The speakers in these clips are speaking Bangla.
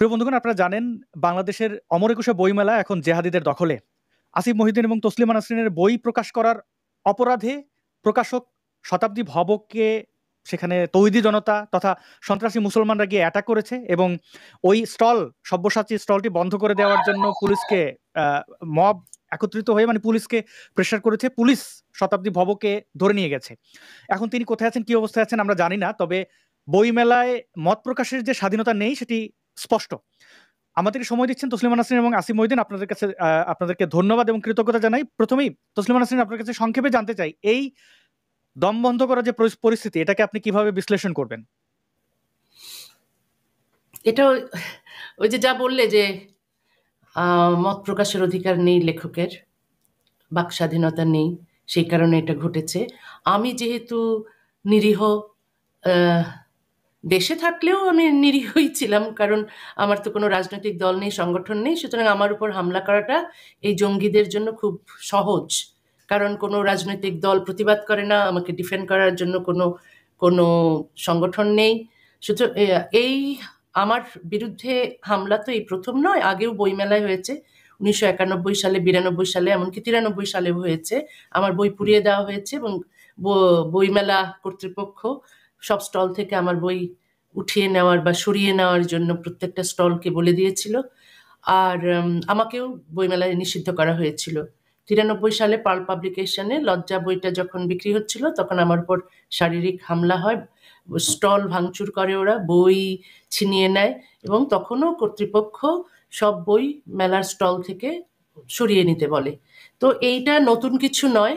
প্রিয় বন্ধুগণ, আপনারা জানেন বাংলাদেশের অমর একুশে বইমেলা এখন জেহাদিদের দখলে। আসিফ মহিউদ্দিন এবং তসলিমা নাসরিনের বই প্রকাশ করার অপরাধে প্রকাশক শতাব্দী ভবকে সেখানে তৌহিদি জনতা তথা সন্ত্রাসী মুসলমানরা গিয়ে অ্যাটাক করেছে এবং ওই সব্যসাচী স্টলটি বন্ধ করে দেওয়ার জন্য পুলিশকে মব একত্রিত হয়ে পুলিশকে প্রেশার করেছে। পুলিশ শতাব্দী ভবকে ধরে নিয়ে গেছে। এখন তিনি কোথায় আছেন, কি অবস্থায় আছেন আমরা জানি না, তবে বইমেলায় মত প্রকাশের যে স্বাধীনতা নেই সেটি স্পষ্ট। আমাদেরকে সময় দিচ্ছেন তসলিমা নাসরিন এবং আসিফ মহিউদ্দিন, আপনাদেরকে ধন্যবাদ এবং কৃতজ্ঞতা জানাই। প্রথমেই তসলিমা নাসরিন, আপনার কাছে সংক্ষেপে জানতে চাই, এই দম বন্ধ করার যে পরিস্থিতি, এটাকে আপনি কিভাবে বিশ্লেষণ করবেন? এটা ওই যে যা বললে যে মত প্রকাশের অধিকার নেই লেখকের, বাক স্বাধীনতা নেই, সেই কারণে এটা ঘটেছে। আমি যেহেতু নিরীহ, দেশে থাকলেও আমি নিরীহই ছিলাম, কারণ আমার তো কোনো রাজনৈতিক দল নেই, সংগঠন নেই, সুতরাং আমার উপর হামলা করাটা এই জঙ্গিদের জন্য খুব সহজ, কারণ কোনো রাজনৈতিক দল প্রতিবাদ করে না, আমাকে ডিফেন্ড করার জন্য কোনো সংগঠন নেই। সুতরাং এই আমার বিরুদ্ধে হামলা তো এই প্রথম নয়, আগেও বইমেলায় হয়েছে 1991 সালে, 92 সালে, এমনকি 93 সালেও হয়েছে। আমার বই পুড়িয়ে দেওয়া হয়েছে এবং বইমেলা কর্তৃপক্ষ সব স্টল থেকে আমার বই উঠিয়ে নেওয়ার বা সরিয়ে নেওয়ার জন্য প্রত্যেকটা স্টলকে বলে দিয়েছিল। আর আমাকেও বইমেলায় নিষিদ্ধ করা হয়েছিল। 93 সালে পার্ল পাবলিকেশনে লজ্জা বইটা যখন বিক্রি হচ্ছিল, তখন আমার উপর শারীরিক হামলা হয়, স্টল ভাঙচুর করে, ওরা বই ছিনিয়ে নেয় এবং তখনও কর্তৃপক্ষ সব বই মেলার স্টল থেকে সরিয়ে নিতে বলে। তো এইটা নতুন কিছু নয়,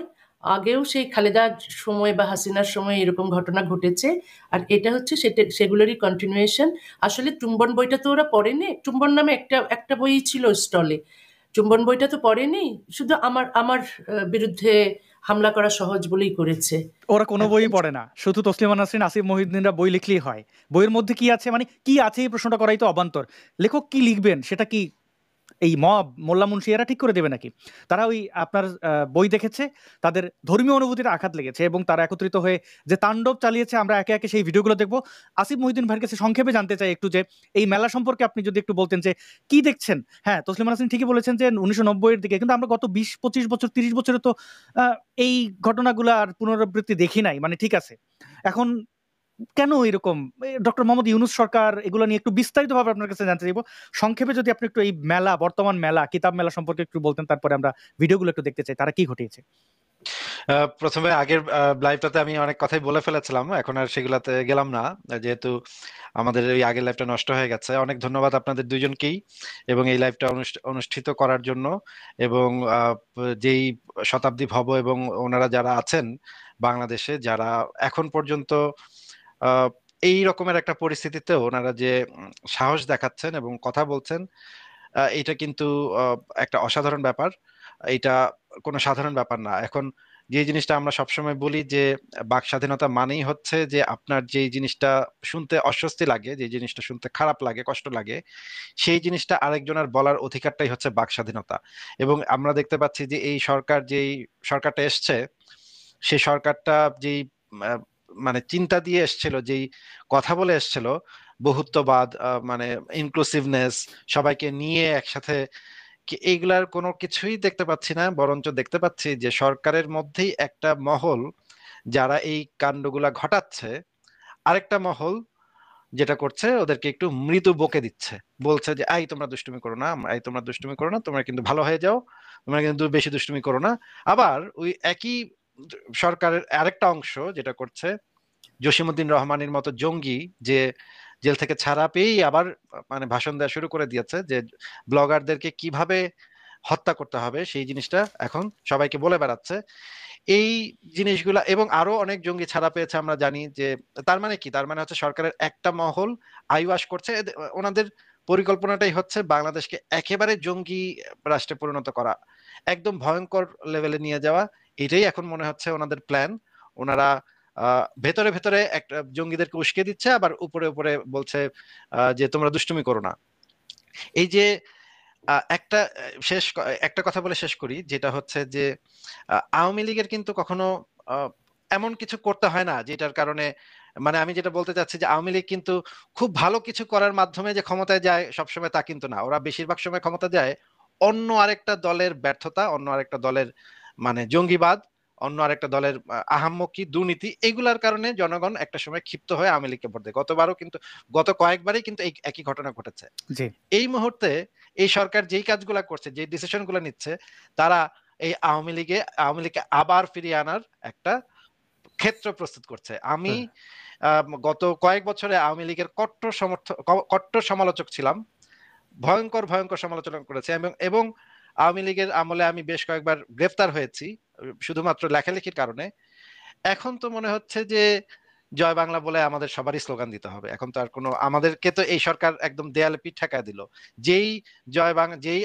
আগেও সেই খালেদার সময় বা হাসিনার সময় এরকম ঘটনা ঘটেছে। আর এটা হচ্ছে সেগুলোরই কন্টিনিউয়েশন। আসলে চুম্বন বইটা তো ওরা পড়েনি, চুম্বন নামে একটা বই ছিল স্টলে, চুম্বন বইটা তো পড়েনি, শুধু আমার বিরুদ্ধে হামলা করা সহজ বলেই করেছে। ওরা কোনো বই পড়ে না, শুধু তসলিমা নাসরিন, আসিফ মহিউদ্দিনরা বই লিখলেই হয়। বইয়ের মধ্যে কি আছে, কি আছে, এই প্রশ্নটা করাই তো অবান্তর। লেখক কি লিখবেন সেটা কি এই মব, মোল্লা মুন্সি এরা ঠিক করে দেবে নাকি? তারা ওই আপনার বই দেখেছে, তাদের ধর্মীয় অনুভূতির আঘাত লেগেছে এবং তারা একত্রিত হয়ে যে তাণ্ডব চালিয়েছে, আমরা একে একে সেই ভিডিওগুলো দেখবো। আসিফ মহিউদ্দিন ভাইয়ের কাছে সংক্ষেপে জানতে চাই একটু, যে এই মেলা সম্পর্কে আপনি যদি একটু বলতেন যে কি দেখছেন। হ্যাঁ, তসলিমা নাসরিন ঠিকই বলেছেন যে 1990-এর দিকে, কিন্তু আমরা গত 20-25 বছর 30 বছরে তো এই ঘটনাগুলো আর পুনরাবৃত্তি দেখি নাই। ঠিক আছে, এখন কেন এরকম? ডক্টর মোহাম্মদ ইউনূস সরকার এগুলো নিয়ে একটু বিস্তারিতভাবে আপনার কাছে জানতে চাইবো। সংক্ষেপে যদি আপনি একটু এই মেলা, বর্তমান মেলা, কিতাব মেলা সম্পর্কে একটু বলতেন, তারপরে আমরা ভিডিওগুলো একটু দেখতে চাই, তারা কি ঘটিয়েছে। প্রথমে আগের লাইভটাতে আমি অনেক কথাই বলে ফেলেছিলাম, এখন আর সেগুলাতে গেলাম না, যেহেতু আমাদের এই আগের লাইভটা নষ্ট হয়ে গেছে। অনেক ধন্যবাদ আপনাদের দুইজনকেই এবং এই লাইভটা অনুষ্ঠিত করার জন্য, এবং যেই শতাব্দী ভব এবং ওনারা যারা আছেন বাংলাদেশে, যারা এখন পর্যন্ত এই রকমের একটা পরিস্থিতিতে ওনারা যে সাহস দেখাচ্ছেন এবং কথা বলছেন, এটা কিন্তু একটা অসাধারণ ব্যাপার। এটা কোনো সাধারণ ব্যাপার না। এখন যে জিনিসটা আমরা সবসময় বলি যে বাক স্বাধীনতা মানেই হচ্ছে যে আপনার যে জিনিসটা শুনতে অস্বস্তি লাগে, যে জিনিসটা শুনতে খারাপ লাগে, কষ্ট লাগে, সেই জিনিসটা আরেকজনের বলার অধিকারটাই হচ্ছে বাক স্বাধীনতা। এবং আমরা দেখতে পাচ্ছি যে এই যেই সরকারটা এসছে, সেই সরকারটা যেই চিন্তা দিয়ে এসছিল, যেই কথা বলে এসছিল, বহুত্ববাদ, ইনক্লুসিভনেস, সবাইকে নিয়ে একসাথে, এইগুলার কোনো কিছুই দেখতে পাচ্ছি না। বরঞ্চ দেখতে পাচ্ছি যে সরকারের মধ্যেই একটা মহল যারা এই কাণ্ডগুলা ঘটাচ্ছে, আরেকটা মহল যেটা করছে ওদেরকে একটু মৃদু বকে দিচ্ছে, বলছে যে আই তোমরা দুষ্টুমি করো না, তোমরা দুষ্টুমি করো না, তোমরা কিন্তু ভালো হয়ে যাও, তোমরা কিন্তু বেশি দুষ্টুমি করো না। আবার ওই একই সরকারের আরেকটা অংশ যেটা করছে, জসিমউদ্দিন রহমানের মতো জঙ্গি যে জেল থেকে ছাড়া পেয়েই আবার ভাষণ দেওয়া শুরু করে দিয়েছে যে ব্লগারদেরকে কিভাবে হত্যা করতে হবে, সেই জিনিসটা এখন সবাইকে বলে বেড়াচ্ছে। এই জিনিসগুলা এবং আরো অনেক জঙ্গি ছাড়া পেয়েছে আমরা জানি। যে তার মানে কি, তার মানে হচ্ছে সরকারের একটা মহল আইওয়াশ করছে, ওনাদের পরিকল্পনাটাই হচ্ছে বাংলাদেশকে একেবারে জঙ্গি রাষ্ট্রে পরিণত করা, একদম ভয়ঙ্কর লেভেলে নিয়ে যাওয়া। এটাই এখন মনে হচ্ছে ওনাদের প্ল্যান। ওনারা ভেতরে ভেতরে একটা জঙ্গিদেরকে উস্কে দিচ্ছে, আবার উপরে উপরে বলছে যে তোমরা দুষ্টুমি করো না। এই যে একটা কথা বলে শেষ করি, যেটা হচ্ছে যে আওয়ামী লীগের কিন্তু কখনো এমন কিছু করতে হয় না যেটার কারণে মানে আমি যেটা বলতে চাচ্ছি যে আওয়ামী লীগ কিন্তু খুব ভালো কিছু করার মাধ্যমে যে ক্ষমতায় যায় সবসময় তা কিন্তু না, ওরা বেশিরভাগ সময় ক্ষমতা যায় অন্য আরেকটা দলের ব্যর্থতা, অন্য আরেকটা দলের মানে জঙ্গিবাদ, অন্য আরেকটা দলের আহাম্মকি দুর্নীতি, এগুলার কারণে জনগণ একটা সময় ক্ষিপ্ত হয়ে আওয়ামী লীগকে ভোট দেয়। গতবারও কিন্তু, গত কয়েকবারই কিন্তু এই একই ঘটনা ঘটেছে। জি এই মুহূর্তে এই সরকার যেই কাজগুলা করছে, যে ডিসিশন গুলো নিচ্ছে, তারা এই আওয়ামী লীগকে আবার ফিরিয়ে আনার একটা ক্ষেত্র প্রস্তুত করছে। আমি গত কয়েক বছরে আওয়ামী লীগের কট্টর সমালোচক ছিলাম, ভয়ঙ্কর ভয়ঙ্কর সমালোচনা করেছে, এবং আওয়ামী লীগের আমলে আমি বেশ কয়েকবার গ্রেফতার হয়েছি শুধুমাত্র লেখালেখির কারণে। এখন তো মনে হচ্ছে যে জয় বাংলা বলে আমাদের সবারই স্লোগান দিতে হবে। এখন তো আর কোনো, আমাদেরকে তো এই সরকার একদম দেয়ালে পিঠ ঠেকায় দিল। যেই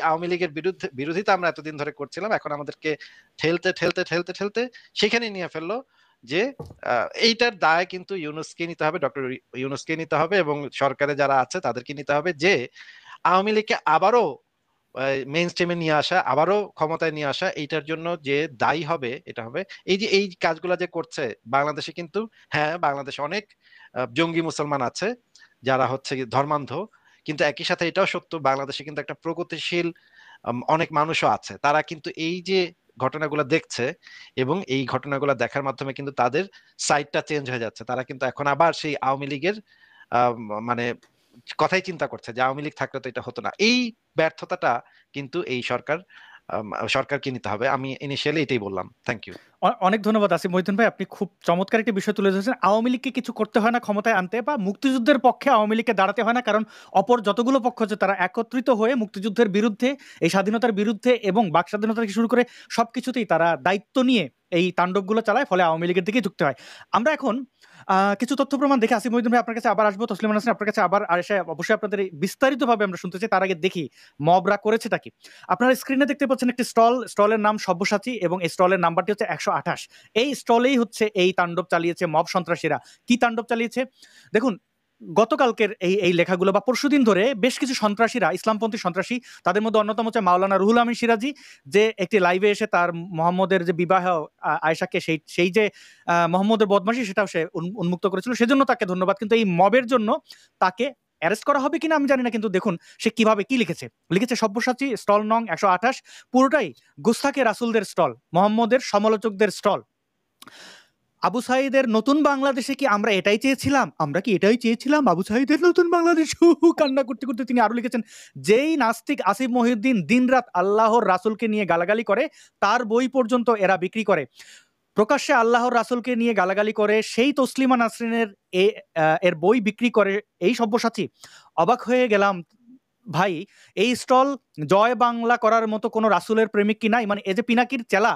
আওয়ামী লীগের বিরোধিতা আমরা এতদিন ধরে করছিলাম, এখন আমাদেরকে ঠেলতে ঠেলতে ঠেলতে ঠেলতে সেখানে নিয়ে ফেললো যে এইটার দায় কিন্তু ইউনূসকে নিতে হবে, ডক্টর ইউনূসকে নিতে হবে, এবং সরকারে যারা আছে তাদেরকে নিতে হবে, যে আওয়ামী লীগকে আবারও মেইন স্ট্রিমে নিয়ে আসা, আবারও ক্ষমতায় নিয়ে আসা, এইটার জন্য যে দায়ী হবে এটা হবে এই যে এই কাজগুলা যে করছে বাংলাদেশে। কিন্তু হ্যাঁ, বাংলাদেশে অনেক জঙ্গি মুসলমান আছে যারা হচ্ছে ধর্মান্ধ, কিন্তু একই সাথে এটাও সত্য বাংলাদেশে কিন্তু একটা প্রগতিশীল অনেক মানুষও আছে, তারা কিন্তু এই যে ঘটনাগুলো দেখছে এবং এই ঘটনাগুলো দেখার মাধ্যমে কিন্তু তাদের সাইডটা চেঞ্জ হয়ে যাচ্ছে। তারা কিন্তু এখন আবার সেই আওয়ামী লীগের মানে কথাই চিন্তা করছে যে আওয়ামী লীগ থাকলে তো এটা হতো না। এই ব্যর্থতাটা কিন্তু এই সরকারকে নিতে হবে। আমি ইনিশিয়ালি এটাই বললাম। Thank you. অনেক ধন্যবাদ আসিফ মহিউদ্দিন ভাই, আপনি খুব চমৎকার একটি বিষয় তুলে ধরেছেন। আওয়ামী লীগকে কিছু করতে হয় না ক্ষমতায় আনতে, বা মুক্তিযুদ্ধের পক্ষে আওয়ামী লীগকে দাঁড়াতে হয় না, কারণ অপর যতগুলো পক্ষ আছে তারা একত্রিত হয়ে মুক্তিযুদ্ধের বিরুদ্ধে, এই স্বাধীনতার বিরুদ্ধে এবং বাক স্বাধীনতা থেকে শুরু করে সবকিছুতেই তারা দায়িত্ব নিয়ে এই তাণ্ডবগুলো চালায়, ফলে আওয়ামী লীগের দিকেই ঝুঁকতে হয়। আমরা এখন কিছু তথ্য প্রমাণ দেখে আসিফ মহিউদ্দিন ভাই আপনার কাছে আবার আসবো, তসলিমা নাসরিন আপনার কাছে আবার এসে অবশ্যই আপনাদের বিস্তারিতভাবে আমরা শুনতে চাই। তার আগে দেখি মবরা করেছেটা কি। আপনারা স্ক্রিনে দেখতে পাচ্ছেন একটি স্টলের নাম সব্যসাচী, এবং এই স্টলের নাম্বারটি হচ্ছে 128। এই স্টলেই হচ্ছে এই তাণ্ডব চালিয়েছে মব সন্ত্রাসীরা। কি তাণ্ডব চালিয়েছে দেখুন, গতকালকের এই লেখাগুলো বা পরশুদিন ধরে বেশ কিছু সন্ত্রাসীরা, ইসলামপন্থী সন্ত্রাসী, তাদের মধ্যে অন্যতম হচ্ছে মাওলানা রুহুল আমিন সিরাজি, যে একটি লাইভে এসে তার মোহাম্মদের যে বিবাহ আয়েশাকে সেই যে মোহাম্মদের বদমাশি সেটাও সে উন্মুক্ত করেছিল, সেজন্য তাকে ধন্যবাদ। কিন্তু এই মবের জন্য তাকে অ্যারেস্ট করা হবে কিনা আমি জানি না, কিন্তু দেখুন সে কিভাবে কি লিখেছে সব্যসাচী স্টল নং 128, পুরোটাই গুস্তাখে রাসূলদের স্টল, মোহাম্মদের সমালোচকদের স্টল। আবু সাঈদের নতুন বাংলাদেশে কি আমরা এটাই চেয়েছিলাম? আমরা কি এটাই চেয়েছিলাম আবু সাঈদের নতুন বাংলাদেশ? কান্না করতে করতে তিনি আরো লিখেছেন, যেই নাস্তিক আসিফ মহিউদ্দিন দিনরাত আল্লাহর রাসূলকে নিয়ে গালাগালি করে, তার বই পর্যন্ত এরা বিক্রি করে। প্রকাশ্যে আল্লাহর রাসূলকে নিয়ে গালাগালি করে সেই তসলিমা নাসরিনের এর বই বিক্রি করে এই সব্যসাচী। অবাক হয়ে গেলাম ভাই, এই স্টল জয় বাংলা করার মতো কোনো রাসূলের প্রেমিক কি নাই? মানে এই যে পিনাকির চেলা,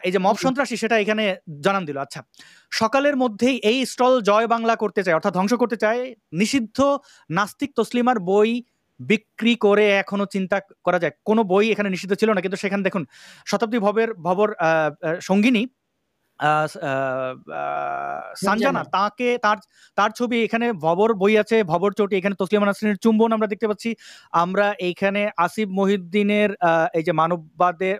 এই যে মব সন্ত্রাসী, সেটা এখানে জানান দিল। আচ্ছা, সকালের মধ্যেই এই স্টল জয় বাংলা করতে চায়, অর্থাৎ ধ্বংস করতে চায়। নিষিদ্ধ নাস্তিক তসলিমার বই বিক্রি করে এখনো চিন্তা করা যায় কোনো বই এখানে নিষিদ্ধ ছিল না, কিন্তু সেখানে দেখুন শতাব্দী ভবর সঙ্গিনী সানজানা, তাকে তার ছবি এখানে, ভবর বই আছে, ভবর চটি, এখানে তসলিমা নাসরিনের চুম্বন আমরা দেখতে পাচ্ছি। আমরা এইখানে আসিফ মহিউদ্দিনের এই যে মানববাদের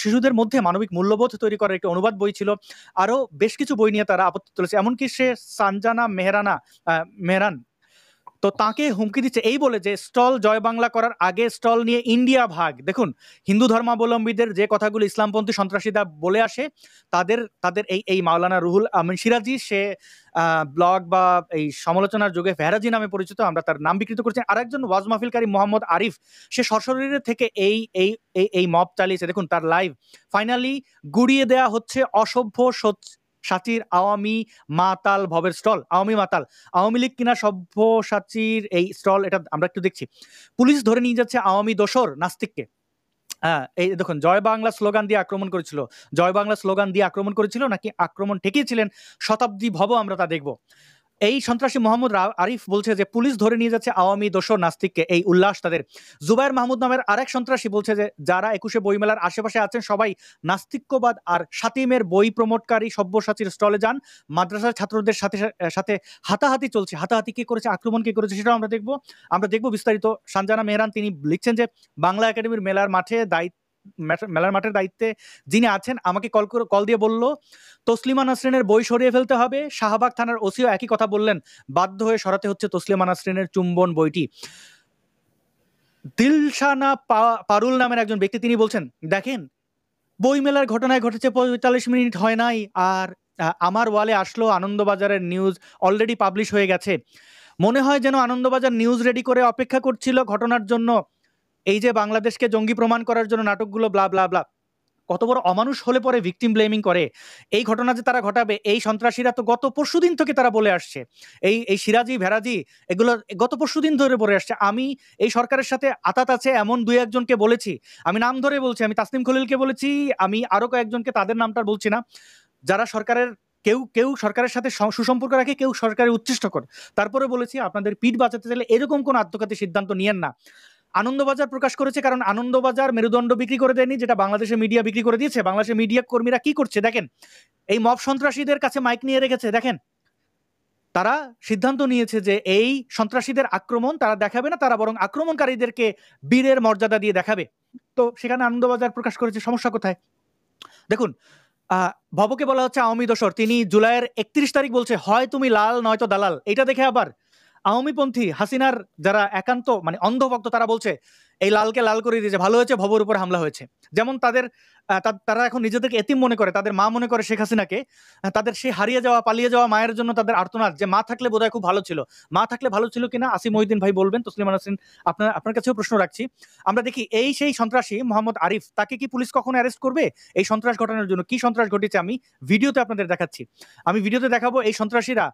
শিশুদের মধ্যে মানবিক মূল্যবোধ তৈরি করার একটি অনুবাদ বই ছিল। আরো বেশ কিছু বই নিয়ে তারা আপত্তি তুলেছে, এমনকি সে সানজানা মেহরান তো তাকে হুমকি দিচ্ছে এই বলে যে স্টল জয় বাংলা করার আগে স্টল নিয়ে ইন্ডিয়া ভাগ। দেখুন, হিন্দু ধর্মাবলম্বীদের যে কথাগুলো ইসলামপন্থী সন্ত্রাসীরা বলে আসে, তাদের এই মাওলানা রুহুল আমিন সিরাজি, সে ব্লগ বা এই সমালোচনার যুগে ফেহরাজি নামে পরিচিত, আমরা তার নাম বিকৃত করছি। আরেকজন ওয়াজ মাহফিলকারী মোহাম্মদ আরিফ, সে সশরীরে থেকে এই মব চালিয়েছে। দেখুন তার লাইভ। ফাইনালি গুড়িয়ে দেয়া হচ্ছে অসভ্য সাচির আওয়ামী মাতাল ভবের স্টল। আওয়ামী লীগ কিনা সব্যসাচীর এই স্টল, এটা আমরা একটু দেখছি। পুলিশ ধরে নিয়ে যাচ্ছে আওয়ামী দোসর নাস্তিককে। হ্যাঁ, এই দেখুন, জয় বাংলা স্লোগান দিয়ে আক্রমণ করেছিল নাকি আক্রমণ ঠেকিয়েছিলেন শতাব্দী ভব, আমরা তা দেখব। এই সন্ত্রাসী মোহাম্মদ আরিফ বলছে যে পুলিশ ধরে নিয়ে যাচ্ছে আওয়ামী দোসর নাস্তিককে, এই উল্লাস তাদের। জুবাইর মাহমুদ নামের আরেক সন্ত্রাসী বলছে যে যারা 21শে বইমেলার আশেপাশে আছেন সবাই নাস্তিক্যবাদ আর শাতিমের বই প্রমোটকারী সব্যসাচীর স্টলে যান। মাদ্রাসার ছাত্রদের সাথে হাতাহাতি চলছে। হাতাহাতি কে করেছে, আক্রমণ কে করেছে, সেটাও আমরা দেখব বিস্তারিত। সানজানা মেহরান তিনি লিখছেন যে বাংলা একাডেমির মেলার মাঠে মেলার মাঠের দায়িত্বে যিনি আছেন আমাকে কল দিয়ে বলল তসলিমা নাসরিনের বই সরিয়ে ফেলতে হবে। শাহবাগ থানার ওসিও একই কথা বললেন, বাধ্য হয়ে সরাতে হচ্ছে তসলিমা নাসরিনের চুম্বন বইটি। দিলশানা পারুল নামের একজন ব্যক্তি তিনি বলছেন, দেখেন বই মেলার ঘটনায় ঘটেছে 45 মিনিট হয় নাই, আর আমার ওয়ালে আসলো আনন্দবাজারের নিউজ অলরেডি পাবলিশ হয়ে গেছে। মনে হয় যেন আনন্দবাজার নিউজ রেডি করে অপেক্ষা করছিল ঘটনার জন্য, এই যে বাংলাদেশকে জঙ্গি প্রমাণ করার জন্য নাটকগুলো ব্লা ব্লা ব্লা। কত বড় অমানুষ হলে পরে ভিকটিম ব্লেমিং করে। এই ঘটনা যে তারা ঘটাবে, এই সন্ত্রাসীরা তো গত পরশুদিন থেকে তারা বলে আসছে, এই সিরাজি ভেরাজি এগুলো গত পরশুদিন ধরে বলে আসছে। আমি এই সরকারের সাথে আতাত আছে এমন 2-1 জনকে বলেছি, আমি নাম ধরে বলছি, আমি তাসনিম খলিলকে বলেছি, আমি আরো কয়েকজনকে, তাদের নামটা বলছি না, যারা সরকারের কেউ সরকারের সাথে সুসম্পর্ক রাখে, কেউ সরকারের উচ্ছিষ্ট করে। তারপরে বলেছি আপনাদের পিঠ বাঁচাতে চাইলে এরকম কোন আত্মঘাতী সিদ্ধান্ত নিয়েন না। আনন্দবাজার প্রকাশ করেছে কারণ আনন্দবাজার মেরুদণ্ড বিক্রি করে দেয়নি, যেটা বাংলাদেশের মিডিয়া বিক্রি করে দিয়েছে। বাংলাদেশের মিডিয়া কর্মীরা কি করছে দেখেন, এই মব সন্ত্রাসীদের কাছে মাইক নিয়ে রেখেছে। দেখেন তারা সিদ্ধান্ত নিয়েছে যে এই সন্ত্রাসীদের আক্রমণ তারা দেখাবে না, তারা বরং আক্রমণকারীদেরকে বীরের মর্যাদা দিয়ে দেখাবে। তো সেখানে আনন্দবাজার প্রকাশ করেছে, সমস্যা কোথায়? দেখুন ভবকে বলা হচ্ছে আওয়ামী দোসর, তিনি জুলাইয়ের 31 তারিখ বলছে হয় তুমি লাল নয়তো দালাল। এটা দেখে আবার আওয়ামীপন্থী হাসিনার যারা একান্ত মানে অন্ধভক্ত তারা বলছে এই লালকে লাল করে দিয়েছে, ভালো হয়েছে ভবর উপর হামলা হয়েছে। যেমন তারা এখন নিজেদেরকে এতিম মনে করে, তাদের মা মনে করে শেখ হাসিনাকে, তাদের সেই হারিয়ে যাওয়া পালিয়ে যাওয়া মায়ের জন্য তাদের আর্তনাদ যে মা থাকলে বোধহয় খুব ভালো ছিল। মা থাকলে ভালো ছিল কিনা আসিফ মহিউদ্দিন ভাই বলবেন, তসলিমা নাসরিন আপনার কাছেও প্রশ্ন রাখছি। আমরা দেখি সেই সন্ত্রাসী মোহাম্মদ আরিফ, তাকে কি পুলিশ কখনো অ্যারেস্ট করবে এই সন্ত্রাস ঘটানোর জন্য? কি সন্ত্রাস ঘটেছে আমি ভিডিওতে আপনাদের দেখাচ্ছি, আমি ভিডিওতে দেখাবো। এই সন্ত্রাসীরা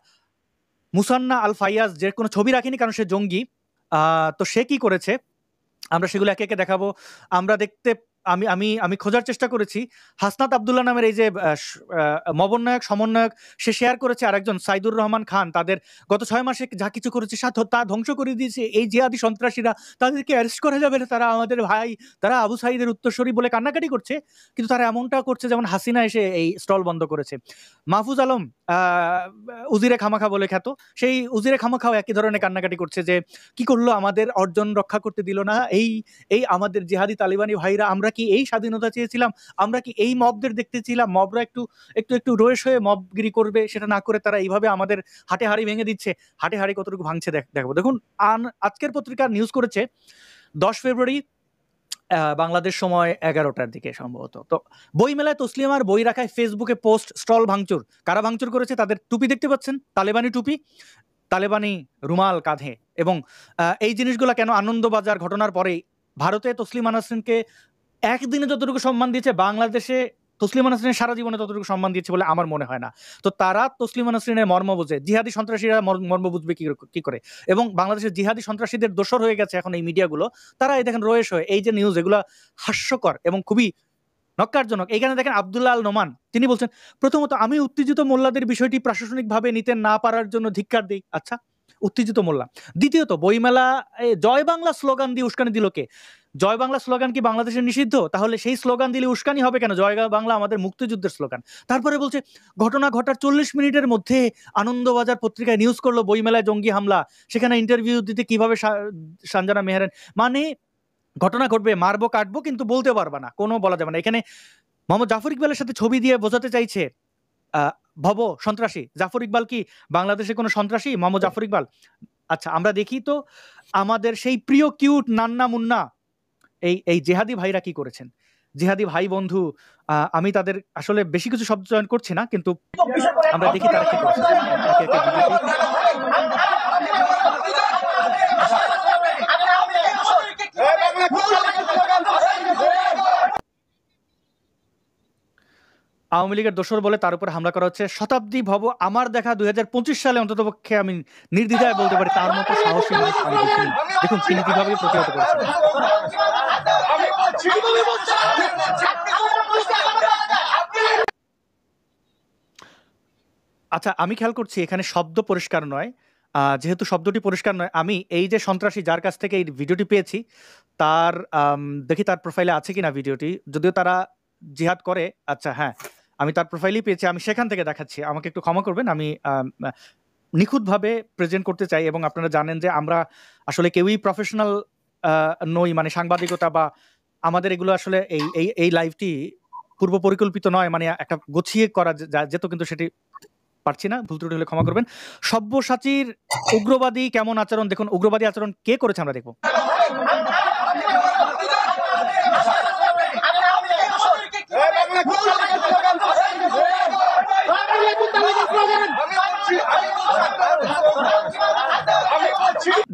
মুসান্না আল ফাইয়াজ, যে কোনো ছবি রাখিনি কারণ সে জঙ্গি, তো সে কি করেছে আমরা সেগুলো একে একে দেখাবো। আমরা দেখতে আমি খোঁজার চেষ্টা করেছি, হাসনাত আব্দুল্লাহ নামের এই যে মবন্নায়ক সমন্বয়ক, সে শেয়ার করেছে আরেকজন সাইদুর রহমান খান, তাদের গত 6 মাসে যা কিছু করেছে তা ধ্বংস করে দিয়েছে এই জিহাদি সন্ত্রাসীরা, তাদেরকে অ্যারেস্ট করা যাবে না, তারা আমাদের ভাই, তারা আবু সাইদের উত্তরসূরি বলে কান্নাকাটি করছে। কিন্তু তারা এমনটা করছে যেমন হাসিনা এসে এই স্টল বন্ধ করেছে। মাহফুজ আলম উজিরে খামাখা বলে খ্যাত, সেই উজিরে খামাখাও একই ধরনের কান্নাকাটি করছে যে কি করলো, আমাদের অর্জন রক্ষা করতে দিল না এই আমাদের জিহাদি তালিবানি ভাইরা। আমরা কি এই স্বাধীনতা চেয়েছিলাম? আমরা কি এই মবদের দেখতেছিলাম মবরা একটু রোয়েশ হয়ে মবগিরি করবে? সেটা না করে তারা এইভাবে আমাদের হাটে হাড়ি ভেঙে দিচ্ছে। হাটে হাড়ি কতটুকু ভাঙছে দেখাবো। দেখুন আজকের পত্রিকা নিউজ করেছে 10 ফেব্রুয়ারি বাংলাদেশ সময় 11টার দিকে সম্ভবত। তো বই মেলায় তসলিমার বই রাখায় ফেসবুকে পোস্ট, স্টল ভাঙচুর। কারা ভাঙচুর করেছে? তাদের টুপি দেখতে পাচ্ছেন, তালেবানি টুপি, তালেবানি রুমাল কাঁধে। এবং এই জিনিসগুলো কেন? আনন্দবাজার ঘটনার পরেই ভারতে তসলিমা নাসরিনকে একদিনে যতটুকু সম্মান দিয়েছে বাংলাদেশে তসলিমা নাসরিনের সারা জীবনে ততটুকু সম্মান দিয়েছে বলে আমার মনে হয় না। তো তারা তসলিমা নাসরিনের মর্ম বুঝে, জিহাদি সন্ত্রাসীরা মর্ম বুঝবে কি করে? এবং বাংলাদেশের জিহাদি সন্ত্রাসীদের দোসর হয়ে গেছে এখন এই মিডিয়াগুলো, তারা এই দেখেন রয়েশ হয়ে এই যে নিউজ, এগুলো হাস্যকর এবং খুবই নক্কারজনক। এইখানে দেখেন আব্দুল্লাহ আল নোমান, তিনি বলছেন প্রথমত আমি উত্তেজিত মোল্লাদের বিষয়টি প্রশাসনিকভাবে নিতে না পারার জন্য ধিক্কার দিই। আচ্ছা, উত্তেজিত মোল্লা। দ্বিতীয়ত বইমেলা জয় বাংলা স্লোগান দিয়ে উস্কানি দিল কে? জয় বাংলা স্লোগান কি বাংলাদেশের নিষিদ্ধ? তাহলে সেই স্লোগান দিলে উস্কানি হবে কেন? জয় বাংলা আমাদের মুক্তিযুদ্ধের স্লোগান। তারপরে বলছে ঘটনা ঘটার 40 মিনিটের মধ্যে আনন্দবাজার পত্রিকায় নিউজ করলো বইমেলায় জঙ্গি হামলা, সেখানে ইন্টারভিউ দিতে কিভাবে সানজানা মেহরান, মানে ঘটনা ঘটবে, মারবো কাটবো কিন্তু বলতে পারবা না, কোনো বলা যাবে না। এখানে মোহাম্মদ জাফর ইকবালের সাথে ছবি দিয়ে বোঝাতে চাইছে ভব সন্ত্রাসী। জাফর ইকবাল কি বাংলাদেশে কোনো সন্ত্রাসী? মোহাম্মদ জাফর ইকবাল? আচ্ছা, আমরা দেখি তো আমাদের সেই প্রিয় কিউট নান্না মুন্না এই জেহাদি ভাইরা কি করেছেন। জেহাদি ভাই বন্ধু, আমি তাদের আসলে বেশি কিছু শব্দ চয়ন করছি না, কিন্তু আমরা দেখি তারা কি করছে। আওয়ামী লীগের দোসর বলে তার উপর হামলা করা হচ্ছে। শতাব্দী ভব আমার দেখা 2025 সালে অন্ততপক্ষে আমি নির্দ্বিধায় বলতে পারি তার মতো সাহসী মানুষ আমি দেখিনি। দেখুন তিনি কিভাবে প্রতিহত করেছেন। আচ্ছা, আমি খেয়াল করছি এখানে শব্দ পরিষ্কার নয়। যেহেতু শব্দটি পরিষ্কার নয়, আমি এই যে সন্ত্রাসী যার কাছ থেকে এই ভিডিওটি পেয়েছি তার দেখি তার প্রোফাইলে আছে কিনা ভিডিওটি, যদিও তারা জিহাদ করে। আচ্ছা হ্যাঁ, আমি তার প্রোফাইলই পেয়েছি, আমি সেখান থেকে দেখাচ্ছি। আমাকে একটু ক্ষমা করবেন, আমি নিখুঁতভাবে প্রেজেন্ট করতে চাই। এবং আপনারা জানেন যে আমরা আসলে কেউই প্রফেশনাল নই, মানে সাংবাদিকতা বা আমাদের এগুলো আসলে এই এই এই লাইভটি পূর্ব পরিকল্পিত নয়, মানে একটা গুছিয়ে করা যেত, কিন্তু সেটি পারছি না, ভুল ত্রুটি হলে ক্ষমা করবেন। সব্যসাচীর উগ্রবাদী কেমন আচরণ, দেখুন উগ্রবাদী আচরণ কে করেছে আমরা দেখবো।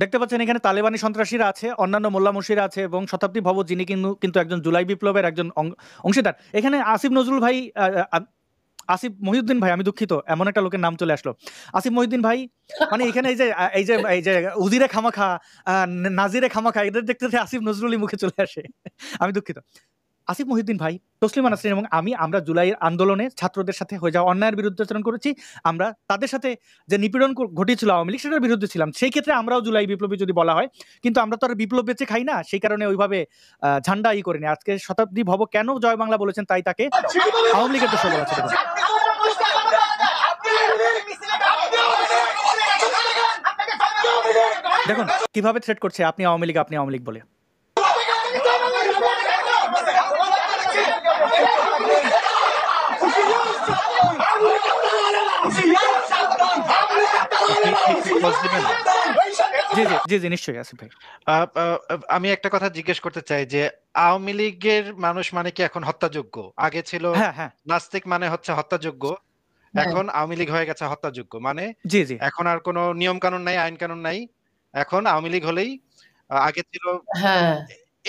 দেখতে পাচ্ছেন এখানে তালেবানি সন্ত্রাসীরা আছে, অন্যান্য মোল্লা মুশিরা আছে, এবং শতাব্দী ভব যিনি কিন্তু একজন জুলাই বিপ্লবের একজন অংশীদার। এখানে আসিফ নজরুল ভাই, আসিফ মহিউদ্দিন ভাই, আমি দুঃখিত এমন একটা লোকের নাম চলে আসলো, আসিফ মহিউদ্দিন ভাই, মানে এখানে এই যে উজিরে খামাখা, নাজিরে খামাখা, এদের দেখতে আসিফ নজরুলই মুখে চলে আসে। আমি দুঃখিত। আসিফ মহিউদ্দিন ভাই, তসলিমা নাসরিন এবং আমরা জুলাইয়ের আন্দোলনে ছাত্রদের সাথে হয়ে যাওয়া অন্যায়ের বিরুদ্ধে আচরণ করেছি। আমরা তাদের সাথে যে নিপীড়ন ঘটিয়েছিল আওয়ামী লীগ, সেটার বিরুদ্ধে ছিলাম। সেই ক্ষেত্রে আমরাও জুলাই বিপ্লবী যদি বলা হয়, কিন্তু আমরা তো আর বিপ্লব বেঁচে খাই না, সেই কারণে ওইভাবে ঝান্ডা করিনি। আজকে শতাব্দী ভব কেন জয় বাংলা বলেছেন, তাই তাকে আওয়ামী লীগের দোষ বলা আছে। দেখুন কিভাবে থ্রেট করছে, আপনি আওয়ামী লীগ, আপনি আওয়ামী লীগ বলে। নিশ্চয়ই আসিফ ভাই, আমি একটা কথা জিজ্ঞেস করতে চাই যে আওয়ামী লীগের মানুষ মানে কি এখন হত্যাযোগ্য? আগে ছিল নাস্তিক মানে হচ্ছে হত্যাযোগ্য, এখন আওয়ামী লীগ হয়ে গেছে হত্যাযোগ্য। মানে এখন আর কোনো নিয়ম কানুন নাই, আইন কানুন নাই, এখন আওয়ামী লীগ হলেই আগে ছিল।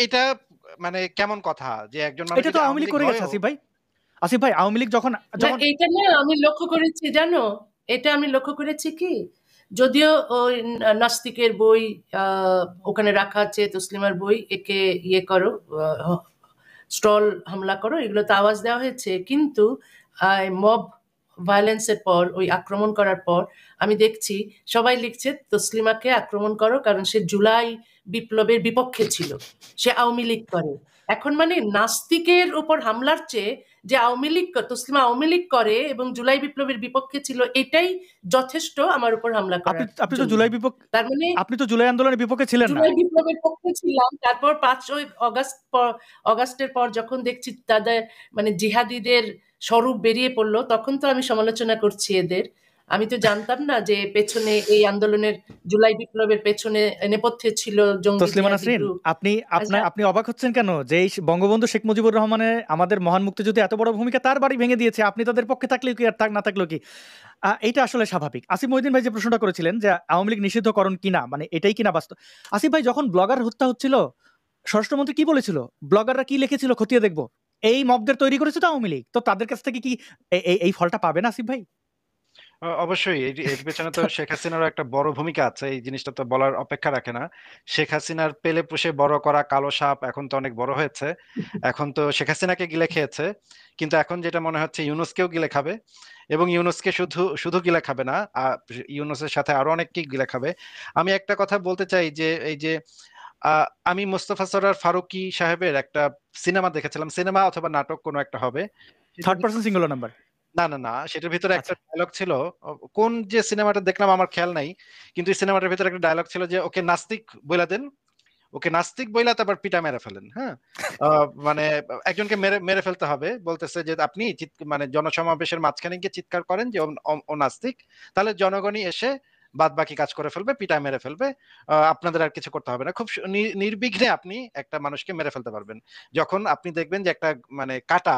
এটা মানে কেমন কথা যে একজন মানুষ এটা তো আওয়ামী লীগ করে গেছে। আসিফ ভাই আওয়ামী লীগ যখন এটা না আমি লক্ষ্য করেছি, জানো, এটা আমি লক্ষ্য করেছি কি, যদিও ওই নাস্তিকের বই ওখানে রাখা আছে, তসলিমার বই, একে করো, স্টল হামলা করো, এগুলো তো আওয়াজ দেওয়া হয়েছে, কিন্তু মব ভায়োলেন্সের পর, ওই আক্রমণ করার পর আমি দেখছি সবাই লিখছে তসলিমাকে আক্রমণ করো, কারণ সে জুলাই বিপ্লবের বিপক্ষে ছিল, সে আওয়ামী লীগ করে। এখন মানে নাস্তিকের উপর হামলার চেয়ে যে আওয়ামী লীগ, তসলিমা আওয়ামী লীগ করে এবং জুলাই বিপ্লবের বিপক্ষে ছিল, এটাই যথেষ্ট আমার উপর হামলা করার। আপনি তো জুলাই বিপক্ষে, তার মানে আপনি তো জুলাই আন্দোলনের বিপক্ষে ছিলেন না? জুলাই বিপ্লবের পক্ষে ছিলাম। তারপর 5 অগাস্টের পর যখন দেখছি তাদের মানে জিহাদিদের স্বরূপ বেরিয়ে পড়লো, তখন তো আমি সমালোচনা করছি এদের। আমি তো জানতাম না যে পেছনে এই আন্দোলনের, জুলাই বিপ্লবের পেছনে নেপথ্যে ছিল জঙ্গি। তসলিমা নাসরিন, আপনি অবাক হচ্ছেন কেন যে এই বঙ্গবন্ধু শেখ মুজিবুর রহমানের, আমাদের মহান মুক্তিযুদ্ধে এত বড় ভূমিকা, তার বাড়ি ভেঙে দিয়েছে, আপনি তাদের পক্ষে থাকলেও কি আর না থাকলেও কি? এইটা আসলে স্বাভাবিক। আসিফ মহিউদ্দিন ভাই যে প্রশ্নটা করেছিলেন যে আওয়ামী লীগ নিষিদ্ধকরণ কিনা, মানে এটাই কিনা বাস্তব। আসিফ ভাই, যখন ব্লগার হত্যা হচ্ছিল, স্বরাষ্ট্রমন্ত্রী কি বলেছিল, ব্লগাররা কি লিখেছিল খতিয়ে দেখবো, এই মবদের তৈরি করেছে তো আওয়ামী লীগ, তো তাদের কাছ থেকে কি এই ফলটা পাবে না আসিফ ভাই? অবশ্যই এর পেছনে তো শেখ হাসিনারও একটা বড় ভূমিকা আছে, এই জিনিসটা তো বলার অপেক্ষা রাখে না। শেখ হাসিনার পেলে পুষে বড় করা কালো সাপ এখন তো অনেক বড় হয়েছে, এখন তো শেখ হাসিনাকে গিলে খেয়েছে, কিন্তু এখন যেটা মনে হচ্ছে ইউনূসকেও গিলে খাবে, এবং ইউনূসকে শুধু গিলে খাবে না, ইউনূসের সাথে আরো অনেককেই গিলে খাবে। আমি একটা কথা বলতে চাই যে এই যে আমি মোস্তফা সরোয়ার ফারুকী সাহেবের একটা সিনেমা দেখেছিলাম, সিনেমা অথবা নাটক কোনো একটা হবে, থার্ড পারসন সিঙ্গুলার নাম্বার, না, সেটার ভিতরে একটা ডায়লগ ছিল, কোন যে সিনেমাটা দেখলাম আমার খেয়াল নাই, কিন্তু এই সিনেমাটার ভিতরে একটা ডায়লগ ছিল যে ওকে নাস্তিক বইলা দেন, ওকে নাস্তিক বইলা তারপর পিটা মেরে ফেলেন। হ্যাঁ, মানে একজনকে মেরে ফেলতে হবে, বলতেছে যে আপনি মানে জনসমাবেশের মাঝখানে গিয়ে চিৎকার করেন যে ও নাস্তিক, তাহলে জনগণই এসে বাদ বাকি কাজ করে ফেলবে, পিটায় মেরে ফেলবে, আপনাদের আর কিছু করতে হবে না, খুব নির্বিঘ্নে আপনি একটা মানুষকে মেরে ফেলতে পারবেন। যখন আপনি দেখবেন যে একটা মানে কাটা,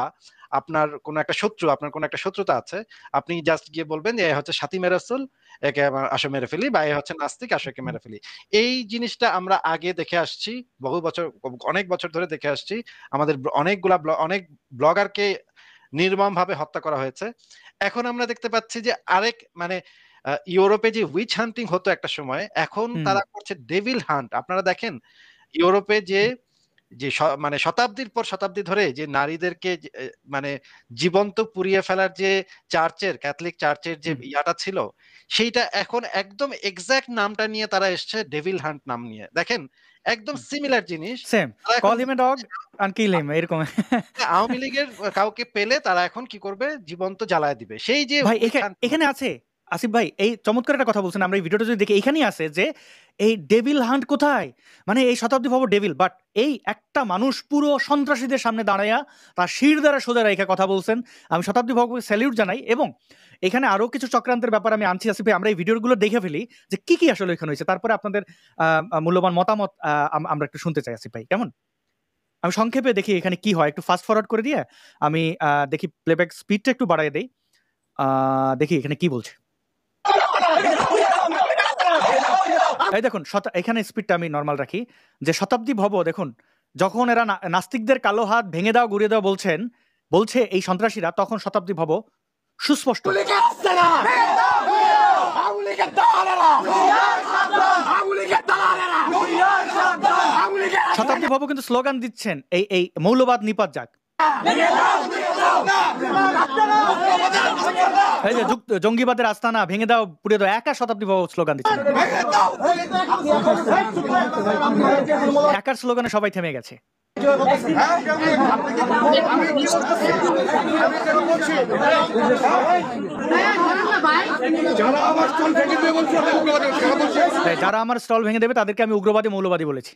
আপনার কোনো একটা শত্রু, আপনার কোনো একটা শত্রুতা আছে, আপনি জাস্ট গিয়ে বলবেন যে এ হচ্ছে সাতিমে রাসূল, একে আসো মেরে ফেলি, বা এ হচ্ছে নাস্তিক, আসো একে মেরে ফেলি। এই জিনিসটা আমরা আগে দেখে আসছি, বহু বছর, অনেক বছর ধরে দেখে আসছি, আমাদের অনেক ব্লগারকে নির্মম ভাবে হত্যা করা হয়েছে। এখন আমরা দেখতে পাচ্ছি যে আরেক মানে ইউরোপে যে উইচ হান্টিং হতো একটা সময়, এখন তারা করছে ডেভিল হান্ট। আপনারা দেখেন ইউরোপে যে মানে শতাব্দীর পর শতাব্দী ধরে যে নারীদেরকে মানে জীবন্ত পুড়িয়ে ফেলার যে ক্যাথলিক চার্চের যে ইয়াটা ছিল, সেইটা এখন একদম এক্সাক্ট নামটা নিয়ে তারা এসছে, ডেভিল হান্ট নাম নিয়ে। দেখেন একদম সিমিলার জিনিস, আওয়ামী লীগের কাউকে পেলে তারা এখন কি করবে, জীবন্ত জ্বালায় দিবে। সেই যে এখানে আছে আসিফ ভাই এই চমৎকার একটা কথা বলছেন, আমরা এই ভিডিওটা যদি দেখি এখানেই আছে যে এই ডেভিল হান্ট কোথায়, মানে এই শতাব্দী ভব ডেভিল, বাট এই একটা মানুষ পুরো সন্ত্রাসীদের সামনে দাঁড়াইয়া তার শির দ্বারা সোজা রেখে কথা বলছেন। আমি শতাব্দী ভবকে স্যালিউট জানাই। এবং এখানে আরো কিছু চক্রান্তের ব্যাপার আমি আনছি আসিফ ভাই, আমরা এই ভিডিওগুলো দেখে ফেলি যে কি কি আসলে এখানে হয়েছে, তারপরে আপনাদের মূল্যবান মতামত আমরা একটু শুনতে চাই আসিফ ভাই, কেমন? আমি সংক্ষেপে দেখি এখানে কি হয়, একটু ফাস্ট ফরওয়ার্ড করে দিয়ে আমি দেখি প্লেব্যাক স্পিডটা একটু বাড়াই দেই, দেখি এখানে কি বলছে। এই দেখুন এখানে স্পিডটা আমি নর্মাল রাখি, যে শতাব্দী ভব দেখুন যখন এরা নাস্তিকদের কালো হাত ভেঙে দাও গুড়িয়ে দাও বলছে এই সন্ত্রাসীরা, তখন শতাব্দী ভব সুস্পষ্ট শতাব্দী ভব কিন্তু স্লোগান দিচ্ছেন এই মৌলবাদ নিপাত যাক। এই যে জঙ্গিবাদের আস্তানা ভেঙে দাও পুড়িয়ে দাও, একা শতাব্দী ভব স্লোগান দিচ্ছেন, একার স্লোগানে সবাই থেমে গেছে। যারা আমার স্টল ভেঙে দেবে তাদেরকে আমি উগ্রবাদী মৌলবাদী বলেছি।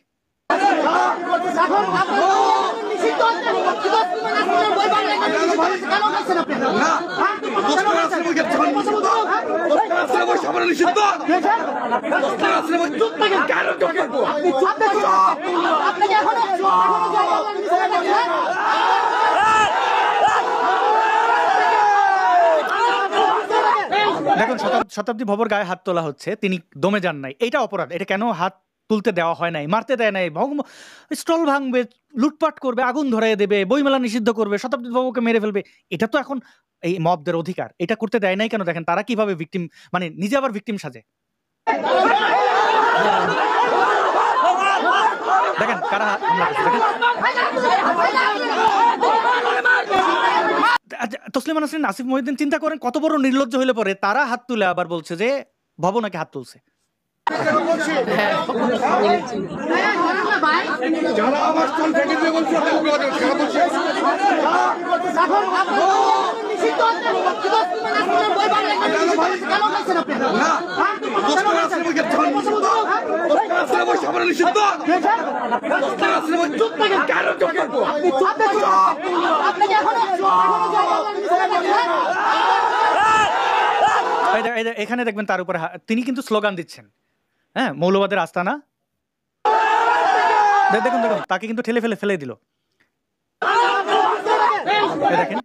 দেখুন শতাব্দী ভবর গায়ে হাত তোলা হচ্ছে, তিনি দমে যান নাই, এটা অপরাধ। এটা কেন হাত তুলতে দেওয়া হয় নাই, মারতে দেয় নাই, স্টল ভাঙবে, লুটপাট করবে, আগুন ধরাই দেবে, বইমেলা নিষিদ্ধ করবে, শতাব্দী ভবকে মেরে ফেলবে, এটা তো এখন এই মবদের অধিকার, এটা করতে দেয় নাই কেন? দেখেন তারা কিভাবে ভিকটিম, মানে নিজে আবার ভিকটিম সাজে। দেখেন কারা হামলা করছে, দেখেন তসলিমা নাসরিন, আসিফ মহিউদ্দিন, চিন্তা করেন কত বড় নির্লজ্জ হইলে পরে তারা হাত তুলে আবার বলছে যে ভব নাকি হাত তুলছে। এখানে দেখবেন তার উপরে তিনি কিন্তু স্লোগান দিচ্ছেন, হ্যাঁ, মৌলবাদের আস্তানা। দেখুন দেখুন তাকে কিন্তু ঠেলে ফেলে দিল। দেখেন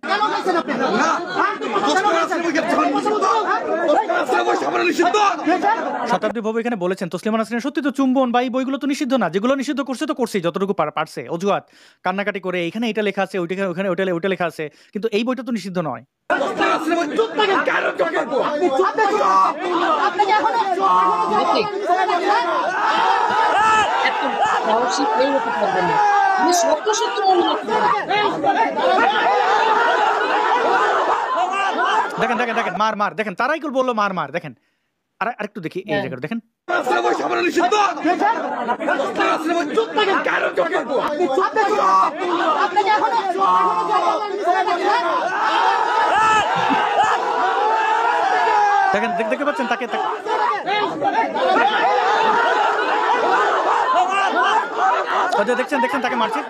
শতাব্দী ভব এখানে বলেছেন তসলিমা নাসরিন সত্যি তো চুম্বন বা এই বইগুলো তো নিষিদ্ধ না, যেগুলো নিষিদ্ধ করছে তো করছেই যতটুকু পারছে, অজুহাত কান্নাকাটি করে এখানে এটা লেখা আছে, ওখানে ওটা লেখা আছে, কিন্তু এই বইটা তো নিষিদ্ধ নয়। দেখেন দেখেন দেখেন মার দেখেন, তারাই বললো মার দেখেন। আরেকটু দেখি এই জায়গাটা দেখেন, দেখেন দেখতে পাচ্ছেন তাকে, দেখছেন তাকে মারছে।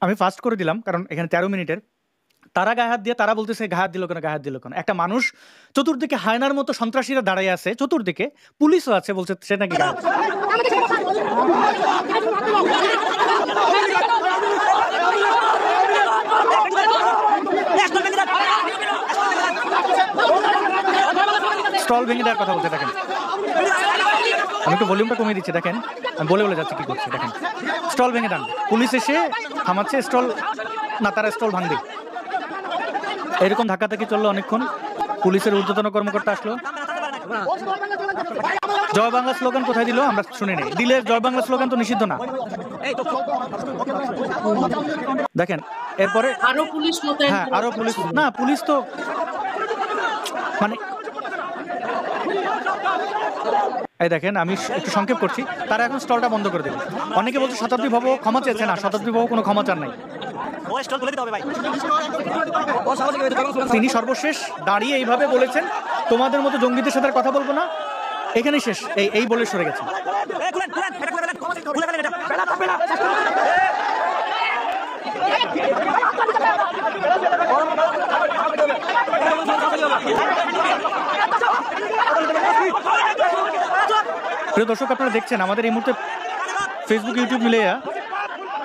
আমি ফাস্ট করে দিলাম কারণ এখানে 13 মিনিটের। তারা গায়ে হাত দিয়ে তারা বলতেছে গায়ে হাত দিল কেন, একটা মানুষ চতুর্দিকে হায়নার মতো সন্ত্রাসীরা দাঁড়িয়ে আছে, চতুর্দিকে পুলিশও আছে, বলছে সে নাকি গায়ে স্টল ভেঙে দেওয়ার কথা বলতে। দেখেন আমি একটু ভলিউমটা কমিয়ে দিচ্ছি, দেখেন আমি বলে যাচ্ছি কি করছি। দেখেন স্টল ভেঙে দেন, পুলিশ এসে থামাচ্ছে, স্টল না তারা স্টল ভাঙবে, এরকম ধাক্কা ধাক্কি চললো অনেকক্ষণ, পুলিশের ঊর্ধ্বতন কর্মকর্তা আসলো, জয় বাংলা স্লোগান কোথায় দিল আমরা শুনে নেই। দিলে জয় বাংলা স্লোগান তো নিষিদ্ধ না। দেখেন এরপরে আরো পুলিশ মোতায়েন, হ্যাঁ আরো পুলিশ, না পুলিশ তো মানে এই দেখেন আমি একটু সংক্ষেপ করছি, তারা এখন স্টলটা বন্ধ করে দেবে। অনেকে বলছে শতাব্দী ভব ক্ষমা চেয়েছে, না শতাব্দী ভব কোনো ক্ষমা চান নাই। তিনি সর্বশেষ দাঁড়িয়ে এইভাবে বলেছেন তোমাদের মতো জঙ্গিদের সাথে কথা বলবো না, এখানেই শেষ, এই বলে সরে গেছে। প্রিয় দর্শক, আপনারা দেখছেন আমাদের এই মুহূর্তে ফেসবুক ইউটিউব মিলিয়ে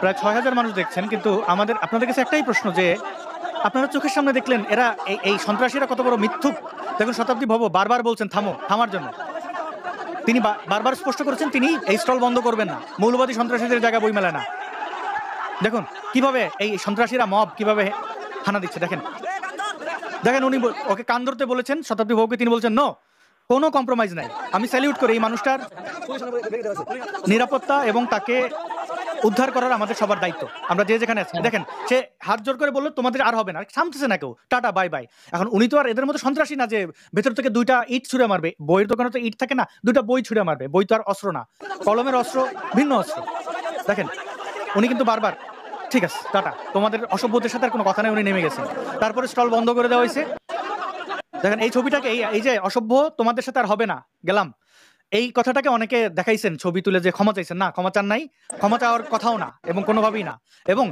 প্রায় 6000 মানুষ দেখছেন, কিন্তু আপনাদের কাছে একটাই প্রশ্ন যে আপনারা চোখের সামনে দেখলেন এরা এই সন্ত্রাসীরা কত বড় মিথ্যুক। দেখুন শতাব্দী ভব বারবার বলছেন থামার জন্য, তিনি বারবার স্পষ্ট করেছেন তিনি এই স্টল বন্ধ করবেন না, মৌলবাদী সন্ত্রাসীদের জায়গা বই মেলায় না। দেখুন কিভাবে এই সন্ত্রাসীরা মব কিভাবে হানা দিচ্ছে, দেখেন উনি ওকে কান ধরতে বলেছেন শতাব্দী ভবকে, তিনি বলছেন নো, কোনো কম্প্রোমাইজ নাই। আমি স্যালিউট করি এই মানুষটার নিরাপত্তা এবং তাকে উদ্ধার করার আমাদের সবার দায়িত্ব, আমরা যে যেখানে আছি। দেখেন সে হাত জোর করে বললো তোমাদের আর হবে না, থামতেছে না কেউ, টাটা বাই বাই। এখন উনি তো আর এদের মতো সন্ত্রাসী না যে ভেতর থেকে 2টা ইট ছুঁড়ে মারবে, বইয়ের দোকানে তো ইট থাকে না, 2টা বই ছুঁড়ে মারবে, বই তো আর অস্ত্র না, কলমের অস্ত্র ভিন্ন অস্ত্র। দেখেন উনি কিন্তু বারবার ঠিক আছে টাটা, তোমাদের অসভ্যদের সাথে আর কোনো কথা নেই, উনি নেমে গেছেন। তারপরে স্টল বন্ধ করে দেওয়া হয়েছে। দেখেন এই ছবিটাকে, এই যে অসভ্য তোমাদের সাথে আর হবে না গেলাম, এই কথাটাকে অনেকে দেখাইছেন ছবি তুলে যে ক্ষমা চাইছেন, না ক্ষমা চান নাই, ক্ষমা চাওয়ার কথাও না এবং কোনোভাবেই না। এবং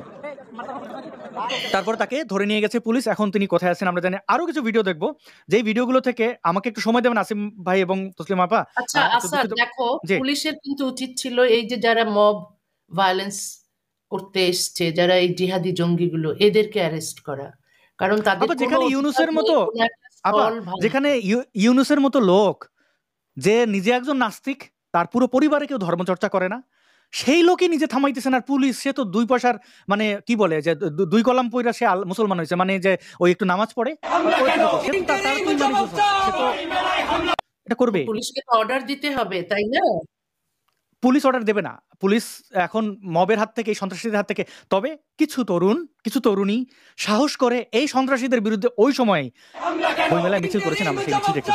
তারপর তাকে ধরে নিয়ে গেছে পুলিশ। এখন তিনি কোথায় আছেন আমরা জানি। আরো কিছু ভিডিও দেখবো, যেই ভিডিওগুলো থেকে আমাকে একটু সময় দেবেন আসিম ভাই এবং তসলিমা আপা। আচ্ছা আসাদ, দেখো পুলিশের কিন্তু উচিত ছিল এই যে যারা মব ভায়োলেন্স করতে এসছে, যারা এই জিহাদি জঙ্গিগুলো, এদেরকে অ্যারেস্ট করা, কারণ তাদের যেখানে ইউনুসের মতো যেখানে ইউনুসের মতো লোক যে নিজে একজন নাস্তিক, তার পুরো পরিবারে কেউ ধর্মচর্চা করে না, সেই লোকই নিজে থামাইতেছেন। আর পুলিশ সে তো 2 পয়সার মানে কি বলে যে 2 কলাম পয়রা সে মুসলমান হয়েছে, মানে যে ওই একটু নামাজ পড়ে, এটা করবে। পুলিশকে অর্ডার দিতে হবে, তাই না? পুলিশ অর্ডার দেবে না, পুলিশ এখন মবের হাত থেকে, এই সন্ত্রাসীদের হাত থেকে। তবে কিছু তরুণী সাহস করে এই সন্ত্রাসীদের বিরুদ্ধে ওই সময় বইমেলায় মিছিল করেছেন। আমরা সেই মিছিল দেখতে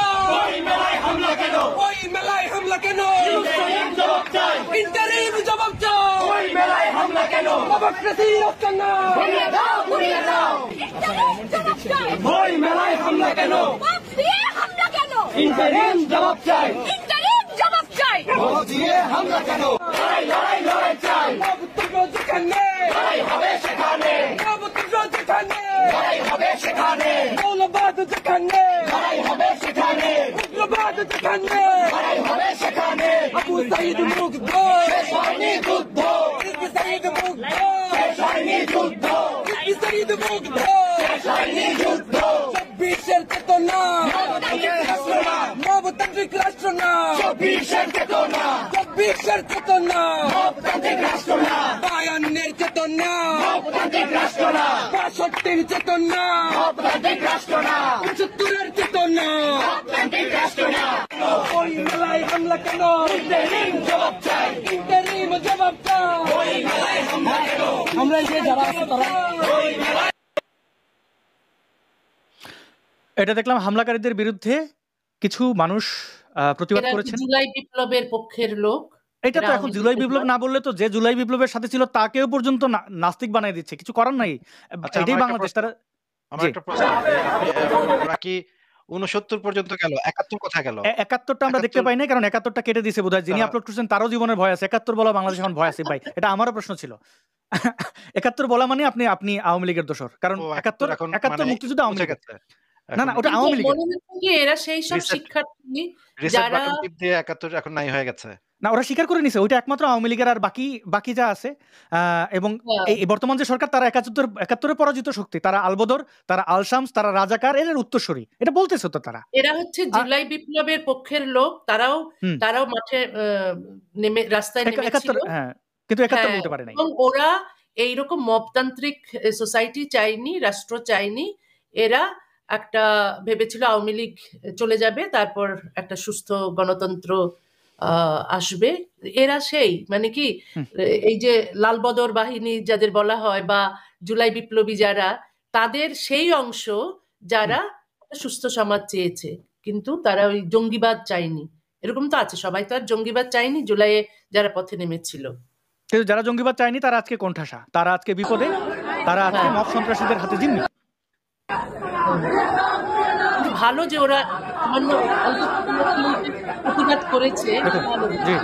এটা দেখলাম। হামলাকারীদের বিরুদ্ধে কিছু মানুষ প্রতিবাদ করেছেন। জুলাই বিপ্লবের পক্ষের লোক। এটা তো এখন জুলাই বিপ্লব না বললে তো যে জুলাই বিপ্লবের সাথে ছিল তাকেও পর্যন্ত নাস্তিক বানিয়ে দিচ্ছে, কিছু করার নাই। এটাই বাংলাদেশ। তারা আমার একটা প্রশ্ন, বাকি 69 পর্যন্ত গেল, 71 কোথায় গেল? 71টা আমরা দেখতে পাই না, কারণ 71টা কেটে দিয়েছে বোধহয়। যিনি আপলোড করছেন তারও জীবনের ভয় আছে। 71 বলা বাংলাদেশ এখন ভয় আছে ভাই, এটা আমারও প্রশ্ন ছিল। 71 বলা মানে আপনি আওয়ামী লীগের দোষর, কারণ 71 মুক্তিযুদ্ধ আওয়ামী লীগের। না ওটা আওয়ামী লীগের। এরা সেই সব শিক্ষার্থী যারা 71 এখন নাই হয়ে গেছে। না ওরা স্বীকার করে নিছে ওইটা একমাত্র আওয়ামী লীগের, আর বাকি যা আছে এবং এই বর্তমান যে সরকার তারা 71 পরাজিত শক্তি, তারা আলবদর, তারা আলশামস, তারা রাজাকার, এর উত্তরসূরি, এটা বলতেছে তো তারা। এরা হচ্ছে জুলাই বিপ্লবের পক্ষের লোক, তারাও মাঠে নেমে রাস্তায় নেমেছিল, কিন্তু 71 বলতে পারে নাই। এবং ওরা এইরকম মবতান্ত্রিক সোসাইটি চাইনি, রাষ্ট্র চাইনি, এরা একটা ভেবেছিল আওয়ামী লীগ চলে যাবে, তারপর একটা সুস্থ গণতন্ত্র আসবে। এরা সেই মানে কি এই যে লালবদর বাহিনী যাদের বলা হয় বা জুলাই বিপ্লবী যারা, তাদের সেই অংশ যারা একটা সুস্থ সমাজ চেয়েছে, কিন্তু তারা ওই জঙ্গিবাদ চায়নি। এরকম তো আছে, সবাই তো আর জঙ্গিবাদ চায়নি জুলাইয়ে যারা পথে নেমেছিল। কিন্তু যারা জঙ্গিবাদ চায়নি তারা আজকে কোণঠাসা, তারা আজকে বিপদে, তারা আজকে মব সন্ত্রাসীদের হাতে জিম্মি। ভালো যে ওরা সামান্য প্রতিবাদ করেছে। জি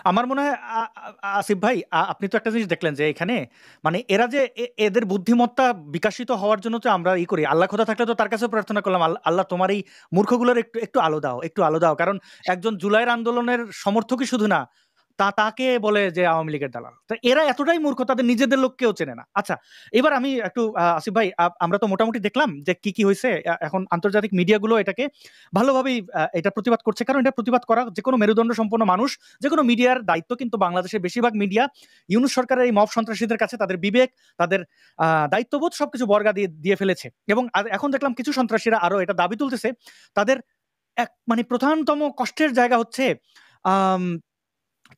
আমার মনে হয় আসিফ ভাই, আপনি তো একটা জিনিস দেখলেন যে এখানে মানে এরা যে এদের বুদ্ধিমত্তা বিকাশিত হওয়ার জন্য তো আমরা করি, আল্লাহ খোদা থাকলে তো তার কাছে প্রার্থনা করলাম, আল্লাহ তোমার এই মূর্খগুলোর একটু একটু আলো দাও, একটু আলো দাও। কারণ একজন জুলাইয়ের আন্দোলনের সমর্থকই শুধু না, তাকে বলে যে আওয়ামী লীগের দালাল। তো এরা এতটাই মূর্খ, তাদের নিজেদের লোককেও চেনে না। আচ্ছা, এবার আমি একটু আসিফ ভাই, আমরা তো মোটামুটি দেখলাম যে কি কি হয়েছে। এখন আন্তর্জাতিক মিডিয়াগুলো এটাকে ভালোভাবেই এটা প্রতিবাদ করছে, কারণ এটা প্রতিবাদ করা যে কোনো মেরুদণ্ড সম্পন্ন মানুষ, যে কোনো মিডিয়ার দায়িত্ব। কিন্তু বাংলাদেশের বেশিরভাগ মিডিয়া ইউনূস সরকারের এই মব সন্ত্রাসীদের কাছে তাদের বিবেক, তাদের দায়িত্ববোধ সবকিছু বর্গা দিয়ে ফেলেছে। এবং এখন দেখলাম কিছু সন্ত্রাসীরা আরো এটা দাবি তুলতেছে, তাদের এক মানে প্রধানতম কষ্টের জায়গা হচ্ছে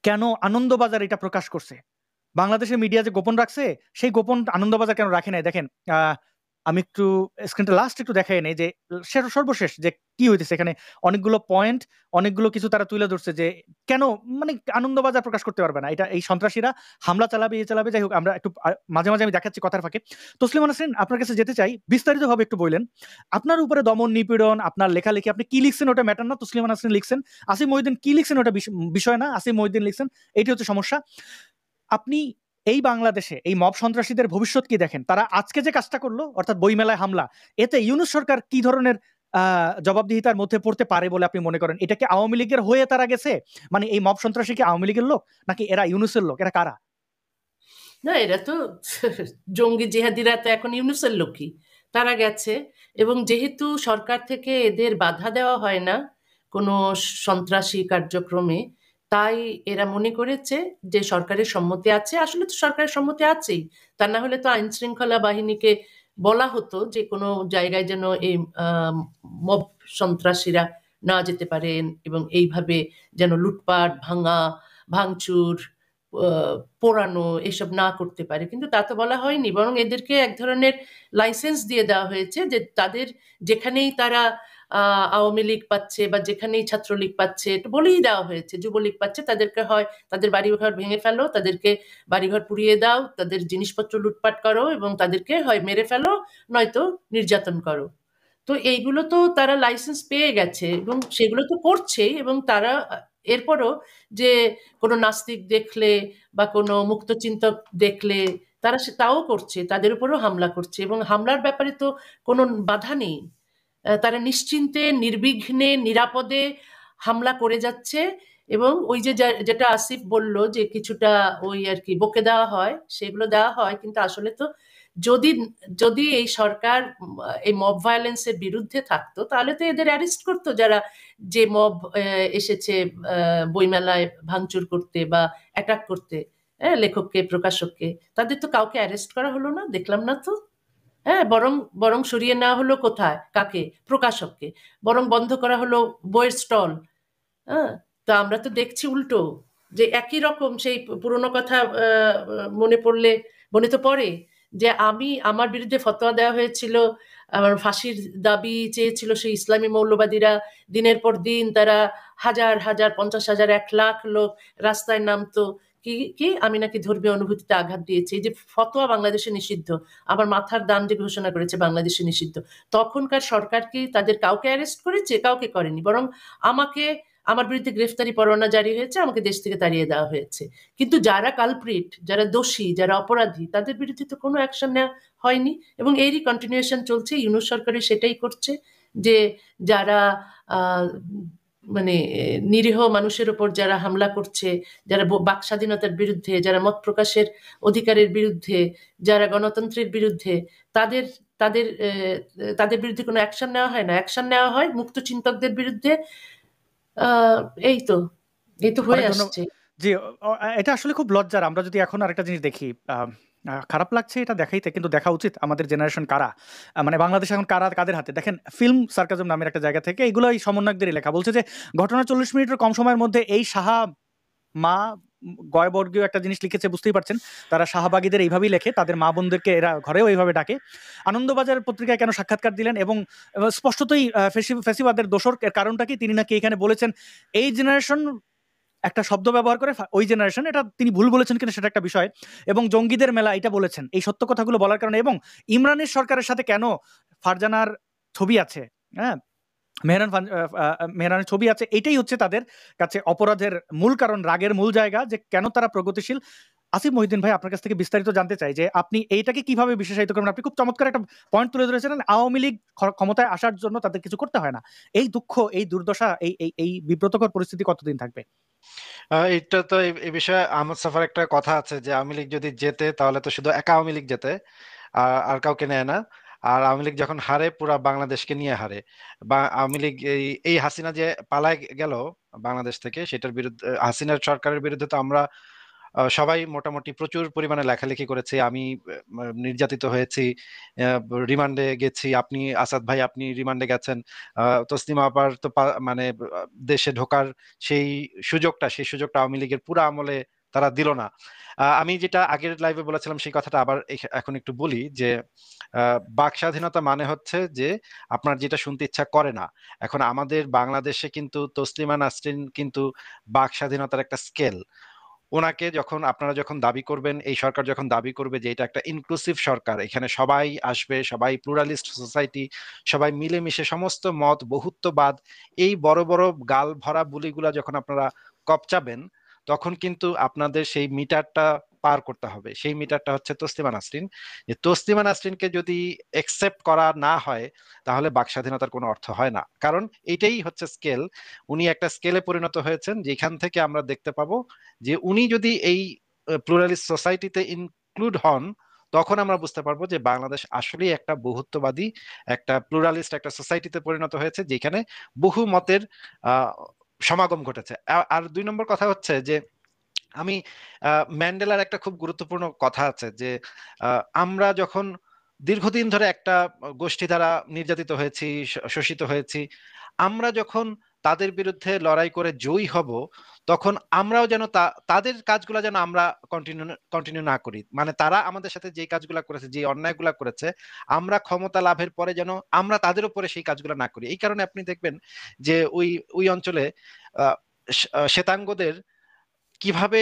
কেন আনন্দবাজার এটা প্রকাশ করছে। বাংলাদেশের মিডিয়া যে গোপন রাখছে, সেই গোপন আনন্দবাজার কেন রাখে নাই। দেখেন, আমি একটু স্ক্রিনটা লাস্ট একটু দেখাই নেই যে সর্বশেষ যে কি হইতেছে এখানে। অনেকগুলো পয়েন্ট, অনেকগুলো কিছু তারা তুলে ধরছে যে কেন মানে আনন্দবাজার প্রকাশ করতে পারবে না, এটা এই সন্ত্রাসীরা হামলা চালাবে, চালাবে। যাই হোক, আমরা একটু মাঝে মাঝে আমি দেখাচ্ছি কথার ফাঁকে। তসলিমা নাসরিন, আপনার কাছে যেতে চাই, বিস্তারিতভাবে একটু বললেন আপনার উপরে দমন নিপীড়ন, আপনার লেখালেখি, আপনি কি লিখছেন ওটা ম্যাটার না, তসলিমা নাসরিন লিখছেন। আসিফ মহিউদ্দিন কি লিখছেন ওটা বিষয় না, আসিফ মহিউদ্দিন লিখছেন, এটি হচ্ছে সমস্যা। আপনি এই বাংলাদেশে এই মব সন্ত্রাসীদের ভবিষ্যৎ কি দেখেন? তারা আজকে যে কাজটা করলো, অর্থাৎ বইমেলায় হামলা, এতে ইউনূস সরকার কি ধরনের জবাবদিহিতার মধ্যে পড়তে পারে বলে আপনি মনে করেন? এটা কি আওয়ামী লীগের হয়ে তারা গেছে? মানে এই মব সন্ত্রাসী কি আওয়ামী লীগের লোক, নাকি এরা ইউনূসের লোক? এরা কারা? না, এরা তো জঙ্গি জিহাদিরা তো এখন ইউনূসের লোকই, তারা গেছে। এবং যেহেতু সরকার থেকে এদের বাধা দেওয়া হয় না কোনো সন্ত্রাসী কার্যক্রমে, তাই এরা মনে করেছে যে সরকারের সম্মতি আছে। আসলে তো সরকারের সম্মতি আছেই, তা না হলে তো আইন শৃঙ্খলা বাহিনীকে বলা হতো যে কোনো জায়গায় যেন এই মব সন্ত্রাসীরা না যেতে পারেন, এবং এইভাবে যেন লুটপাট, ভাঙচুর, পোড়ানো এসব না করতে পারে। কিন্তু তা তো বলা হয়নি, বরং এদেরকে এক ধরনের লাইসেন্স দিয়ে দেওয়া হয়েছে যে তাদের যেখানেই তারা আওয়ামী লীগ পাচ্ছে বা যেখানেই ছাত্রলীগ পাচ্ছে, এটা বলেই দেওয়া হয়েছে, যুবলীগ পাচ্ছে, তাদেরকে হয় তাদের বাড়িঘর ভেঙে ফেলো, তাদেরকে বাড়িঘর পুড়িয়ে দাও, তাদের জিনিসপত্র লুটপাট করো, এবং তাদেরকে হয় মেরে ফেলো নয়তো নির্যাতন করো। তো এইগুলো তো তারা লাইসেন্স পেয়ে গেছে এবং সেগুলো তো করছেই। এবং তারা এরপরও যে কোনো নাস্তিক দেখলে বা কোনো মুক্তচিন্তক দেখলে তারা তাও করছে, তাদের উপরও হামলা করছে, এবং হামলার ব্যাপারে তো কোনো বাধা নেই। তারা নিশ্চিন্তে, নির্বিঘ্নে, নিরাপদে হামলা করে যাচ্ছে। এবং ওই যে যেটা আসিফ বলল যে কিছুটা ওই আর কি বকে দেওয়া হয়, সেগুলো দেওয়া হয়, কিন্তু আসলে তো যদি যদি এই সরকার এই মব ভায়োলেন্সের বিরুদ্ধে থাকতো, তাহলে তো এদের অ্যারেস্ট করতো, যারা যে মব এসেছে বইমেলায় ভাঙচুর করতে বা অ্যাটাক করতে, লেখককে, প্রকাশককে, তাদের তো কাউকে অ্যারেস্ট করা হলো না, দেখলাম না তো। হ্যাঁ, বরং বরং সরিয়ে নেওয়া হলো কোথায়, কাকে? প্রকাশককে। বরং বন্ধ করা হলো বইয়ের স্টল। হ্যাঁ, তা আমরা তো দেখছি উল্টো, যে একই রকম সেই পুরনো কথা মনে পড়লে মনে তো পড়ে যে আমার বিরুদ্ধে ফতোয়া দেওয়া হয়েছিল, আমার ফাঁসির দাবি চেয়েছিল সেই ইসলামী মৌলবাদীরা, দিনের পর দিন তারা হাজার হাজার, 50,000, 1,00,000 লোক রাস্তায় নামতো। কি কি আমি নাকি ধর্মীয় অনুভূতিতে আঘাত দিয়েছি, এই যে ফতোয়া বাংলাদেশে নিষিদ্ধ, আবার মাথার দাম যে ঘোষণা করেছে বাংলাদেশে নিষিদ্ধ, তখনকার সরকার কি তাদের কাউকে অ্যারেস্ট করেছে? কাউকে করেনি, বরং আমার বিরুদ্ধে গ্রেফতারি পরোয়ানা জারি হয়েছে, আমাকে দেশ থেকে তাড়িয়ে দেওয়া হয়েছে। কিন্তু যারা কালপ্রিট, যারা দোষী, যারা অপরাধী, তাদের বিরুদ্ধে তো কোনো অ্যাকশন নেওয়া হয়নি। এবং এরই কন্টিনিউশন চলছে, ইউনূস সরকারের সেটাই করছে, যে যারা মানে নিরীহ মানুষের উপর যারা হামলা করছে, যারা বাক স্বাধীনতার বিরুদ্ধে, যারা মত প্রকাশের অধিকারের বিরুদ্ধে, যারা গণতন্ত্রের বিরুদ্ধে, তাদের তাদের বিরুদ্ধে কোনো অ্যাকশন নেওয়া হয় না, অ্যাকশন নেওয়া হয় মুক্ত চিন্তকদের বিরুদ্ধে। এই তো হয়ে অনেক ধন্যবাদ। আসছে। জি, এটা আসলে খুব লজ্জার। আমরা যদি এখন আরেকটা জিনিস দেখি, খারাপ লাগছে এটা দেখাইতে, কিন্তু দেখা উচিত আমাদের জেনারেশন কারা, মানে বাংলাদেশ এখন কারা কাদের হাতে। দেখেন, ফিল্ম সার্কাজম নামের একটা জায়গা থেকে এগুলো এই সমন্বয়কদেরই লেখা, বলছে যে ঘটনা 40 মিনিটের কম সময়ের মধ্যে এই সাহা মা গয়বর্গীয় একটা জিনিস লিখেছে, বুঝতেই পারছেন। তারা শাহবাগীদের এইভাবেই লেখে, তাদের মা বোনদেরকে এরা ঘরেও এইভাবে ডাকে। আনন্দবাজার পত্রিকায় কেন সাক্ষাৎকার দিলেন, এবং স্পষ্টতই ফ্যাসিবাদের দোসর। এর কারণটা কি, তিনি নাকি এখানে বলেছেন এই জেনারেশন একটা শব্দ ব্যবহার করে, ওই জেনারেশন, এটা তিনি ভুল বলেছেন কিনা সেটা একটা বিষয়, এবং জঙ্গিদের মেলা এটা বলেছেন। এই সত্য কথাগুলো বলার কারণে, এবং ইমরানের সরকারের সাথে কেন ফারজানার ছবি আছে, হ্যাঁ, মেহরানের ছবি আছে, এটাই হচ্ছে তাদের কাছে অপরাধের মূল কারণ, রাগের মূল জায়গা, যে কেন তারা প্রগতিশীল। আসিফ মহিউদ্দিন ভাই, আপনার কাছ থেকে বিস্তারিত জানতে চাই যে আপনি এইটাকে কিভাবে বিশেষায়িত করবেন। আপনি খুব চমৎকার একটা পয়েন্ট তুলে ধরেছিলেন, আওয়ামী লীগ ক্ষমতায় আসার জন্য তাদের কিছু করতে হয় না। এই দুঃখ, এই দুর্দশা, এই এই এই বিব্রতকর পরিস্থিতি কতদিন থাকবে? এটা তো এই বিষয়ে আহমদ সাফার একটা কথা আছে যে আওয়ামী লীগ যদি জেতে তাহলে তো শুধু একা আওয়ামী লীগ জেতে, আর কাউকে নেয় না। আর আওয়ামী লীগ যখন হারে পুরা বাংলাদেশকে নিয়ে হারে। বা আওয়ামী লীগ এই হাসিনা যে পালায় গেল বাংলাদেশ থেকে, সেটার বিরুদ্ধে, হাসিনার সরকারের বিরুদ্ধে তো আমরা সবাই মোটামুটি প্রচুর পরিমাণে লেখালেখি করেছি। আমি নির্যাতিত হয়েছি, রিমান্ডে গেছি। আপনি আসাদ ভাই, আপনি রিমান্ডে গেছেন। তসলিমা আপার তো মানে দেশে ঢোকার সেই সুযোগটা আওয়ামী লীগের পুরো আমলে তারা দিল না। আমি যেটা আগের লাইভে বলেছিলাম সেই কথাটা আবার এখন একটু বলি যে বাক স্বাধীনতা মানে হচ্ছে যে আপনার যেটা শুনতে ইচ্ছা করে না। এখন আমাদের বাংলাদেশে কিন্তু তসলিমা নাসরিন কিন্তু বাক স্বাধীনতার একটা স্কেল। ওনাকে আপনারা যখন দাবি করবেন, এই সরকার যখন দাবি করবে যে এটা একটা ইনক্লুসিভ সরকার, এখানে সবাই আসবে, সবাই প্লুরালিস্ট সোসাইটি, সবাই মিলেমিশে সমস্ত মত বহুত্ববাদ, এই বড় বড় গাল ভরা বুলিগুলা যখন আপনারা কপচাবেন, তখন কিন্তু আপনাদের সেই মিটারটা পার করতে হবে। সেই মিটারটা হচ্ছে তসলিমা নাসরিন। যে তসলিমা নাসরিনকে যদি একসেপ্ট করা না হয়, তাহলে বাক স্বাধীনতার কোনো অর্থ হয় না। কারণ এটাই হচ্ছে স্কেল। উনি একটা স্কেলে পরিণত হয়েছেন, যেখান থেকে আমরা দেখতে পাবো যে উনি যদি এই প্লুরালিস্ট সোসাইটিতে ইনক্লুড হন, তখন আমরা বুঝতে পারবো যে বাংলাদেশ আসলেই একটা বহুত্ববাদী, একটা প্লুরালিস্ট একটা সোসাইটিতে পরিণত হয়েছে, যেখানে বহু মতের আহ সমাগম ঘটেছে। আর 2 নম্বর কথা হচ্ছে যে আমি ম্যান্ডেলার একটা খুব গুরুত্বপূর্ণ কথা আছে যে আমরা যখন দীর্ঘদিন ধরে একটা গোষ্ঠী দ্বারা নির্যাতিত হয়েছি, শোষিত হয়েছি, আমরা যখন তাদের বিরুদ্ধে লড়াই করে জয়ী হব, তখন আমরাও যেন তাদের কাজগুলো যেন আমরা কন্টিনিউ না করি। মানে তারা আমাদের সাথে যে কাজগুলো করেছে, যে অন্যায়গুলো করেছে, আমরা ক্ষমতা লাভের পরে যেন আমরা তাদের উপরে সেই কাজগুলো না করি। এই কারণে আপনি দেখবেন যে ওই ওই অঞ্চলে শ্বেতাঙ্গদের কিভাবে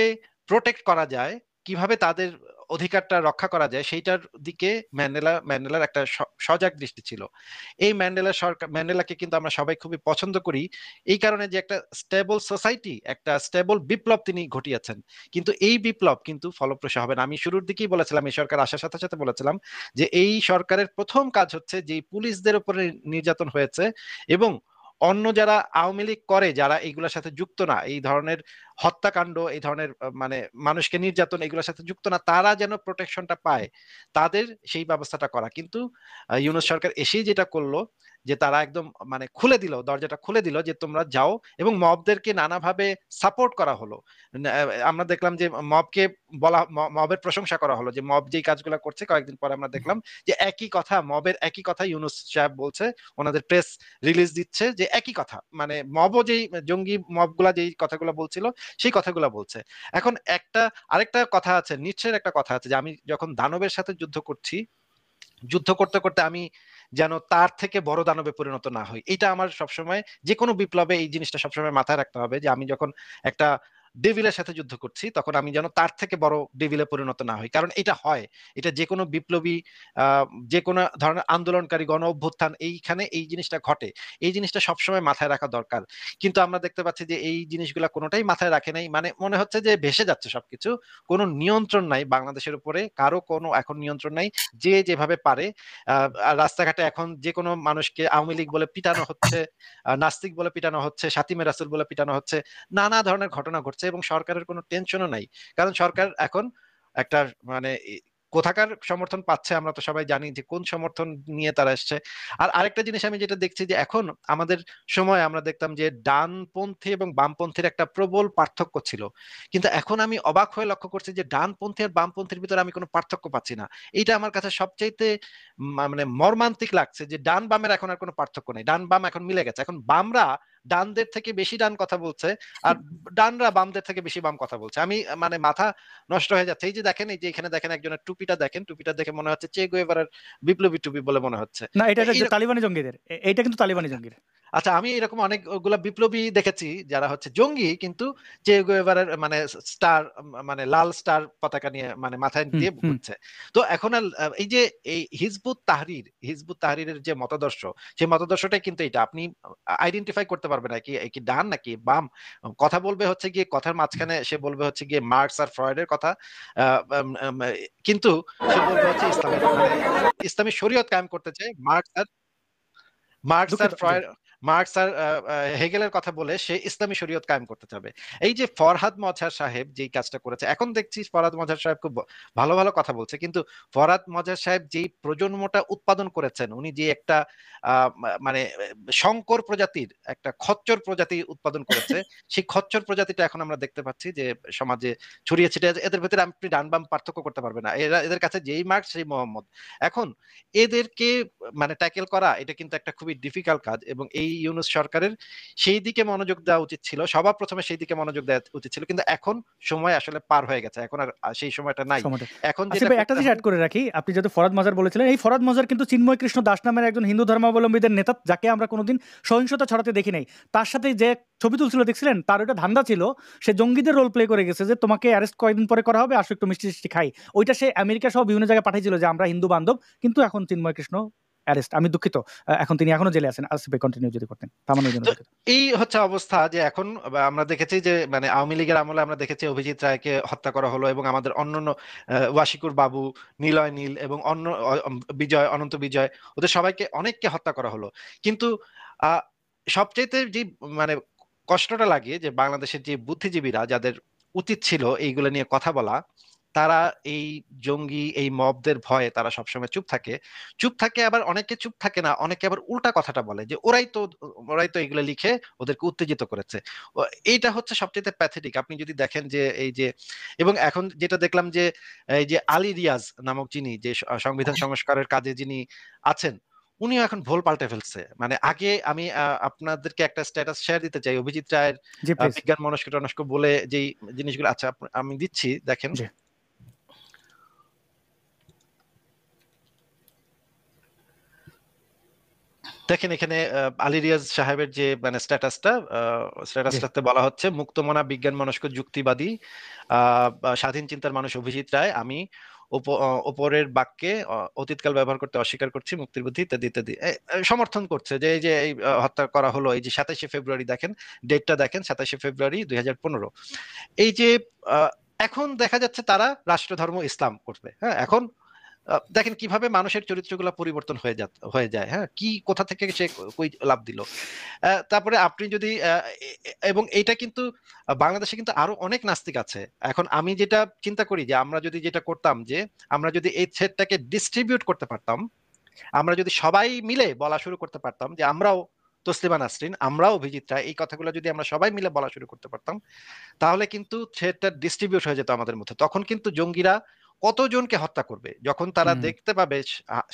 প্রোটেক্ট করা যায়, কিভাবে তাদের অধিকারটা রক্ষা করা যায়, সেইটার দিকে ম্যান্ডেলার একটা সজাগ দৃষ্টি ছিল। এই ম্যান্ডেলাকে কিন্তু আমরা সবাই খুবই পছন্দ করি, এই কারণে যে একটা স্টেবল সোসাইটি, একটা স্টেবল বিপ্লব তিনি ঘটিয়েছেন। কিন্তু এই বিপ্লব কিন্তু ফলপ্রসূ হবে না। আমি শুরুর দিকেই বলেছিলাম, এই সরকার আসার সাথে সাথে বলেছিলাম যে এই সরকারের প্রথম কাজ হচ্ছে যে পুলিশদের উপরে নির্যাতন হয়েছে, এবং অন্য যারা আওয়ামী লীগ করে, যারা এইগুলোর সাথে যুক্ত না, এই ধরনের হত্যাকাণ্ড, এই ধরনের মানে মানুষকে নির্যাতন, এগুলোর সাথে যুক্ত না, তারা যেন প্রোটেকশনটা পায়, তাদের সেই ব্যবস্থাটা করা। কিন্তু ইউনূস সরকার এসেই যেটা করলো, যে তারা একদম মানে খুলে দিল, দরজাটা খুলে দিল যে তোমরা যাও, এবং মবদেরকে নানাভাবে সাপোর্ট করা হলো। আমরা দেখলাম যে মবকে মবের প্রশংসা করা হলো, যে মব যেই কাজগুলো করছে, কয়েকদিন পরে আমরা দেখলাম যে মবের একই কথা ইউনূস সাহেব বলছে, ওনাদের প্রেস রিলিজ দিচ্ছে যে একই কথা, মানে মবও যেই জঙ্গি মবগুলা যেই কথাগুলো বলছিল, সেই কথাগুলো বলছে। এখন আরেকটা কথা আছে, নিশ্চয়ের একটা কথা আছে, যে আমি যখন দানবের সাথে যুদ্ধ করছি, যুদ্ধ করতে করতে আমি যেন তার থেকে বড় দানবে পরিণত না হই। এটা আমার সবসময়, যে কোনো বিপ্লবে এই জিনিসটা সবসময় মাথায় রাখতে হবে, যে আমি যখন একটা ডেভিলের সাথে যুদ্ধ করছি, তখন আমি যেন তার থেকে বড় ডেভিলে পরিণত না হই। কারণ এটা হয়, এটা যে কোনো বিপ্লবী, যে কোনো ধরনের আন্দোলনকারী, গণ অভ্যুত্থান, এইখানে এই জিনিসটা ঘটে। এই জিনিসটা সবসময় মাথায় রাখা দরকার। কিন্তু আমরা দেখতে পাচ্ছি যে এই জিনিসগুলা কোনোটাই মাথায় রাখে নাই। মানে মনে হচ্ছে যে ভেসে যাচ্ছে সবকিছু, কোনো নিয়ন্ত্রণ নাই বাংলাদেশের উপরে, কারো কোনো এখন নিয়ন্ত্রণ নাই। যে যেভাবে পারে, আর রাস্তাঘাটে এখন যে কোনো মানুষকে আওয়ামী লীগ বলে পিটানো হচ্ছে, নাস্তিক বলে পিটানো হচ্ছে, সাতিমে রাসুল বলে পিটানো হচ্ছে, নানা ধরনের ঘটনা ঘটছে, এবং সরকারের কোনো টেনশনও নাই। কারণ সরকার এখন একটা মানে কোথাকার সমর্থন পাচ্ছে আমরা তো সবাই জানি যে কোন সমর্থন নিয়ে তারা এসছে। আর আরেকটা জিনিস আমি যেটা দেখছি যে এখন আমাদের সময় আমরা দেখতাম যে ডানপন্থী এবং বামপন্থীর একটা প্রবল পার্থক্য ছিল, কিন্তু এখন আমি অবাক হয়ে লক্ষ্য করছি যে ডানপন্থী আর বামপন্থীর ভিতরে আমি কোনো পার্থক্য পাচ্ছি না। এইটা আমার কাছে সবচাইতে মানে মর্মান্তিক লাগছে যে ডান বামের এখন আর কোনো পার্থক্য নেই, ডান বাম এখন মিলে গেছে। এখন বামরা ডানদের থেকে বেশি ডান কথা বলছে, আর ডানরা বামদের থেকে বেশি বাম কথা বলছে। আমি মানে মাথা নষ্ট হয়ে যাচ্ছে। এই যে দেখেন, এই যে এখানে দেখেন একজনের টুপিটা দেখেন, টুপিটা দেখে মনে হচ্ছে চে গুয়েভারার বিপ্লবী টুপি বলে মনে হচ্ছে। না, এটা তালিবানি জঙ্গিদের, এটা কিন্তু তালিবানি জঙ্গির। আচ্ছা, আমি এরকম অনেকগুলা বিপ্লবী দেখেছি যারা হচ্ছে জঙ্গি কিন্তু চে গুয়েভারার মানে স্টার, মানে লাল স্টার পতাকা নিয়ে মানে মাথায় দিয়ে ঘুরছে। তো এখন এই যে এই হিজবুত তাহরিরের যে মতাদর্শ, সেই মতাদর্শটাই কিন্তু এটা আপনি আইডেন্টিফাই করতে পারবেন না কি ডান নাকি বাম। কথা বলবে হচ্ছে গিয়ে কথার মাঝখানে সে বলবে হচ্ছে গিয়ে মার্কস আর ফ্রয়েডের কথা, কিন্তু সে বলবে হচ্ছে ইসলামী শরীয়ত কায়েম করতে চায়। মার্কস আর ফ্রয়েড, মার্কস আর হেগেলের কথা বলে সে ইসলামী শরীয়ত কায়েম করতে চাবে। এই যে ফরহাদ মজহার সাহেব যেই কাজটা করেছে, এখন দেখছি ফরহাদ মজহার সাহেব খুব ভালো ভালো কথা বলছে, কিন্তু ফরহাদ মজহার সাহেব যেই প্রজন্মটা উৎপাদন করেছেন, উনি যে একটা মানে শঙ্কর প্রজাতির একটা খচ্চর প্রজাতি উৎপাদন করেছে, সেই খচ্চর প্রজাতিটা এখন আমরা দেখতে পাচ্ছি যে সমাজে ছড়িয়ে ছিটিয়ে আছে। এদের ভিতরে আপনি ডান বাম পার্থক্য করতে পারবেন না, এদের কাছে যেই মার্কস সেই মোহাম্মদ। এখন এদেরকে মানে ট্যাকেল করা এটা কিন্তু একটা খুবই ডিফিকাল্ট কাজ, এবং এই ইউনূস সরকারের সেই দিকে মনোযোগ দেওয়া উচিত ছিল, সবার প্রথমে সেই দিকে মনোযোগ দেওয়া উচিত ছিল, কিন্তু এখন সময় আসলে পার হয়ে গেছে, এখন আর সেই সময়টা নাই। এখন যেটা একটা জিনিস অ্যাড করে রাখি, আপনি যেহেতু ফরহাদ মজার বলেছিলেন, এই ফরহাদ মজার কিন্তু চিন্ময় কৃষ্ণ দাস নামের একজন হিন্দু ধর্মাবলম্বীদের নেতা, যাকে আমরা কোনোদিন সহিংসতা ছড়াতে দেখি নাই। তার সাথে যে ছবি তুলছিল দেখছিলেন, তার ওটা ধান্দা ছিল, সে জঙ্গিদের রোল প্লে করে গেছে যে তোমাকে অ্যারেস্ট কয়েকদিন পরে করা হবে, আসো একটু মিষ্টি মিষ্টি খাই। ওইটা সে আমেরিকা সহ বিভিন্ন জায়গায় পাঠিয়েছিল যে আমরা হিন্দু বান্ধব, কিন্তু এখন চিন্ময় কৃষ্ণ অ্যারেস্ট। আমি দুঃখিত, এখন তিনি এখনো জেলে আছেন। আসবে কন্টিনিউ যদি করতেন থামানোর জন্য। এই হচ্ছে অবস্থা যে এখন আমরা দেখেছি যে মানে আওয়ামী লীগের আমলে আমরা দেখেছি অভিজিৎ রায়কে হত্যা করা হলো, এবং আমাদের অন্যান্য ওয়াশিকুর বাবু, নিলয় নীল এবং অন্য বিজয়, অনন্ত বিজয়, ওদের সবাইকে অনেককে হত্যা করা হলো। কিন্তু সবচেয়ে যে মানে কষ্টটা লাগে যে বাংলাদেশের যে বুদ্ধিজীবীরা, যাদের উচিত ছিল এইগুলো নিয়ে কথা বলা, তারা এই জঙ্গি এই মবদের ভয়ে তারা সবসময় চুপ থাকে। আবার অনেকে চুপ থাকে না, অনেকে আবার উল্টা কথাটা বলে যে ওরাই তো এগুলো লিখে ওদেরকে উত্তেজিত করেছে। এইটা হচ্ছে সবচেয়ে প্যাথেটিক। আপনি যদি দেখেন যে এই যে, এবং এখন যেটা দেখলাম যে এই যে আলী রিয়াজ নামক যিনি যে সংবিধান সংস্কারের কাজে যিনি আছেন, উনিও এখন ভুল পাল্টে ফেলছে। মানে আগে আমি আপনাদেরকে একটা স্ট্যাটাস শেয়ার দিতে চাই অভিজিৎ রায়ের বিজ্ঞান মনস্ক বলে যেই জিনিসগুলো। আচ্ছা, আমি দিচ্ছি, দেখেন। দেখেন এখানে আলী রিয়াজ সাহেবের যে মানে স্ট্যাটাসটাতে বলা হচ্ছে, মুক্তমনা বিজ্ঞান মনস্ক যুক্তিবাদী স্বাধীন চিন্তার মানুষ অভিজিৎ রায়, আমি উপরের বাক্যে অতীতকাল ব্যবহার করতে অস্বীকার করছি, মুক্তির বুদ্ধি ইত্যাদি ইত্যাদি সমর্থন করছে যে এই যে এই হত্যা করা হলো। এই যে 27শে ফেব্রুয়ারি, দেখেন ডেটটা দেখেন, 27শে ফেব্রুয়ারি 2015। এই যে এখন দেখা যাচ্ছে তারা রাষ্ট্রধর্ম ইসলাম করবে। হ্যাঁ, এখন দেখেন কিভাবে মানুষের চরিত্রগুলো পরিবর্তন হয়ে যায়। হ্যাঁ, কি কোথা থেকে সে কই লাভ দিল। তারপরে আপনি যদি এবং এটা কিন্তু বাংলাদেশে কিন্তু আরো অনেক নাস্তিক আছে। এখন আমি যেটা চিন্তা করি যে আমরা যদি যেটা করতাম, যে আমরা যদি এই থ্রেডটাকে ডিস্ট্রিবিউট করতে পারতাম, আমরা যদি সবাই মিলে বলা শুরু করতে পারতাম যে আমরাও তসলিমা নাসরিন, আমরাও অভিজিৎ রায়, এই কথাগুলো যদি আমরা সবাই মিলে বলা শুরু করতে পারতাম, তাহলে কিন্তু থ্রেডটা ডিস্ট্রিবিউট হয়ে যেত আমাদের মধ্যে। তখন কিন্তু জঙ্গিরা কতজনকে হত্যা করবে, যখন তারা দেখতে পাবে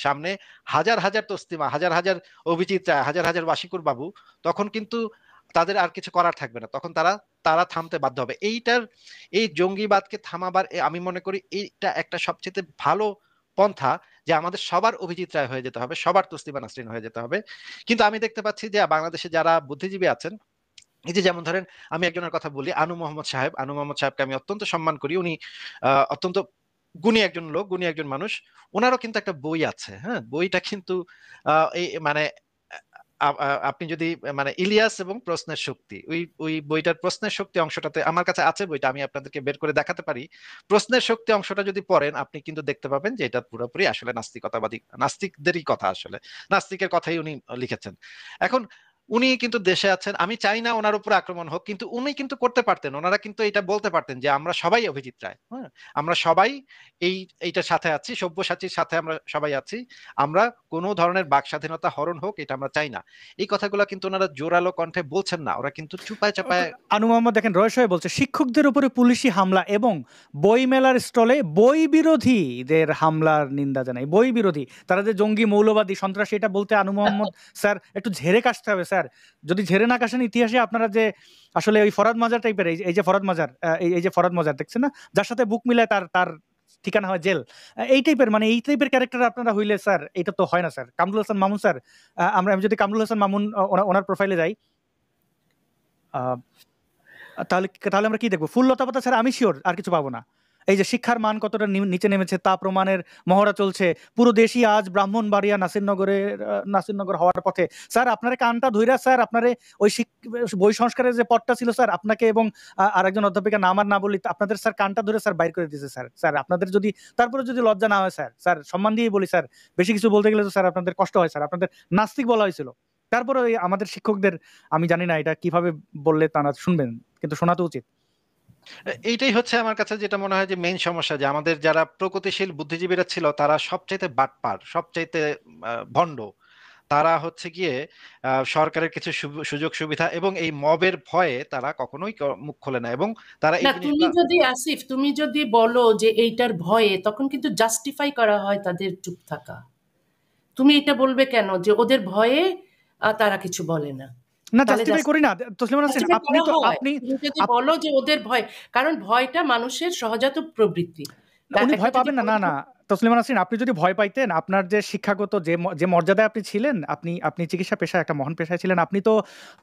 সামনে হাজার হাজার তসলিমা, হাজার হাজার অভিজিৎ রায়, হাজার হাজার ওয়াশিকুর বাবু, তখন কিন্তু তাদের আর কিছু করার থাকবে না, তখন তারা থামতে বাধ্য হবে। এই জঙ্গিবাদকে থামাবার আমি মনে করি এইটা একটা সবচেয়ে ভালো পন্থা, যে আমাদের সবার অভিজিৎ রায় হয়ে যেতে হবে, সবার তসলিমা নাসরিন হয়ে যেতে হবে। কিন্তু আমি দেখতে পাচ্ছি যে বাংলাদেশে যারা বুদ্ধিজীবী আছেন, এই যে যেমন ধরেন আমি একজনের কথা বলি, আনু মোহাম্মদ সাহেবকে আমি অত্যন্ত সম্মান করি। উনি অত্যন্ত গুণী একজন লোক, গুণী একজন মানুষ। ওনারও কিন্তু একটা বই আছে। হ্যাঁ, বইটা কিন্তু এই মানে আপনি যদি মানে ইলিয়াস এবং প্রশ্নের শক্তি, ওই বইটার প্রশ্নের শক্তি অংশটাতে আমার কাছে আছে বইটা, আমি আপনাদেরকে বের করে দেখাতে পারি। প্রশ্নের শক্তি অংশটা যদি পড়েন, আপনি কিন্তু দেখতে পাবেন যে এটা পুরোপুরি আসলে নাস্তিকতাবাদী, নাস্তিকদেরই কথা, আসলে নাস্তিকের কথাই উনি লিখেছেন। এখন উনি কিন্তু দেশে আছেন, আমি চাই না ওনার উপর আক্রমণ হোক, কিন্তু উনি কিন্তু করতে পারতেন, ওনারা কিন্তু এটা বলতে পারতেন যে আমরা সবাই অভিজিৎ রায়, হ্যাঁ, আমরা সবাই এইটার সাথে আছি, সব্যসাচীর সাথে আমরা সবাই আছি, আমরা কোনো ধরনের বাক স্বাধীনতা হরণ হোক এটা আমরা চাই না। এই কথাগুলো কিন্তু ওনারা জোরালো কণ্ঠে বলছেন না, ওরা কিন্তু চুপায় চাপায়। আনু মোহাম্মদ দেখেন রয়েশ হয়ে বলছে শিক্ষকদের উপরে পুলিশি হামলা এবং বই মেলার স্টলে বই বিরোধীদের হামলার নিন্দা জানাই। বই বিরোধী, তারা যে জঙ্গি মৌলবাদী সন্ত্রাসী, এটা বলতে আনু মোহাম্মদ স্যার একটু ঝেড়ে কাশতে হবে স্যার। যদি ঝেড়ে না কাশেন ইতিহাসে আপনারা যে আসলে ওই ফরাদ মাজার টাইপের, এই যে ফরাদ মাজার, এই যে ফরাদ মাজার দেখছেন না, যার সাথে বুক মিলায় তার তার ঠিকানা হয় জেল, এই টাইপের মানে এই টাইপের ক্যারেক্টার আপনারা হইলে স্যার এটা তো হয় না স্যার। কামরুল হাসান মামুন স্যার, আমি যদি কামরুল হাসান মামুন ওনার প্রোফাইলে যাই, তাহলে তাহলে আমরা কি দেখবো? ফুল লতাপাতা ছাড়া আমি শিওর আর কিছু পাবো না। এই যে শিক্ষার মান কতটা নিচে নেমেছে তা প্রমাণের মহড়া চলছে, পুরো দেশই আজ ব্রাহ্মণবাড়িয়া নাসিরনগর হওয়ার পথে। স্যার আপনার কানটা ধইরা স্যার, আপনার ওই বই সংস্কারের যে পথটা ছিল স্যার, আপনাকে এবং আরেকজন অধ্যাপিকা নাম আর না বলি, আপনাদের স্যার কানটা ধরে স্যার বাইর করে দিয়েছে স্যার। স্যার আপনাদের যদি তারপরে যদি লজ্জা না হয় স্যার, স্যার সম্মান দিয়েই বলি স্যার, বেশি কিছু বলতে গেলে তো স্যার আপনাদের কষ্ট হয় স্যার, আপনাদের নাস্তিক বলা হয়েছিল। তারপরে আমাদের শিক্ষকদের আমি জানি না এটা কিভাবে বললে তারা শুনবেন, কিন্তু শোনা তো উচিত। এইটাই হচ্ছে আমার কাছে যেটা মনে হয় যে মেইন সমস্যা, যে আমাদের যারা প্রগতিশীল বুদ্ধিজীবীরা ছিল তারা সবচাইতে বাটপার, সবচাইতে ভণ্ড। তারা হচ্ছে গিয়ে সরকারের কিছু সুযোগ সুবিধা এবং এই মবের ভয়ে তারা কখনোই মুখ খোলে না, এবং তারা এই না, তুমি জিনিসটা। যদি আসিফ, তুমি যদি বলো যে এইটার ভয়ে, তখন কিন্তু জাস্টিফাই করা হয় তাদের চুপ থাকা। তুমি এটা বলবে কেন যে ওদের ভয়ে তারা কিছু বলে না? না, তাহলে জাস্টিফাই করি না তসলিমা নাসরিন, জাস্টিফাই আপনি করা তো হয়। আপনি তুমি যদি বলো যে ওদের ভয়, কারণ ভয়টা মানুষের সহজাত প্রবৃত্তি। উনি একটা ভয় যদি পাবেন না, না না তসলিমা নাসরিন, আপনি যদি ভয় পাইতেন, আপনার যে শিক্ষাগত যে মর্যাদায় আপনি ছিলেন, আপনি চিকিৎসা পেশায় একটা মহান পেশায় ছিলেন, আপনি তো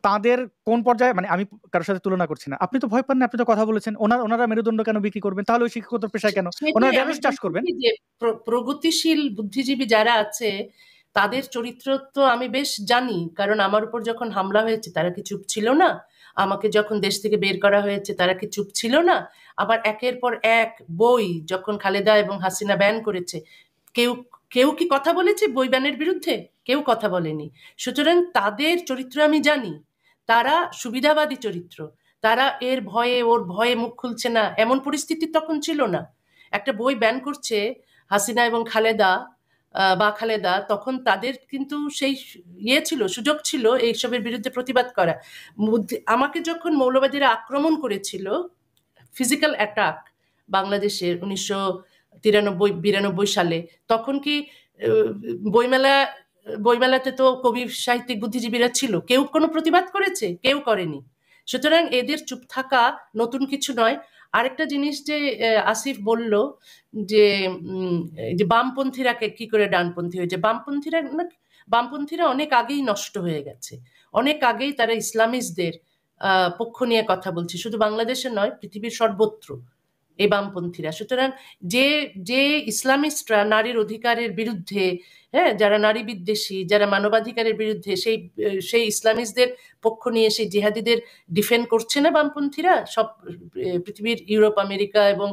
তাদের কোন পর্যায়ে, মানে আমি কারোর সাথে তুলনা করছি না, আপনি তো ভয় পান না, আপনি তো কথা বলেছেন। ওনারা মেরুদণ্ড কেন বিক্রি করবেন? তাহলে ওই শিক্ষাগত পেশায় কেন ওনারা সেটাই আমি ঢেঁড়স চাষ বলছি করবেন? কি যে প্রগতিশীল বুদ্ধিজীবী যারা আছে তাদের চরিত্র তো আমি বেশ জানি, কারণ আমার উপর যখন হামলা হয়েছে তারা কি চুপ ছিল না? আমাকে যখন দেশ থেকে বের করা হয়েছে তারা কি চুপ ছিল না? আবার একের পর এক বই যখন খালেদা এবং হাসিনা ব্যান করেছে, কেউ কেউ কি কথা বলেছে বই ব্যানের বিরুদ্ধে? কেউ কথা বলেনি। সুতরাং তাদের চরিত্র আমি জানি, তারা সুবিধাবাদী চরিত্র। তারা ওর ভয়ে মুখ খুলছে না এমন পরিস্থিতি তখন ছিল না। একটা বই ব্যান করছে হাসিনা এবং খালেদা বা খালেদা, তখন তাদের কিন্তু সেই ছিল, সুযোগ ছিল এইসবের বিরুদ্ধে প্রতিবাদ করা। আমাকে যখন মৌলবাদীরা আক্রমণ করেছিল, ফিজিক্যাল অ্যাটাক বাংলাদেশের 1993-92 সালে, তখন কি বইমেলা বইমেলাতে তো কবি সাহিত্যিক বুদ্ধিজীবীরা ছিল, কেউ কোনো প্রতিবাদ করেছে? কেউ করেনি। সুতরাং এদের চুপ থাকা নতুন কিছু নয়। আরেকটা জিনিস যে আসিফ বলল যে যে বামপন্থীরা কি করে ডানপন্থী হয়েছে, বামপন্থীরা অনেক আগেই নষ্ট হয়ে গেছে। অনেক আগেই তারা ইসলামিস্টদের পক্ষ নিয়ে কথা বলছে, শুধু বাংলাদেশে নয়, পৃথিবীর সর্বত্র এই বামপন্থীরা। সুতরাং যে যে ইসলামিস্টরা নারীর অধিকারের বিরুদ্ধে, হ্যাঁ, যারা নারী বিদ্বেষী, যারা মানবাধিকারের বিরুদ্ধে, সেই ইসলামিস্টদের পক্ষ নিয়ে সেই জিহাদিদের ডিফেন্ড করছে না বামপন্থীরা? সব পৃথিবীর ইউরোপ, আমেরিকা এবং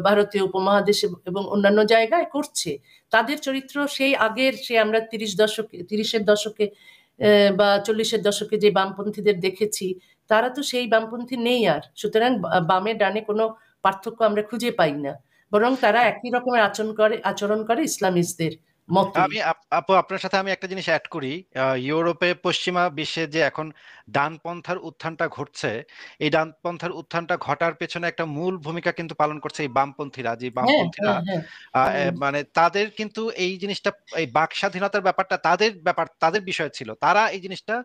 ভারতীয় উপমহাদেশে এবং অন্যান্য জায়গায় করছে। তাদের চরিত্র সেই আগের, আমরা 30-এর দশকে বা 40-এর দশকে যে বামপন্থীদের দেখেছি, তারা তো সেই বামপন্থী নেই আর। সুতরাং বামে ডানে কোনো পার্থক্য আমরা খুঁজে পাই না, বরং তারা একই রকমের আচরণ করে ইসলামিস্টদের মতোই। আপু আপনার সাথে আমি একটা জিনিস অ্যাড করি। ইউরোপে, পশ্চিমা বিশ্বে যে এখন ডানপন্থার উত্থানটা ঘটছে, এই ডানপন্থার উত্থানটা ঘটার পেছনে একটা মূল ভূমিকা কিন্তু পালন করছে এই বামপন্থীরা। যে হ্যাঁ, বামপন্থীরা হ্যাঁ, হ্যাঁ। মানে তাদের কিন্তু এই জিনিসটা, এই বাক স্বাধীনতার ব্যাপারটা তাদের বিষয় ছিল। তারা এই জিনিসটা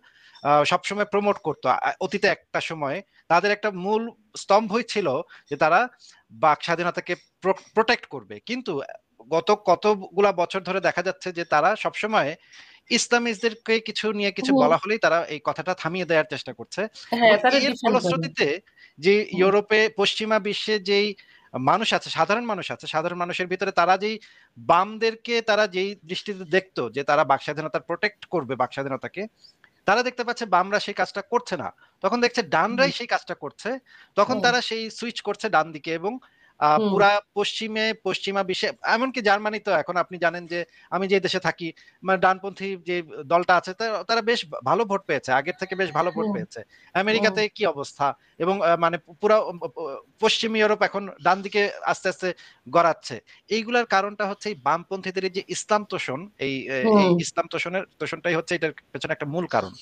সবসময় প্রমোট করতো। অতীতে একটা সময় তাদের একটা মূল স্তম্ভই ছিল যে তারা বাক স্বাধীনতাকে প্রোটেক্ট করবে, কিন্তু গত কতগুলা বছর ধরে দেখা যাচ্ছে যে তারা সবসময় ইসলামিস্টদেরকে কিছু নিয়ে কিছু বলা হলেই তারা এই কথাটা থামিয়ে দেওয়ার চেষ্টা করছে। হ্যাঁ, এবং তারা এর ডিফেন্ড করে। ফলশ্রুতিতে যে ইউরোপে, পশ্চিমা বিশ্বে যেই মানুষ আছে, সাধারণ মানুষ আছে, সাধারণ মানুষের ভিতরে তারা যেই বামদেরকে তারা যেই দৃষ্টিতে দেখতো যে তারা বাক স্বাধীনতার প্রোটেক্ট করবে বাক স্বাধীনতাকে, তারা দেখতে পাচ্ছে বামরা সেই কাজটা করছে না, তখন দেখছে ডানরাই সেই কাজটা করছে, তখন তারা সেই সুইচ করছে ডান দিকে। এবং হুম পুরা পশ্চিমা বিশ্বে, এমনকি জার্মানি তো এখন আপনি জানেন যে আমি যে দেশে থাকি, মানে ডানপন্থী যে দলটা আছে তারা বেশ ভালো ভোট পেয়েছে, আগের থেকে বেশ ভালো ভোট হুম পেয়েছে। হুম আমেরিকাতে কি অবস্থা, এবং মানে পুরো পশ্চিম ইউরোপ এখন ডান দিকে আস্তে আস্তে গড়াচ্ছে। এইগুলার কারণটা হচ্ছে এই বামপন্থীদের এই যে ইসলাম তোষণ, এই হুম ইসলাম তোষণটাই হচ্ছে এটার পেছনে একটা মূল কারণ।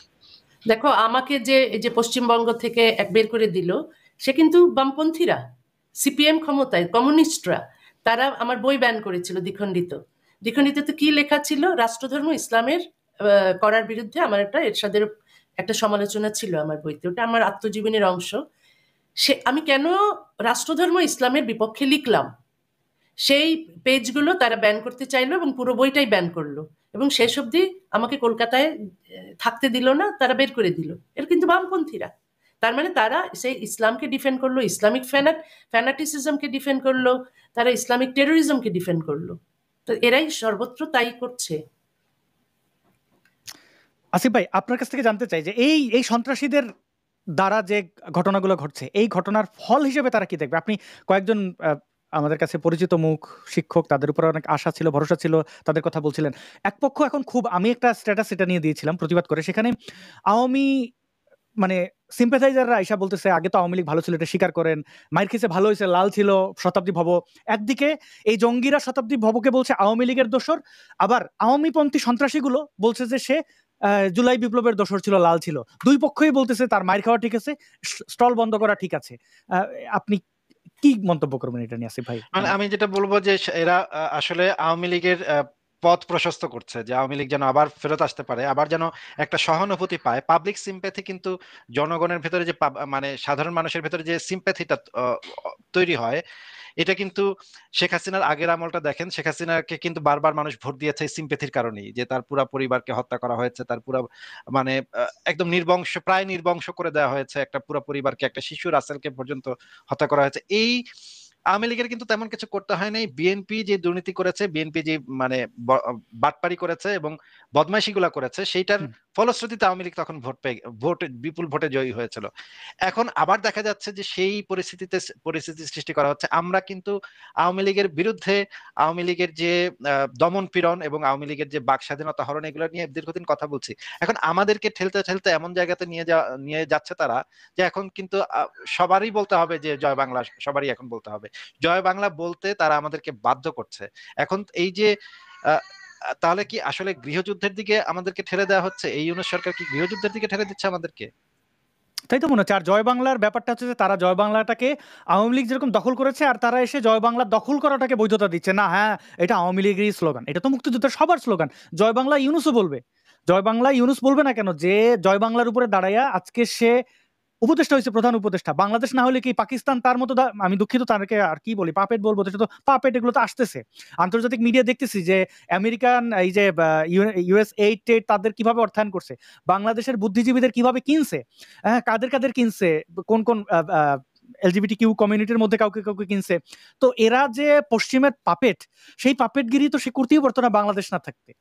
দেখো, আমাকে যে এই যে পশ্চিমবঙ্গ থেকে বের করে দিল, সে কিন্তু বামপন্থীরা, সিপিএম ক্ষমতায়, কমিউনিস্টরা, তারা আমার বই ব্যান করেছিল, দ্বিখণ্ডিত। দ্বিখণ্ডিততে কি লেখা ছিল? রাষ্ট্রধর্ম ইসলামের করার বিরুদ্ধে আমার একটা এরশাদের একটা সমালোচনা ছিল আমার বইতে, ওটা আমার আত্মজীবনীর অংশ। আমি কেন রাষ্ট্রধর্ম ইসলামের বিপক্ষে লিখলাম, সেই পেজগুলো তারা ব্যান করতে চাইলো এবং পুরো বইটাই ব্যান করলো, এবং শেষ অবধি আমাকে কলকাতায় থাকতে দিল না, তারা বের করে দিল। এর কিন্তু বামপন্থীরা। তার মানে তারা সেই ইসলামকে ডিফেন্ড করলো, ইসলামিক ফ্যানাটিসিজমকে ডিফেন্ড করলো, তারা ইসলামিক টেরোরিজমকে ডিফেন্ড করলো। তো এরাই সর্বত্র তাই করছে। আসিফ ভাই, আপনার কাছ থেকে জানতে চাই যে এই এই সন্ত্রাসীদের দ্বারা যে ঘটনাগুলো ঘটছে, এই ঘটনার ফল হিসেবে তারা কি দেখবে? আপনি কয়েকজন আমাদের কাছে পরিচিত মুখ, শিক্ষক, তাদের উপর অনেক আশা ছিল, ভরসা ছিল, তাদের কথা বলছিলেন। এক পক্ষ এখন খুব, আমি একটা স্ট্যাটাস এটা নিয়ে দিয়েছিলাম প্রতিবাদ করে, সেখানে আওয়ামী মানে সিম্পাথাইজাররা আইসা বলতেছে আগে তো আওয়ামী লীগ ভালো ছিল, এটা স্বীকার করেন, মাইর খেসে ভালো হয়েছে, লাল ছিল, শতাব্দী ভব। একদিকে এই জঙ্গিরা শতাব্দী ভবকে বলছে আওয়ামী লীগের দোসর, আবার আওয়ামীপন্থী সন্ত্রাসীগুলো বলছে যে সে জুলাই বিপ্লবের দোসর ছিল, লাল ছিল। দুই পক্ষই বলতেছে তার মাইর খাওয়া ঠিক আছে, স্টল বন্ধ করা ঠিক আছে। আপনি কি মন্তব্য করবেন এটা নিয়ে আসিফ ভাই? মানে আমি যেটা বলবো যে এরা আসলে আওয়ামী লীগের পথ প্রশস্ত করছে, যে আওয়ামী লীগ যেন আবার ফেরত আসতে পারে, আবার যেন একটা সহানুভূতি পায়, পাবলিক সিম্প্যাথি। কিন্তু জনগণের ভেতরে যে মানে সাধারণ মানুষের ভেতরে যে সিম্প্যাথিটা তৈরি হয়, এটা কিন্তু শেখ হাসিনার আগের আমলটা দেখেন, শেখ হাসিনাকে কিন্তু বারবার মানুষ ভোট দিয়েছে সিম্প্যাথির কারণেই, যে তার পুরা পরিবারকে হত্যা করা হয়েছে, তার পুরা মানে একদম প্রায় নির্বংশ করে দেওয়া হয়েছে একটা পুরো পরিবারকে, একটা শিশু রাসেলকে পর্যন্ত হত্যা করা হয়েছে। এই আওয়ামী লীগের কিন্তু তেমন কিছু করতে হয় নাই। বিএনপি যে দুর্নীতি করেছে, বিএনপি যে মানে বাটপারি করেছে এবং বদমাইশি গুলা করেছে, সেইটার ফলশ্রুতিতে আওয়ামী লীগ তখন বিপুল ভোটে জয়ী হয়েছিল। এখন আবার দেখা যাচ্ছে যে সেই পরিস্থিতি সৃষ্টি করা হচ্ছে। আমরা কিন্তু আওয়ামী লীগের বিরুদ্ধে, আওয়ামী লীগের যে দমন পীড়ন এবং আওয়ামী লীগের যে বাক স্বাধীনতা হরণ, এগুলো নিয়ে দীর্ঘদিন কথা বলছি। এখন আমাদেরকে ঠেলতে ঠেলতে এমন জায়গাতে নিয়ে যাচ্ছে তারা, যে এখন কিন্তু সবারই বলতে হবে যে জয় বাংলা, সবারই এখন বলতে হবে জয় বাংলা, বলতে তারা আমাদেরকে বাধ্য করছে। এখন এই যে তাহলে কি আসলে গৃহযুদ্ধের দিকে আমাদেরকে ঠেলে দেওয়া হচ্ছে? এই ইউনূস সরকার কি গৃহযুদ্ধের দিকে ঠেলে দিচ্ছে আমাদেরকে? তাই তো মনে হচ্ছে। আর জয় বাংলার ব্যাপারটা হচ্ছে যে তারা জয় বাংলাটাকে আওয়ামী লীগ যেরকম দখল করেছে, আর তারা এসে জয় বাংলা দখল করাটাকে বৈধতা দিচ্ছে না। হ্যাঁ, এটা আওয়ামী লীগেরই স্লোগান, এটা তো মুক্তিযুদ্ধের সবার স্লোগান। জয় বাংলা ইউনূসও বলবে, জয় বাংলা ইউনূস বলবে না কেন? যে জয় বাংলার উপরে দাঁড়াইয়া আজকে সে উপদেষ্টা হয়েছে, প্রধান উপদেষ্টা। বাংলাদেশ না হলে কি পাকিস্তান তার মতো, আমি দুঃখিত, তাদেরকে আর কি বলি, পাপেট বলবো, সেটা তো পাপেট। এগুলো তো আসতেছে আন্তর্জাতিক মিডিয়া, দেখতেছি যে আমেরিকান এই যে ইউএস এইড তাদের কিভাবে অর্থায়ন করছে, বাংলাদেশের বুদ্ধিজীবীদের কিভাবে কিনছে, হ্যাঁ, কাদের কাদের কিনছে, কোন কোন এলজিবিটি কিউ কমিউনিটির মধ্যে কাউকে কাউকে কিনছে। তো এরা যে পশ্চিমের পাপেট, সেই পাপেটগিরি তো সে করতেই পারতো না বাংলাদেশ না থাকলে।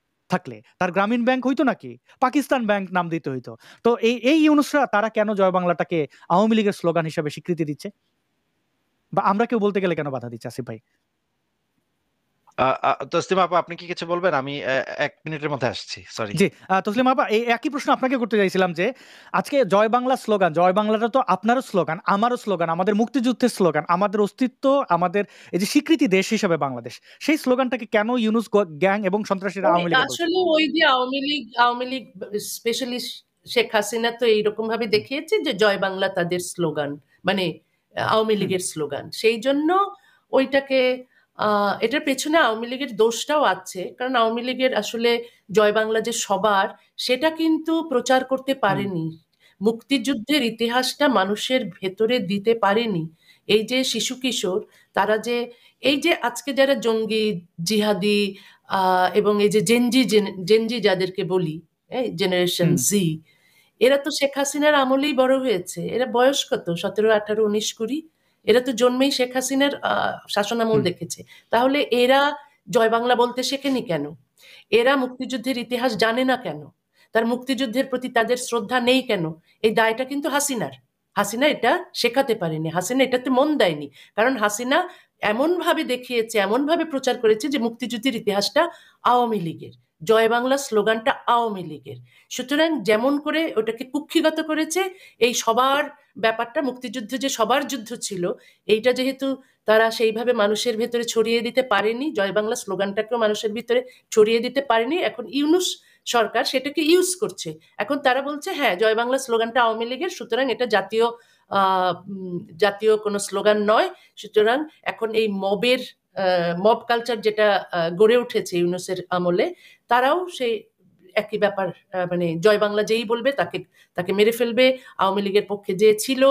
তার গ্রামীণ ব্যাংক হইতো নাকি, পাকিস্তান ব্যাংক নাম দিতে হইতো। তো এই ইউনূসরা তারা কেন জয় বাংলাটাকে আওয়ামী লীগের স্লোগান হিসেবে স্বীকৃতি দিচ্ছে, বা আমরা কেউ বলতে গেলে কেন বাধা দিচ্ছে? আসিফ ভাই। তসলিমা আপা, আপনি কি কিছু বলবেন? আমি 1 মিনিটের মধ্যে আসছি, সরি। জি, তসলিমা আপা, এই একই প্রশ্ন আপনাকে করতে চাইছিলাম যে আজকে জয় বাংলা স্লোগান, জয় বাংলাটা তো আপনারও স্লোগান, আমারও স্লোগান, আমাদের মুক্তিযুদ্ধের স্লোগান, আমাদের অস্তিত্ব, আমাদের এই যে স্বীকৃতি দেশ হিসেবে বাংলাদেশ, সেই স্লোগানটাকে কেন ইউনূস গ্যাং এবং সন্ত্রাসীরা আওয়ামী লীগ বলছে? আসলে ওই যে আওয়ামী লীগ স্পেশালি শেখ হাসিনা তো এইরকম ভাবে দেখিয়েছে যে জয় বাংলা তাদের স্লোগান, মানে আওয়ামী লীগের স্লোগান। সেই জন্য ওইটাকে এটার পেছনে আওয়ামী লীগের দোষটাও আছে, কারণ আওয়ামী লীগের আসলে জয় বাংলা যে সবার, সেটা কিন্তু প্রচার করতে পারেনি, মুক্তিযুদ্ধের ইতিহাসটা মানুষের ভেতরে দিতে পারেনি। এই যে শিশু কিশোর, তারা যে এই যে আজকে যারা জঙ্গি, জিহাদি, এবং এই যে জেনজি যাদেরকে বলি, জেনারেশন জি, এরা তো শেখ হাসিনার আমলেই বড় হয়েছে। এরা বয়স কত? 17, 18, 19, 20। এরা তো জন্মেই শেখ হাসিনার শাসনামল দেখেছে। তাহলে এরা জয় বাংলা বলতে শেখেনি কেন? এরা মুক্তিযুদ্ধের ইতিহাস জানে না কেন? তার মুক্তিযুদ্ধের প্রতি তাদের শ্রদ্ধা নেই কেন? এই দায়টা কিন্তু হাসিনার। হাসিনা এটা শেখাতে পারেনি, হাসিনা এটাতে মন দেয়নি, কারণ হাসিনা এমনভাবে দেখিয়েছে, এমনভাবে প্রচার করেছে যে মুক্তিযুদ্ধের ইতিহাসটা আওয়ামী লীগের, জয় বাংলা স্লোগানটা আওয়ামী লীগের। সুতরাং যেমন করে ওটাকে কুক্ষিগত করেছে, এই সবার ব্যাপারটা, মুক্তিযুদ্ধ যে সবার যুদ্ধ ছিল, এইটা যেহেতু তারা সেইভাবে মানুষের ভেতরে ছড়িয়ে দিতে পারেনি, জয় বাংলা স্লোগানটাকেও মানুষের ভিতরে ছড়িয়ে দিতে পারেনি, এখন ইউনূস সরকার সেটাকে ইউজ করছে। এখন তারা বলছে হ্যাঁ জয় বাংলা স্লোগানটা আওয়ামী লীগের, সুতরাং এটা জাতীয় কোনো স্লোগান নয়। সুতরাং এখন এই মব কালচার যেটা গড়ে উঠেছে ইউনূসের আমলে, তারাও সেই একই ব্যাপার, মানে জয় বাংলা যেই বলবে তাকে মেরে ফেলবে, আওয়ামী লীগের পক্ষে যে ছিল,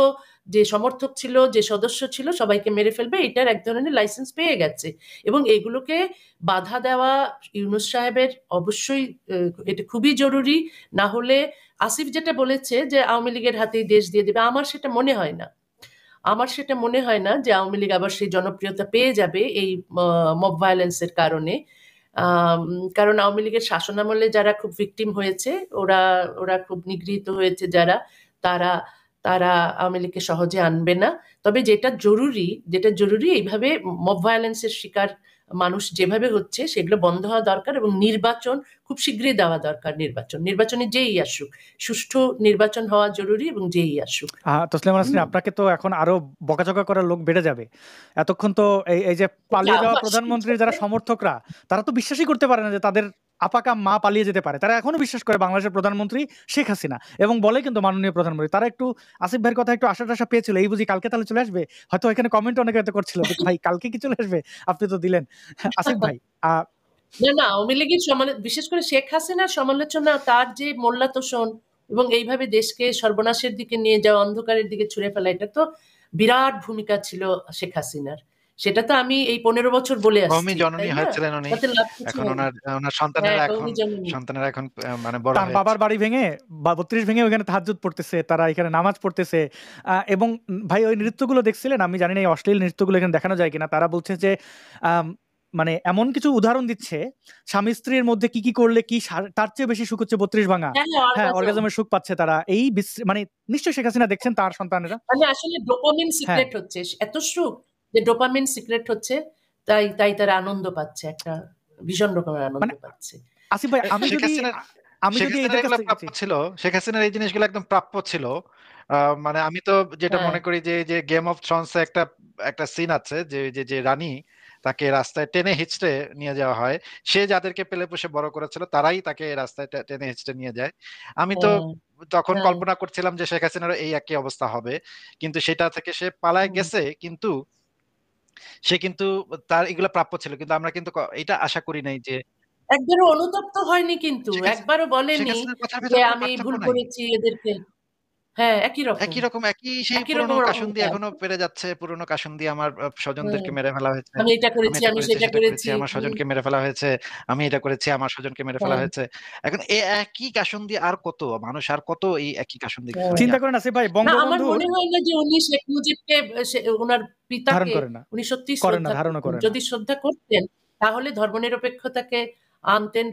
যে সমর্থক ছিল, যে সদস্য ছিল, সবাইকে মেরে ফেলবে। এটার এক ধরনের লাইসেন্স পেয়ে গেছে এবং এগুলোকে বাধা দেওয়া ইউনূস সাহেবের অবশ্যই এটা খুবই জরুরি। না হলে আসিফ যেটা বলেছে যে আওয়ামী লীগের হাতেই দেশ দিয়ে দেবে, আমার সেটা মনে হয় না যে আওয়ামী লীগ আবার সেই জনপ্রিয়তা পেয়ে যাবে এই মব ভায়োলেন্সের কারণে। কারণ আওয়ামী লীগের শাসনামলে যারা খুব ভিকটিম হয়েছে, ওরা খুব নিগৃহীত হয়েছে যারা, তারা তারা আওয়ামী লীগকে সহজে আনবে না। তবে যেটা জরুরি এইভাবে মব ভায়োলেন্সের শিকার মানুষ যেভাবে হচ্ছে সেগুলো বন্ধ হওয়া দরকার এবং নির্বাচন খুব শীঘ্রই দেওয়া দরকার। নির্বাচনে যেই আসুক, সুষ্ঠু নির্বাচন হওয়া জরুরি এবং যেই আসুক। তসলিমা নাসরিন, আপনাকে তো এখন আরো বকাঝকা করার লোক বেড়ে যাবে। এতক্ষণ তো এই যে পালিয়ে যাওয়া প্রধানমন্ত্রীর যারা সমর্থকরা, তারা তো বিশ্বাসই করতে পারে না যে তাদের আপাকা মা পালিয়ে যেতে পারে। তারা এখনো বিশ্বাস করে বাংলাদেশের প্রধানমন্ত্রী শেখ হাসিনা এবং বলে কিন্তু মাননীয় প্রধানমন্ত্রী। তারা একটু আসিফ ভাইয়ের কথা একটু আশা টাশা পেয়েছিল, এই বুঝি কালকে তাহলে চলে আসবে। হয়তো এখানে কমেন্ট অনেকে করছিল ভাই কালকে কি চলে আসবে, আপনি তো দিলেন। আসিফ ভাই, না আওয়ামী লীগের বিশেষ করে শেখ হাসিনার সমালোচনা, তার যে মোল্লা তোষণ এবং এইভাবে দেশকে সর্বনাশের দিকে নিয়ে যাওয়া, অন্ধকারের দিকে ছুঁড়ে ফেলা, এটা তো বিরাট ভূমিকা ছিল শেখ হাসিনার। সেটা তো আমি এই 15 বছর বলে আসছি। জননী হয়েছিলেন উনি, এখন ওনার সন্তানেরা এখন মানে বড় হয়েছে, বাবার বাড়ি ভেঙে 32 ভেঙে ওখানে তাহাজ্জুদ পড়তেছে, তারা এখানে নামাজ পড়তেছে। এবং ভাই ওই নৃত্যগুলো দেখছিলেন, আমি জানি না এই অশ্লীল নৃত্যগুলো এখানে দেখানো যায় কিনা। তারা বলছে যে মানে এমন কিছু উদাহরণ দিচ্ছে, স্বামী স্ত্রীর মধ্যে কি কি করলে কি তার চেয়ে বেশি সুখ হচ্ছে 32 ভাঙা। হ্যাঁ, অর্গাজমের সুখ পাচ্ছে তারা। এই মানে নিশ্চয়ই শেখ হাসিনা দেখছেন তার সন্তানেরা, মানে আসলে ডোপামিন সিক্রেট হচ্ছে, এত সুখ যে ডোপামিন সিক্রেট হচ্ছে, তাই তারা আনন্দ পাচ্ছে, একটা ভীষণ রকমের আনন্দ পাচ্ছে। আসিফ ভাই, আমি যদি এদের কাছে প্রাপ্য ছিল, শেখ হাসিনার এই জিনিসগুলো একদম প্রাপ্য ছিল। মানে আমি তো যেটা মনে করি যে গেম অফ থ্রোনস একটা সিন আছে যে রানী, তাকে রাস্তায় টেনে হিচড়ে নিয়ে যাওয়া হয়, সে যাদেরকে পেলে পুষে বড় করেছিল তারাই তাকে রাস্তায় টেনে হিচড়ে নিয়ে যায়। আমি তো তখন কল্পনা করছিলাম যে শেখ হাসিনারও এই একই অবস্থা হবে, কিন্তু সেটা থেকে সে পালায় গেছে। কিন্তু সে কিন্তু তার এগুলো প্রাপ্য ছিল, কিন্তু আমরা কিন্তু এটা আশা করি নাই যে একবারও অনুতপ্ত হয়নি, কিন্তু একবারও বলেনি যে আমি ভুল করেছি এদেরকে। হ্যাঁ, একই রকম সেই পুরনো কাশুন্দি এখনো পেরে যাচ্ছে, পুরনো কাশুন্দি, আমার স্বজনদেরকে মেরে ফেলা হয়েছে, আমি এটা করেছি, আমি সেটা করেছি, আমার স্বজনকে মেরে ফেলা হয়েছে, আমি এটা করেছি, আমার স্বজনকে মেরে ফেলা হয়েছে। এখন এই একই কাশুন্দি আর কত মানুষ, আর কত এই একই কাশুন্দি চিন্তা করেন আসিফ ভাই। বঙ্গবন্ধু, আমার মনে হয় না যে উনি শেখ মুজিবকে, ওনার পিতাকে উনি সত্যি শ্রদ্ধা করেন। যদি শ্রদ্ধা করতেন তাহলে ধর্মনিরপেক্ষতাকে আনতেন,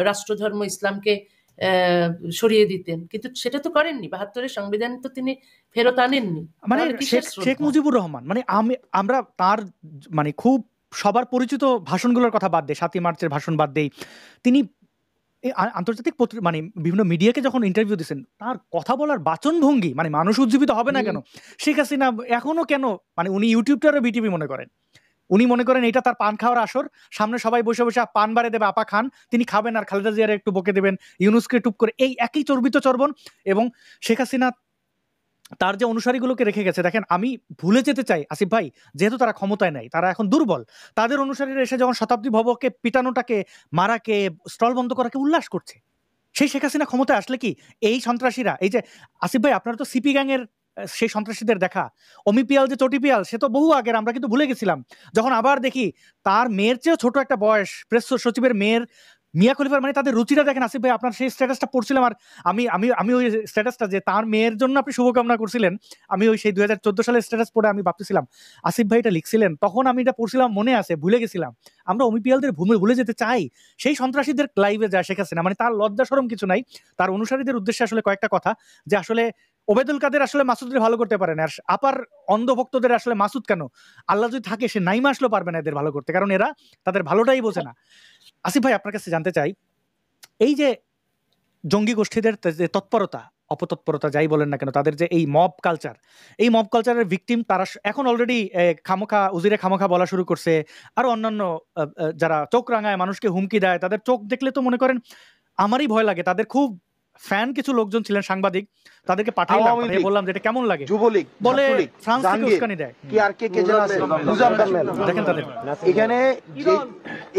রাষ্ট্রধর্ম ইসলামকে সরিয়ে দিতেন, কিন্তু সেটা তো করেননি। 72-এর সংবিধান তো তিনি ফেরত আনেননি। মানে শেখ মুজিবুর রহমান, মানে আমরা তার মানে খুব সবার পরিচিত ভাষণগুলোর কথা বাদ দেই, 7ই মার্চের ভাষণ বাদ দেই, তিনি আন্তর্জাতিক মানে বিভিন্ন মিডিয়াকে যখন ইন্টারভিউ দিচ্ছেন, তার কথা বলার বাচন ভঙ্গি, মানে মানুষ উজ্জীবিত হবে না কেন? শেখ হাসিনা এখনো কেন, মানে উনি ইউটিউবটারে বিটিভি মনে করেন, উনি মনে করেন এটা তার পান খাওয়ার আসর, সামনে সবাই বসে বসে পান বাড়ে দেবে, আপা খান, তিনি খাবেন আর খালেদা জিয়ারে একটু বকে দেবেন, ইউনূসকে টুপ করে, এই একই চর্বিত চর্বণ। এবং শেখ হাসিনা তার যে অনুসারীগুলোকে রেখে গেছে, দেখেন আমি ভুলে যেতে চাই আসিফ ভাই, যেহেতু তারা ক্ষমতায় নাই, তারা এখন দুর্বল, তাদের অনুসারীরা এসে যখন শতাব্দী ভবকে পিটানোটাকে, মারাকে, স্টল বন্ধ করাকে উল্লাস করছে, সেই শেখ হাসিনা ক্ষমতায় আসলে কি এই সন্ত্রাসীরা, এই যে আসিফ ভাই আপনারা তো সিপি গ্যাংয়ের সেই সন্ত্রাসীদের দেখা, অমিপিয়াল যে চটিপিয়াল, সে তো বহু আগের, আমরা কিন্তু ভুলে গেছিলাম। যখন আবার দেখি তার মেয়ের চেয়েও ছোট একটা বয়স, প্রেস সচিবের মেয়ের, মিয়া খলিফার, মানে তাদের রুচিটা দেখেন আসিফ ভাই। আপনার সেই স্ট্যাটাসটা পড়ছিলাম, আর আমি ওই স্ট্যাটাসটা যে তার মেয়ের জন্য আপনি শুভকামনা করছিলেন, আমি ওই সেই 2014 সালের স্ট্যাটাস পড়ে আমি ভাবতেছিলাম আসিফ ভাই এটা লিখছিলেন, তখন আমি এটা পড়ছিলাম, মনে আছে, ভুলে গেছিলাম। আমরা অমিপিয়ালদের ভুলে যেতে চাই, সেই সন্ত্রাসীদের লাইভে যায় শেখ হাসিনা, মানে তার লজ্জা শরম কিছু নাই। তার অনুসারীদের উদ্দেশ্যে আসলে কয়েকটা কথা, যে আসলে ওবায়দুল কাদের আসলে মাসুদের ভালো করতে পারে না, আর আপার অন্ধভক্তদের আসলে মাসুদ কেন, আল্লাহ যদি থাকে সে নাইমা আসলেও পারবে না এদের ভালো করতে, কারণ এরা তাদের ভালোটাই বোঝে না। আসিফ ভাই, আপনার কাছে জানতে চাই, এই যে জঙ্গি গোষ্ঠীদের যে তৎপরতা অপতৎপরতা যাই বলেন না কেন, তাদের যে এই মব কালচার, এই মব কালচারের ভিকটিম তারা এখন অলরেডি খামোখা উজিরে খামোখা বলা শুরু করছে, আর অন্যান্য যারা চোখ রাঙায় মানুষকে হুমকি দেয়, তাদের চোখ দেখলে তো মনে করেন আমারই ভয় লাগে। তাদের খুব ফ্যান কিছু লোকজন ছিলেন সাংবাদিক, তাদেরকে পাঠাইলাম, পাঠিয়ে বললাম যে এটা কেমন লাগে, যুবলীগ, বলে ছাত্রলীগ, ফ্রান্স থেকে জাহাঙ্গীর, উস্কানি দেয়। কি আর কে যেন আছে, মুজাম্মেল। দেখেন তাদের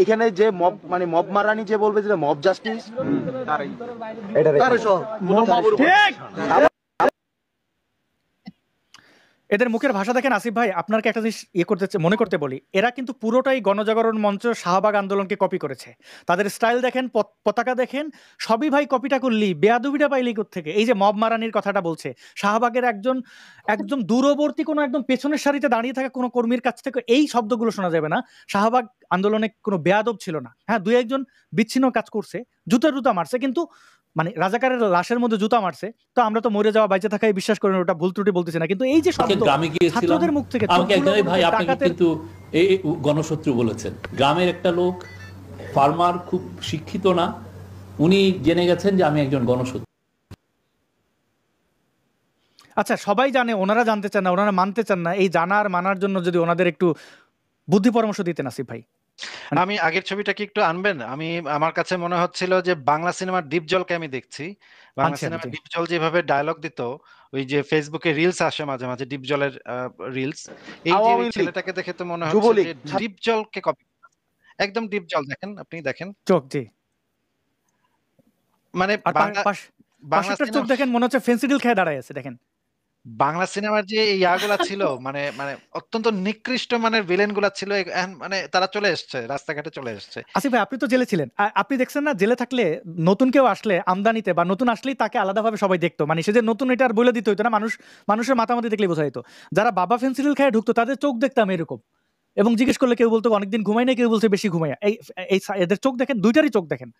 এখানে যে মব মানে মব মারানি যে বলবে যে মব জাস্টিস, তারই সব ঠিক। এদের মুখের ভাষা দেখেন আসিফ ভাই, আপনাকে একটা জিনিস মনে করতে বলি, এরা কিন্তু পুরোটাই গণজাগরণ মঞ্চ শাহবাগ আন্দোলনকে কপি করেছে। তাদের স্টাইল দেখেন, পতাকা দেখেন, সবই ভাই কপিটা করলি, বেয়াদবিটা পাইলি থেকে। এই যে মব মারানির কথাটা বলছে, শাহবাগের একদম দূরবর্তী কোনো একদম পেছনের সারিতে দাঁড়িয়ে থাকা কোনো কর্মীর কাছ থেকে এই শব্দগুলো শোনা যাবে না। শাহবাগ আন্দোলনে কোনো বেয়াদব ছিল না। হ্যাঁ, দুই একজন বিচ্ছিন্ন কাজ করছে, জুতা মারছে, কিন্তু মানে রাজাকারের লাশের মধ্যে জুতা মারছে, তো আমরা তো মরে যাওয়া বাইচে থাকাই বিশ্বাস করেন, ওটা ভুল ত্রুটি বলতেছি না, কিন্তু এই যে শব্দ ছাত্রদের মুখ থেকে, আমাকে একজন ভাই আপনাকে কিন্তু এই গণশত্রু বলেছেন। গ্রামের একটা লোক, ফার্মার, খুব শিক্ষিত না, উনি জেনে গেছেন যে আমি একজন গণশত্রু। আচ্ছা, সবাই জানে, ওনারা জানতে চান না, ওনারা মানতে চান না, এই জানার মানার জন্য যদি ওনাদের একটু বুদ্ধি পরামর্শ দিতেন আসিফ ভাই। আমি আগের ছবিটা কি একটু আনবেন? আমার কাছে মনে হচ্ছিল যে বাংলা সিনেমার ডিপজলকে আমি দেখছি। বাংলা সিনেমার ডিপজল যেভাবে ডায়লগ দিত, ওই যে ফেসবুকে রিলস আসে মাঝে মাঝে ডিপজলের রিলস, এই যে ছেলেটাকে দেখে তো মনে হচ্ছে যে ডিপজলকে কপি, একদম ডিপজল। দেখেন, আপনি দেখেন চোখ, জি, মানে বাংলা চোখ দেখেন, মনে হচ্ছে ফেন্সিডিল খেয়ে দাঁড়ায় আছে। দেখেন বাংলা সিনেমার যে ইয়াগুলা ছিল, মানে মানে অত্যন্ত নিকৃষ্ট মানের ভিলেন গুলা ছিল, মানে তারা চলে এসছে, রাস্তাঘাটে চলে এসছে। আসিফ ভাই, আপনি তো জেলে ছিলেন, আপনি দেখছেন না, জেলে থাকলে নতুন কেউ আসলে আমদানিতে বা নতুন আসলেই তাকে আলাদাভাবে সবাই দেখতো, মানে সে যে নতুন এটা আর বলে দিতে হইতো না, মানুষের মাথামাতি দেখলেই বোঝা যেত। যারা বাবা ফেন্সিডিল খেয়ে ঢুকতো তাদের চোখ দেখতাম এরকম, এবং জিজ্ঞেস করলে কেউ বলতো অনেকদিন ঘুমাই না, কেউ বলছে বেশি ঘুমাই। এদের চোখ দেখেন, দুইটারই চোখ দেখেন,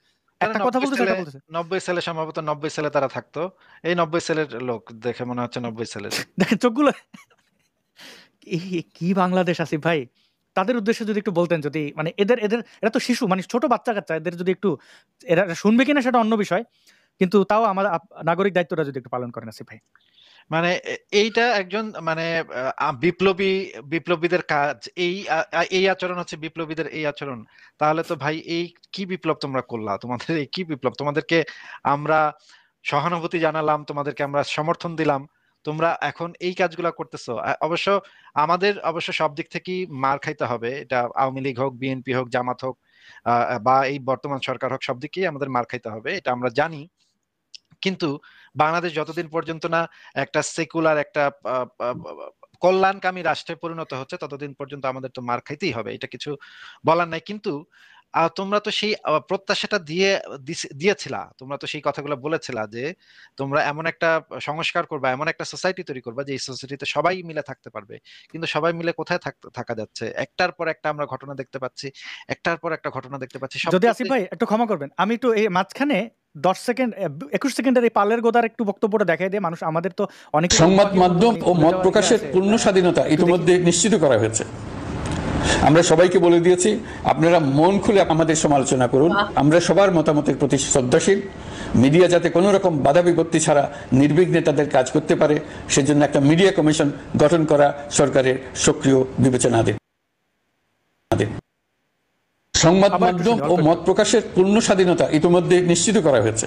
একটা কথা বলতেছে, 90 সালে সম্ভবত 90 সালে তারা থাকতো, এই 90 সালের লোক দেখে মনে হচ্ছে 90 সালের। দেখেন চোখগুলো, কি বাংলাদেশ আসিফ ভাই। তাদের উদ্দেশ্যে যদি একটু বলতেন, যদি মানে এরা তো শিশু, মানে ছোট বাচ্চা কাচ্চা, এদের যদি একটু, এরা শুনবে কিনা সেটা অন্য বিষয়, কিন্তু তাও আমার নাগরিক দায়িত্বটা যদি একটু পালন করেন আসিফ ভাই। মানে এইটা একজন মানে বিপ্লবীদের কাজ, এই আচরণ হচ্ছে বিপ্লবীদের এই আচরণ। তাহলে তো ভাই এই কি বিপ্লব তোমরা করলা? তোমাদের এই কি বিপ্লব? তোমাদেরকে আমরা সহানুভূতি জানালাম, তোমাদেরকে আমরা সমর্থন দিলাম, তোমরা এখন এই কাজগুলা করতেছো। আমাদের সব দিক থেকেই মার খাইতে হবে, এটা আওয়ামী লীগ হোক, বিএনপি হোক, জামাত হোক, বা এই বর্তমান সরকার হোক, সব দিকেই আমাদের মার খাইতে হবে, এটা আমরা জানি। কিন্তু বাংলাদেশ যতদিন পর্যন্ত না একটা সেকুলার, একটা কল্যাণকামী রাষ্ট্রে পরিণত হচ্ছে, ততদিন পর্যন্ত আমাদের তো মার খাইতেই হবে, এটা কিছু বলার নাই। কিন্তু তোমরা তো সেই প্রত্যাশাটা দিয়েছিলা, তোমরা তো সেই কথাগুলো বলেছিলা যে তোমরা এমন একটা সংস্কার করবা, এমন একটা সোসাইটি তৈরি করবা যে এই সোসাইটিতে সবাই মিলে থাকতে পারবে। কিন্তু সবাই মিলে কোথায় থাকা যাচ্ছে? একটার পর একটা আমরা ঘটনা দেখতে পাচ্ছি, একটার পর একটা ঘটনা দেখতে পাচ্ছি। যদি আসিফ ভাই একটু ক্ষমা করবেন, আমি একটু এই মাঝখানে 10 সেকেন্ড 21 সেকেন্ডের এই পালের গোদার একটু বক্তব্যটা দেখাই দিয়ে, মানুষ আমাদের তো অনেক সংবাদ মাধ্যম ও মত প্রকাশের পূর্ণ স্বাধীনতা ইতিমধ্যে নিশ্চিত করা হয়েছে। আমরা সবাইকে বলে দিয়েছি, আপনারা মন খুলে আমাদের সমালোচনা করুন, আমরা সবার মতামতের প্রতি শ্রদ্ধাশীল। মিডিয়া যাতে কোনো রকম বাধা বিপত্তি ছাড়া নির্বিঘ্নে তাদের কাজ করতে পারে, সেজন্য একটা মিডিয়া কমিশন গঠন করা সরকারের সক্রিয় বিবেচনাধীন। সংবাদ মাধ্যম ও মত প্রকাশের পূর্ণ স্বাধীনতা ইতিমধ্যে নিশ্চিত করা হয়েছে।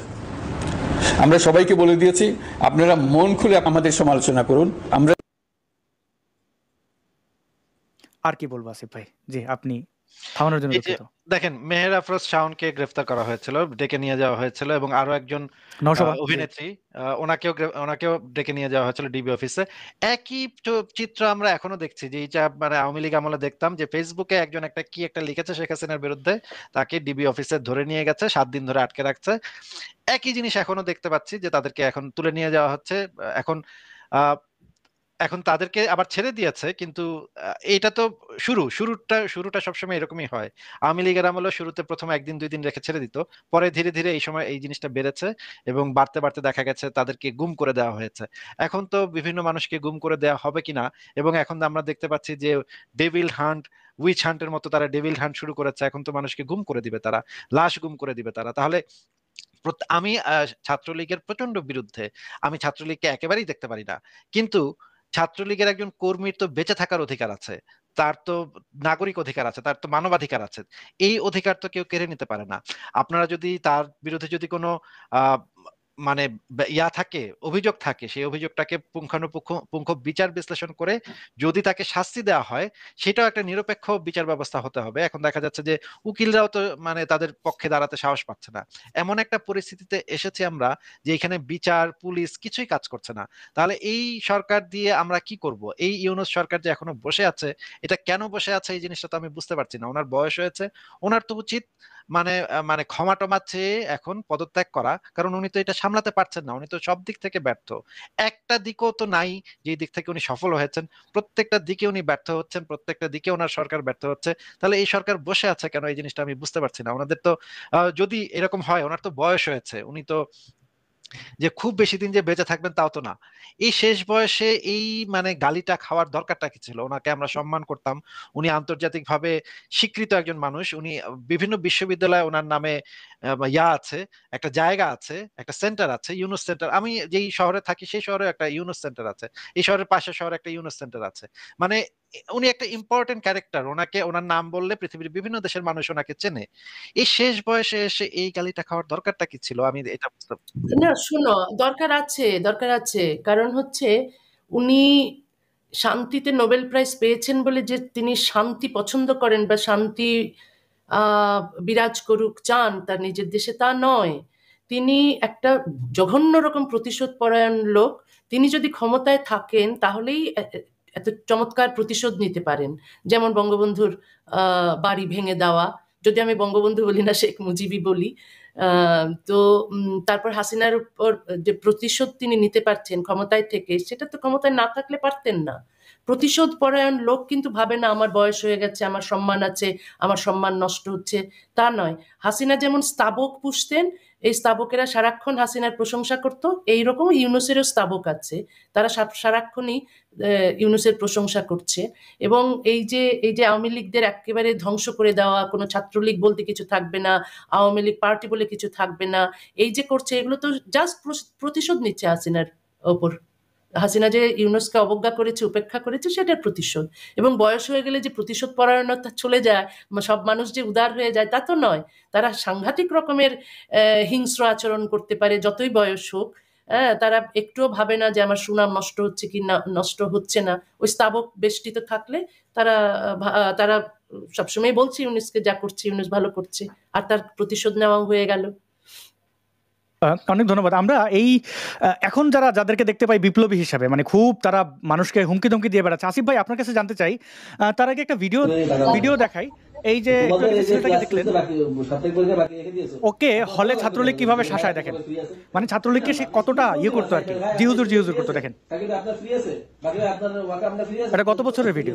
আমরা সবাইকে বলে দিয়েছি, আপনারা মন খুলে আমাদের সমালোচনা করুন, আমরা। আর কি বলবো আসিফ ভাই, জি আপনি থামানোর জন্য দুঃখিত। দেখেন, মেহের আফরোজ শাওনকে গ্রেফতার করা হয়েছিল, ডেকে নিয়ে যাওয়া হয়েছিল, এবং আরো একজন অভিনেত্রী, ওনাকেও ডেকে নিয়ে যাওয়া হয়েছিল ডিবি অফিসে। একই চিত্র আমরা এখনো দেখছি, যে এইটা মানে আওয়ামী লীগ আমলে দেখতাম যে ফেসবুকে একজন একটা লিখেছে শেখ হাসিনার বিরুদ্ধে, তাকে ডিবি অফিসে ধরে নিয়ে গেছে, 7 দিন ধরে আটকে রাখছে। একই জিনিস এখনো দেখতে পাচ্ছি, যে তাদেরকে এখন তুলে নিয়ে যাওয়া হচ্ছে। এখন এখন তাদেরকে আবার ছেড়ে দিয়েছে, কিন্তু এটা তো শুরুটা সবসময় এরকমই হয়। আওয়ামী লীগের আমলেও শুরুতে প্রথম 1 দিন 2 দিন রেখে ছেড়ে দিত, পরে ধীরে ধীরে এই সময় এই জিনিসটা বেড়েছে এবং বাড়তে বাড়তে দেখা গেছে তাদেরকে গুম করে দেওয়া হয়েছে। এখন তো বিভিন্ন মানুষকে গুম করে দেওয়া হবে কিনা, এবং এখন আমরা দেখতে পাচ্ছি যে ডেভিল হান্ট, উইচ হান্টের মতো তারা ডেভিল হান্ট শুরু করেছে। এখন তো মানুষকে গুম করে দিবে তারা, লাশ গুম করে দিবে তারা। তাহলে আমি ছাত্রলীগের প্রচন্ড বিরুদ্ধে। আমি ছাত্রলীগকে একেবারেই দেখতে পারি না, কিন্তু ছাত্রলীগের একজন কর্মীর তো বেঁচে থাকার অধিকার আছে, তার তো নাগরিক অধিকার আছে, তার তো মানবাধিকার আছে। এই অধিকার তো কেউ কেড়ে নিতে পারে না। আপনারা যদি তার বিরুদ্ধে যদি কোনো আহ মানে থাকে, অভিযোগ থাকে, সেই অভিযোগটাকে পুঙ্খ বিচার বিশ্লেষণ করে যদি তাকে শাস্তি দেওয়া হয়, সেটাও একটা নিরপেক্ষ বিচার ব্যবস্থা হতে হবে। এখন দেখা যাচ্ছে যে উকিলরাও তো তাদের পক্ষে দাঁড়াতে সাহস পাচ্ছে না। এমন একটা পরিস্থিতিতে এসেছি আমরা যে এখানে বিচার, পুলিশ কিছুই কাজ করছে না। তাহলে এই সরকার দিয়ে আমরা কি করব? এই ইউনূস সরকার যে এখনো বসে আছে, এটা কেন বসে আছে এই জিনিসটা তো আমি বুঝতে পারছি না। ওনার বয়স হয়েছে, ওনার তো উচিত মানে মানে ক্ষমা টমা চেয়ে এখন পদত্যাগ করা, কারণ উনি তো এটা সামলাতে পারছেন না। উনি তো সব দিক থেকে ব্যর্থ, একটা দিকও তো নাই যে দিক থেকে উনি সফল হয়েছেন। প্রত্যেকটা দিকে উনি ব্যর্থ হচ্ছেন, প্রত্যেকটা দিকে ওনার সরকার ব্যর্থ হচ্ছে। তাহলে এই সরকার বসে আছে কেন, এই জিনিসটা আমি বুঝতে পারছি না। ওনাদের তো যদি এরকম হয়, ওনার তো বয়স হয়েছে, উনি তো যে খুব বেশি দিন যে বেঁচে থাকবেন তাও তো না। এই শেষ বয়সে এই গালিটা খাওয়ার দরকারটা কি ছিল? ওনাকে আমরা সম্মান করতাম, উনি আন্তর্জাতিকভাবে স্বীকৃত একজন মানুষ। উনি বিভিন্ন বিশ্ববিদ্যালয়ে ওনার নামে আছে, একটা জায়গা আছে, একটা সেন্টার আছে, ইউনুস সেন্টার। আমি যেই শহরে থাকি সেই শহরে একটা ইউনুস সেন্টার আছে, এই শহরের পাশের শহরে একটা ইউনুস সেন্টার আছে। মানে উনি একটা ইম্পর্টেন্ট ক্যারেক্টার, ওনাকে ওনার নাম বললে পৃথিবীর বিভিন্ন দেশের মানুষ ওনাকে চেনে। এই শেষ বয়সে এসে এই গালিটা খাওয়ার দরকারটা কি ছিল? আমি এটা বুঝতে না, শোনো, দরকার আছে, কারণ হচ্ছে উনি শান্তিতে নোবেল প্রাইজ পেয়েছেন বলে যে তিনি শান্তি পছন্দ করেন বা শান্তি বিরাজ করুক চান তার নিজের দেশে, তা নয়। তিনি একটা জঘন্য রকম প্রতিশোধ পরায়ণ লোক। তিনি যদি ক্ষমতায় থাকেন তাহলেই এত চমৎকার প্রতিশোধ নিতে পারেন, যেমন বঙ্গবন্ধুর বাড়ি ভেঙে দেওয়া, যদি আমি বঙ্গবন্ধু বলি না, শেখ মুজিবই বলি। তো তারপর হাসিনার উপর যে প্রতিশোধ তিনি নিতে পারছেন ক্ষমতায় থেকে, সেটা তো ক্ষমতায় না থাকলে পারতেন না। প্রতিশোধ পরায়ণ লোক কিন্তু ভাবে না আমার বয়স হয়ে গেছে, আমার সম্মান আছে, আমার সম্মান নষ্ট হচ্ছে, তা নয়। হাসিনা যেমন স্তাবক পুষতেন, এই স্তাবকেরা সারাক্ষণ হাসিনার প্রশংসা করতো, এইরকম ইউনূসেরও স্তাবক আছে, তারা সারাক্ষণই ইউনূসের প্রশংসা করছে। এবং এই যে আওয়ামী লীগদের একেবারে ধ্বংস করে দেওয়া, কোনো ছাত্রলীগ বলতে কিছু থাকবে না, আওয়ামী লীগ পার্টি বলে কিছু থাকবে না, এই যে করছে, এগুলো তো জাস্ট প্রতিশোধ নিচ্ছে হাসিনার ওপর। হাসিনা যে ইউনূসকে অবজ্ঞা করেছে, উপেক্ষা করেছে, সেটার প্রতিশোধ। এবং বয়স হয়ে গেলে যে প্রতিশোধ পরায়ণতা চলে যায়, সব মানুষ যে উদার হয়ে যায়, তা তো নয়। তারা সাংঘাতিক রকমের হিংস্র আচরণ করতে পারে যতই বয়স হোক। তারা একটুও ভাবে না যে আমার সুনাম নষ্ট হচ্ছে কি না নষ্ট হচ্ছে না। ওই স্তাবক বেষ্টিত থাকলে তারা তারা সবসময় বলছে ইউনূসকে যা করছে ইউনূস ভালো করছে, আর তার প্রতিশোধ নেওয়া হয়ে গেল। অনেক ধন্যবাদ। আমরা এই এখন যাদেরকে দেখতে পাই বিপ্লবী হিসাবে, খুব তারা মানুষকে হুমকি ধমকি দিয়ে বেড়াচ্ছে, আসিফ ভাই আপনার কাছে জানতে চাই, তার আগে একটা ভিডিও দেখাই। এই যে ছেলেটাকে দেখলেন, ওকে হলে ছাত্রলীগ কিভাবে শাসায় দেখেন, ছাত্রলীগকে সে কতটা করতো আর কি, জি হুজুর করতো। দেখেন, এটা গত বছরের ভিডিও।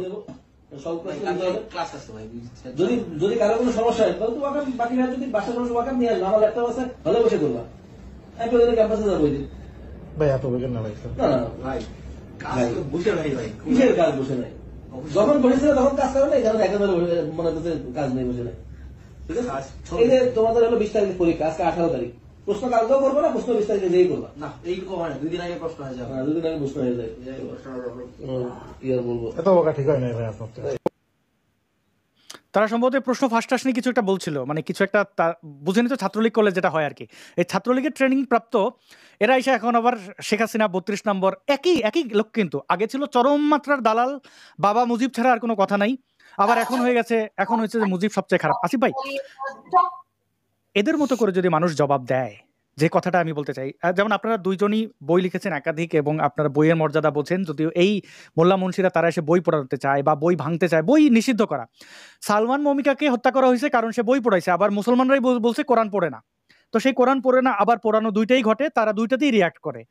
যদি কারো কোনো সমস্যা হয় তাহলে তো বাকি যদি বাসার মানুষ ওয়াকাম নিয়ে আসবে, আমার ল্যাপটপ আছে, হলে বসে করবা। আমি প্রতিদিন ক্যাম্পাসে যাবো ভাই, এত বেকার না ভাই, ভাই বসে নাই, ভাই কিসের কাজ বসে নাই? যখন বসেছিল তখন কাজ করে নাই, কারণ একেবারে মনে করছে কাজ নেই, বসে নাই। ঠিক আছে, এই যে তোমাদের হলো 20 তারিখ পরীক্ষা, আজকে 18 তারিখ, প্রশ্ন কালকেও করবো না, প্রশ্ন 20 তারিখে যেই করবা না, এইরকম হয় না, 2 দিন আগে প্রশ্ন হয়ে যাবে, 2 দিন আগে প্রশ্ন হয়ে যায়, কি আর বলবো, এত বোকা ঠিক হয় না ভাই আপনার। তারা সম্ভবত প্রশ্ন ফাঁস নিয়ে কিছু একটা বলছিল, কিছু একটা বুঝে নিত ছাত্রলীগ করলে যেটা হয় আর কি। এই ছাত্রলীগের ট্রেনিং প্রাপ্ত এরা এসে এখন আবার শেখ হাসিনা 32 নম্বর, একই লোক, কিন্তু আগে ছিল চরম মাত্রার দালাল, বাবা মুজিব ছাড়া আর কোনো কথা নাই, আবার এখন হয়েছে যে মুজিব সবচেয়ে খারাপ। আসিফ ভাই, এদের মতো করে যদি মানুষ জবাব দেয়, যে কথাটা আমি বলতে চাই, যেমন আপনারা দুইজনই বই লিখেছেন একাধিক, এবং আপনারা বইয়ের মর্যাদা বোঝেন, যদিও এই মোল্লা মুন্সিরা তারা এসে বই পড়াতে চায় বা বই ভাঙতে চায়, বই নিষিদ্ধ করা। সালমান মমিকাকে হত্যা করা হয়েছে কারণ সে বই পড়াইছে, আবার মুসলমানরাই বলছে কোরআন পড়ে না, তো সেই কোরআন পড়ে না আবার পড়ানো দুইটাই ঘটে, তারা দুইটাতেই রিয়াক্ট করে।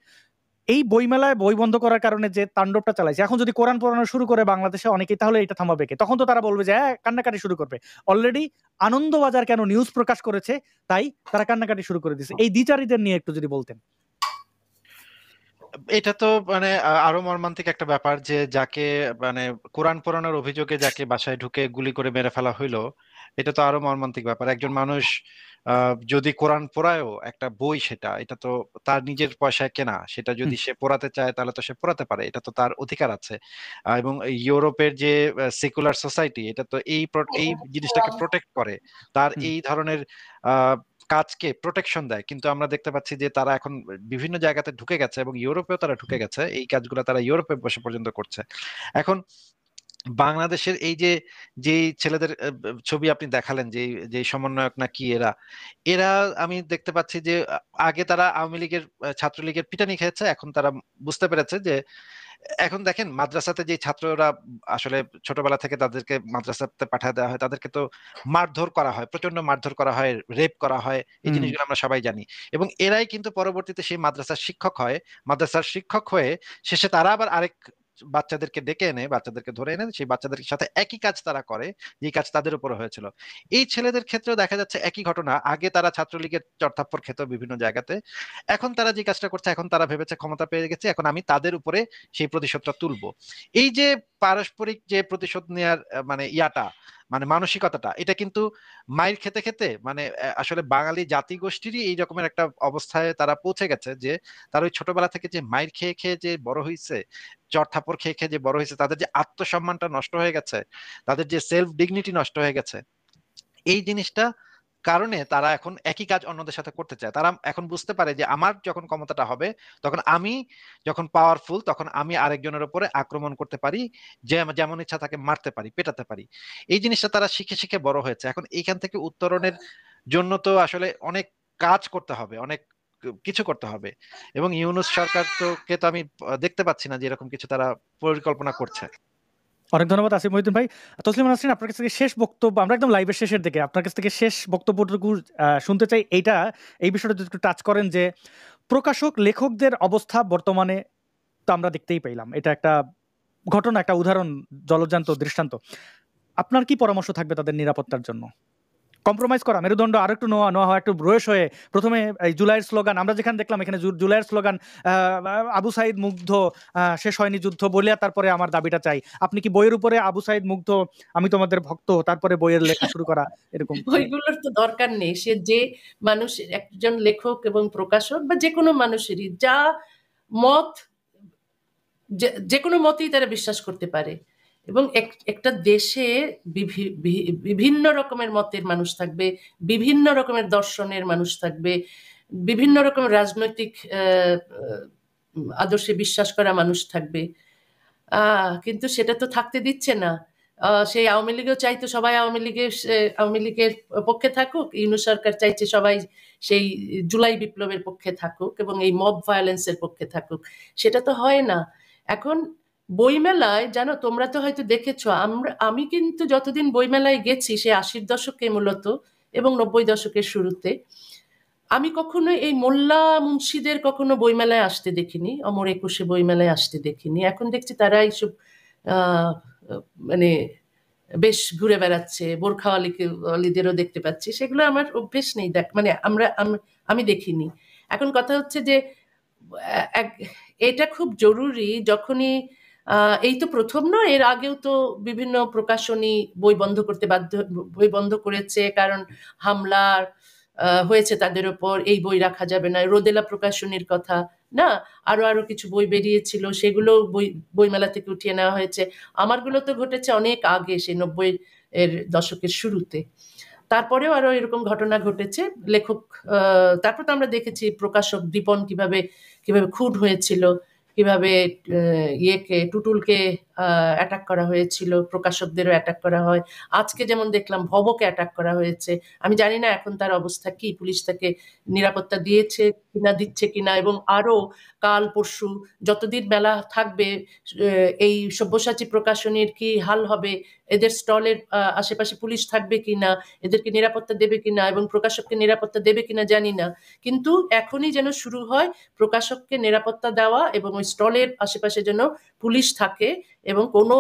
এই বইমেলায় বই বন্ধ করার কারণে যে তাণ্ডবটা চালাইছে, এখন যদি কোরআন পড়ানো শুরু করে বাংলাদেশে অনেকেই, তাহলে এটা থামাবে কে? তখন তো তারা বলবে যে হ্যাঁ, কান্নাকাটি শুরু করবে। অলরেডি আনন্দবাজার কেন নিউজ প্রকাশ করেছে, তাই তারা কান্নাকাটি শুরু করে দিয়েছে। এই দ্বিচারীদের নিয়ে একটু যদি বলতেন। এটা তো মানে আরো মর্মান্তিক একটা ব্যাপার যে যাকে মানে কোরআন পড়ানোর অভিযোগে যাকে বাসায় ঢুকে গুলি করে মেরে ফেলা হইলো, এটা তো আরো মর্মান্তিক ব্যাপার। একজন মানুষ যদি কোরআন পড়ায়ও একটা বই, এটা তো তার নিজের পয়সায় কেনা, সেটা যদি সে পড়াতে চায় তাহলে তো সে পড়াতে পারে, এটা তো তার অধিকার আছে। এবং ইউরোপের যে সেকুলার সোসাইটি, এটা তো এই জিনিসটাকে প্রোটেক্ট করে, তার এই ধরনের কাজকে প্রোটেকশন দেয়। কিন্তু আমরা দেখতে পাচ্ছি যে তারা এখন বিভিন্ন জায়গাতে ঢুকে গেছে এবং ইউরোপেও তারা ঢুকে গেছে, এই কাজগুলো তারা ইউরোপে বসে পর্যন্ত করছে। এখন বাংলাদেশের এই যে ছেলেদের ছবি আপনি দেখালেন, যে সমন্বয়ক না কি এরা এরা আমি দেখতে পাচ্ছি যে আগে তারা আওয়ামী লীগের ছাত্রলীগের পিটানি খেয়েছে, এখন তারা বুঝতে পেরেছে যে এখন দেখেন মাদ্রাসাতে যে ছাত্ররা আসলে ছোটবেলা থেকে তাদেরকে মাদ্রাসাতে পাঠিয়ে দেওয়া হয়, তাদেরকে তো মারধর করা হয়, প্রচন্ড মারধর করা হয়, রেপ করা হয়, এই জিনিসগুলো আমরা সবাই জানি। এবং এরাই কিন্তু পরবর্তীতে সেই মাদ্রাসার শিক্ষক হয়, মাদ্রাসার শিক্ষক হয়ে শেষে তারা আবার আরেক বাচ্চাদেরকে ডেকে এনে, বাচ্চাদেরকে ধরে এনে সেই বাচ্চাদের সাথে একই কাজ তারা করে, যে কাজ তাদের উপর হয়েছিল। এই ছেলেদের ক্ষেত্রেও দেখা যাচ্ছে একই ঘটনা। আগে তারা ছাত্রলীগের চড়থাপ্পড় খেত বিভিন্ন জায়গাতে, এখন তারা যে কাজটা করছে, এখন তারা ভেবেছে ক্ষমতা পেয়ে গেছে, এখন আমি তাদের উপরে সেই প্রতিশোধটা তুলবো। এই যে পারস্পরিক যে প্রতিশোধ নেওয়ার মানে মানে মানসিকতাটা, এটা কিন্তু মাইর খেতে খেতে মানে আসলে বাঙালি জাতিগোষ্ঠীরই এই রকমের একটা অবস্থায় তারা পৌঁছে গেছে যে তার ওই ছোটবেলা থেকে যে মাইর খেয়ে খেয়ে যে বড় হয়েছে, চড়থাপ্পড় খেয়ে খেয়ে যে বড় হয়েছে, তাদের যে আত্মসম্মানটা নষ্ট হয়ে গেছে, তাদের যে সেলফ ডিগনিটি নষ্ট হয়ে গেছে, এই জিনিসটা কারণে তারা এখন একই কাজ অন্যদের সাথে করতে চায়। তারা এখন বুঝতে পারে যে আমার যখন ক্ষমতাটা হবে, তখন আমি যখন পাওয়ারফুল, তখন আমি আরেকজনের উপরে আক্রমণ করতে পারি, যে যেমন ইচ্ছা তাকে মারতে পারি, পেটাতে পারি। এই জিনিসটা তারা শিখে শিখে বড় হয়েছে। এখন এইখান থেকে উত্তরণের জন্য তো আসলে অনেক কাজ করতে হবে, অনেক কিছু করতে হবে। এবং ইউনূস সরকার তো আমি দেখতে পাচ্ছি না যে এরকম কিছু তারা পরিকল্পনা করছে। অনেক ধন্যবাদ আসিফ মহিউদ্দিন ভাই। তসলিমা নাসরিন, আপনার কাছ থেকে শেষ বক্তব্য, আমরা একদম লাইভের শেষের দিকে, আপনার কাছ থেকে শেষ বক্তব্যটুকু শুনতে চাই। এই বিষয়টা যদি একটু টাচ করেন, যে প্রকাশক লেখকদের অবস্থা বর্তমানে তো আমরা দেখতেই পাইলাম, এটা একটা ঘটনা, একটা উদাহরণ, জলজ্যান্ত দৃষ্টান্ত। আপনার কি পরামর্শ থাকবে তাদের নিরাপত্তার জন্য? কম্প্রোমাইজ করা, মেরুদণ্ড আরো একটু নেওয়া হয়, একটু বয়স হয়ে প্রথমে এই জুলাইয়ের স্লোগান, আমরা যেখানে দেখলাম এখানে জুলাইয়ের স্লোগান, আবু সাইদ মুগ্ধ, শেষ হয়নি যুদ্ধ বলিয়া তারপরে আমার দাবিটা চাই। আপনি কি বইয়ের উপরে আবু সাইদ মুগ্ধ, আমি তোমাদের ভক্ত, তারপরে বইয়ের লেখা শুরু করা, এরকম? বইগুলোর তো দরকার নেই। সে যে মানুষ, একজন লেখক এবং প্রকাশক বা যে কোনো মানুষেরই যা মত, যে কোনো মতেই তারা বিশ্বাস করতে পারে। এবং একটা দেশে বিভিন্ন রকমের মতের মানুষ থাকবে, বিভিন্ন রকমের দর্শনের মানুষ থাকবে, বিভিন্ন রকমের রাজনৈতিক আদর্শে বিশ্বাস করা মানুষ থাকবে, কিন্তু সেটা তো থাকতে দিচ্ছে না। সেই আওয়ামী লীগও চাইতো সবাই আওয়ামী লীগের পক্ষে থাকুক, ইউনূস সরকার চাইছে সবাই সেই জুলাই বিপ্লবের পক্ষে থাকুক এবং এই মব ভায়োলেন্সের পক্ষে থাকুক। সেটা তো হয় না। এখন বইমেলায়, জানো, তোমরা তো হয়তো দেখেছো, আমি কিন্তু যতদিন বইমেলায় গেছি, সে 80-র দশকে মূলত এবং 90 দশকের শুরুতে, আমি কখনো এই মোল্লা মুন্সিদের কখনো বইমেলায় আসতে দেখিনি, অমর একুশে বইমেলায় আসতে দেখিনি। এখন দেখছি তারা এইসব মানে বেশ ঘুরে বেড়াচ্ছে, বোরখাওয়ালিদেরও দেখতে পাচ্ছি, সেগুলো আমার অভ্যেস নেই, মানে আমি দেখিনি। এখন কথা হচ্ছে যে এটা খুব জরুরি, যখনই এই তো প্রথম নয়, এর আগেও তো বিভিন্ন প্রকাশনী বই বন্ধ করেছে, কারণ হামলার হয়েছে তাদের উপর, এই বই রাখা যাবে না। রোদেলা প্রকাশনীর কথা না, আরো কিছু বই বেরিয়েছিল, সেগুলো বইমেলা থেকে উঠিয়ে নেওয়া হয়েছে। আমারগুলো তো ঘটেছে অনেক আগে, সেই 90-এর দশকের শুরুতে। তারপরেও আরো এরকম ঘটনা ঘটেছে। লেখক, তারপর তো আমরা দেখেছি প্রকাশক দীপন কিভাবে খুন হয়েছিল, কিভাবে টুটুলকে অ্যাটাক করা হয়েছিল, প্রকাশকদেরও অ্যাটাক করা হয়। আজকে যেমন দেখলাম ভবকে অ্যাটাক করা হয়েছে। আমি জানি না এখন তার অবস্থা কি, পুলিশ তাকে নিরাপত্তা দিয়েছে কিনা, দিচ্ছে কিনা, এবং আরো কাল পরশু যতদিন মেলা থাকবে এই সব্যসাচী প্রকাশনীর কি হাল হবে, এদের স্টলের আশেপাশে পুলিশ থাকবে কিনা, এদেরকে নিরাপত্তা দেবে কিনা এবং প্রকাশককে নিরাপত্তা দেবে কিনা জানি না। কিন্তু এখনই যেন শুরু হয় প্রকাশককে নিরাপত্তা দেওয়া এবং ওই স্টলের আশেপাশে যেন পুলিশ থাকে এবং কোনো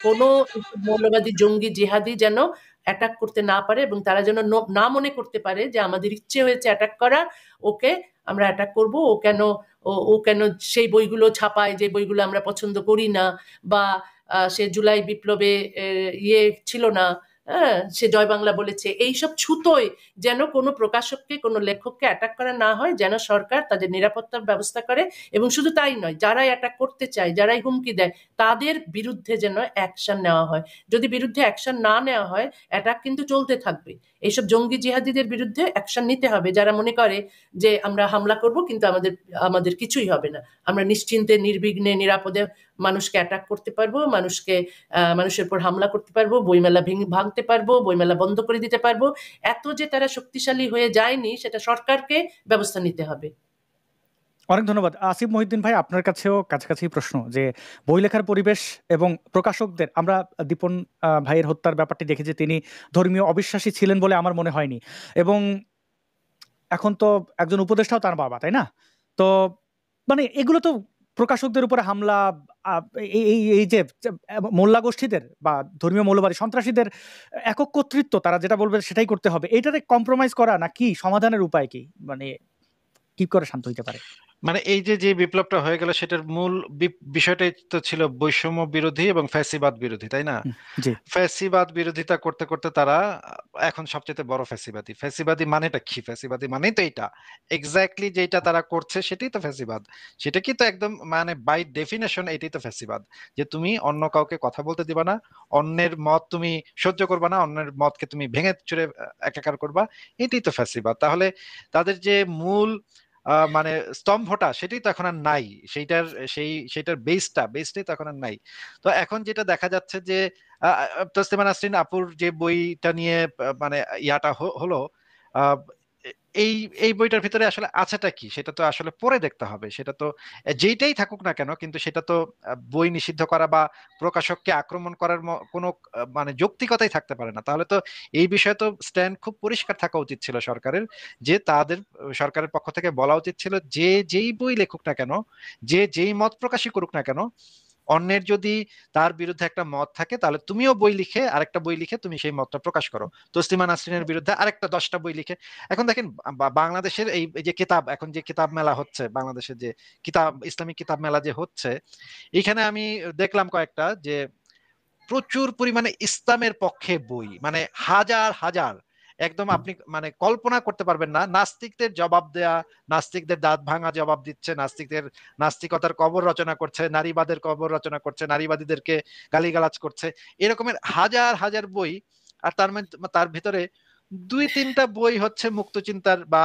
কোনো মৌলবাদী জঙ্গি জেহাদি যেন অ্যাটাক করতে না পারে এবং তারা যেন না মনে করতে পারে যে আমাদের ইচ্ছে হয়েছে অ্যাটাক করা, ওকে আমরা অ্যাটাক করব, ও কেন সেই বইগুলো ছাপায় যে বইগুলো আমরা পছন্দ করি না, বা সে জুলাই বিপ্লবে ইয়ে ছিল না, হ্যাঁ সে জয় বাংলা বলেছে, এইসব ছুতোয় যেন কোনো প্রকাশককে কোনো লেখককে অ্যাটাক করা না হয়, যেন সরকার তাদের নিরাপত্তার ব্যবস্থা করে। এবং শুধু তাই নয়, যারাই অ্যাটাক করতে চায়, যারাই হুমকি দেয়, তাদের বিরুদ্ধে যেন অ্যাকশন নেওয়া হয়। যদি বিরুদ্ধে অ্যাকশন না নেওয়া হয় অ্যাটাক কিন্তু চলতে থাকবে। এইসব জঙ্গি জিহাদিদের বিরুদ্ধে অ্যাকশন নিতে হবে, যারা মনে করে যে আমরা হামলা করব কিন্তু আমাদের কিছুই হবে না, আমরা নিশ্চিন্তে নির্বিঘ্নে নিরাপদে মানুষকে অ্যাটাক করতে পারবো, মানুষের উপর হামলা করতে পারবো, বইমেলা ভাঙতে পারবো, বইমেলা বন্ধ করে দিতে পারবো। এত যে তারা শক্তিশালী হয়ে যায়নি, সেটা সরকারকে ব্যবস্থা নিতে হবে। অনেক ধন্যবাদ। আসিফ মহিউদ্দিন ভাই, আপনার কাছেও কাছাকাছি প্রশ্ন, যে বই লেখার পরিবেশ এবং প্রকাশকদের, আমরা দীপন ভাইয়ের হত্যার ব্যাপারটি দেখেছি, তিনি ধর্মীয় অবিশ্বাসী ছিলেন বলে আমার মনে হয়নি, এবং এখন তো একজন উপদেষ্টাও তার বাবা, তাই না? তো মানে এগুলো তো প্রকাশকদের উপরে হামলা, এই যে মোল্লা গোষ্ঠীদের বা ধর্মীয় মৌলবাদী সন্ত্রাসীদের একক কর্তৃত্ব, তারা যেটা বলবে সেটাই করতে হবে, এইটাতে কম্প্রোমাইজ করা না কি সমাধানের উপায় কি, মানে কি করে শান্ত হইতে পারে? মানে এই যে বিপ্লবটা হয়ে গেল, সেটার মূল বিষয়টাই তো ছিল বৈষম্য বিরোধী এবং ফ্যাসিবাদ বিরোধী, তাই না? জি, ফ্যাসিবাদ বিরোধিতা করতে করতে তারা এখন সবচেয়ে বড় ফ্যাসিবাদী। ফ্যাসিবাদী মানেটা কি? ফ্যাসিবাদী মানেই তো এটা, এক্স্যাক্টলি যেটা তারা করছে সেটাই তো ফ্যাসিবাদ। সেটা কি তো একদম মানে বাই ডেফিনেশন এটাই তো ফ্যাসিবাদ, যে তুমি অন্য কাউকে কথা বলতে দিবা না, অন্যের মত তুমি সহ্য করবা না, অন্যের মতকে তুমি ভেঙে চুরে একাকার করবা, এটাই তো ফ্যাসিবাদ। তাহলে তাদের যে মূল মানে স্তম্ভটা সেটাই তো এখন আর নাই, সেইটার বেসটাই তো এখন আর নাই। তো এখন যেটা দেখা যাচ্ছে যে তসলিমা নাসরিন আপুর যে বইটা নিয়ে মানে ইয়াটা হলো, আহ, এই এই বইটার ভিতরে আসলে আছেটা কি সেটা তো আসলে পরে দেখতে হবে। সেটা তো যেইটাই থাকুক না কেন, কিন্তু সেটা তো বই নিষিদ্ধ করা বা প্রকাশককে আক্রমণ করার কোনো মানে যৌক্তিকতাই থাকতে পারে না। তাহলে তো এই বিষয়ে তো স্ট্যান্ড খুব পরিষ্কার থাকা উচিত ছিল সরকারের, যে সরকারের পক্ষ থেকে বলা উচিত ছিল যে যেই বই লেখুক না কেন, যে যেই মত প্রকাশই করুক না কেন, অন্যের যদি তার বিরুদ্ধে একটা মত থাকে তাহলে তুমিও আরেকটা বই লিখে তুমি সেই মতটা প্রকাশ করো। তসলিমা নাসরিনের বিরুদ্ধে আরেকটা 10টা বই লিখে। এখন দেখেন বাংলাদেশের এই যে কিতাব, এখন যে কিতাব মেলা হচ্ছে, বাংলাদেশের যে ইসলামিক কিতাব মেলা যে হচ্ছে, এখানে আমি দেখলাম কয়েকটা যে প্রচুর পরিমাণে ইসলামের পক্ষে বই, মানে হাজার হাজার, একদম আপনি মানে কল্পনা করতে পারবেন না। নাস্তিকদের জবাব দেয়া, নাস্তিকদের দাঁত ভাঙা জবাব দিচ্ছে, নাস্তিকতার কবর রচনা করছে, নারীবাদের কবর রচনা করছে, নারীবাদীদেরকে গালিগালাজ করছে, এরকমের হাজার হাজার বই। আর তার ভিতরে 2-3টা বই হচ্ছে মুক্তচিন্তার বা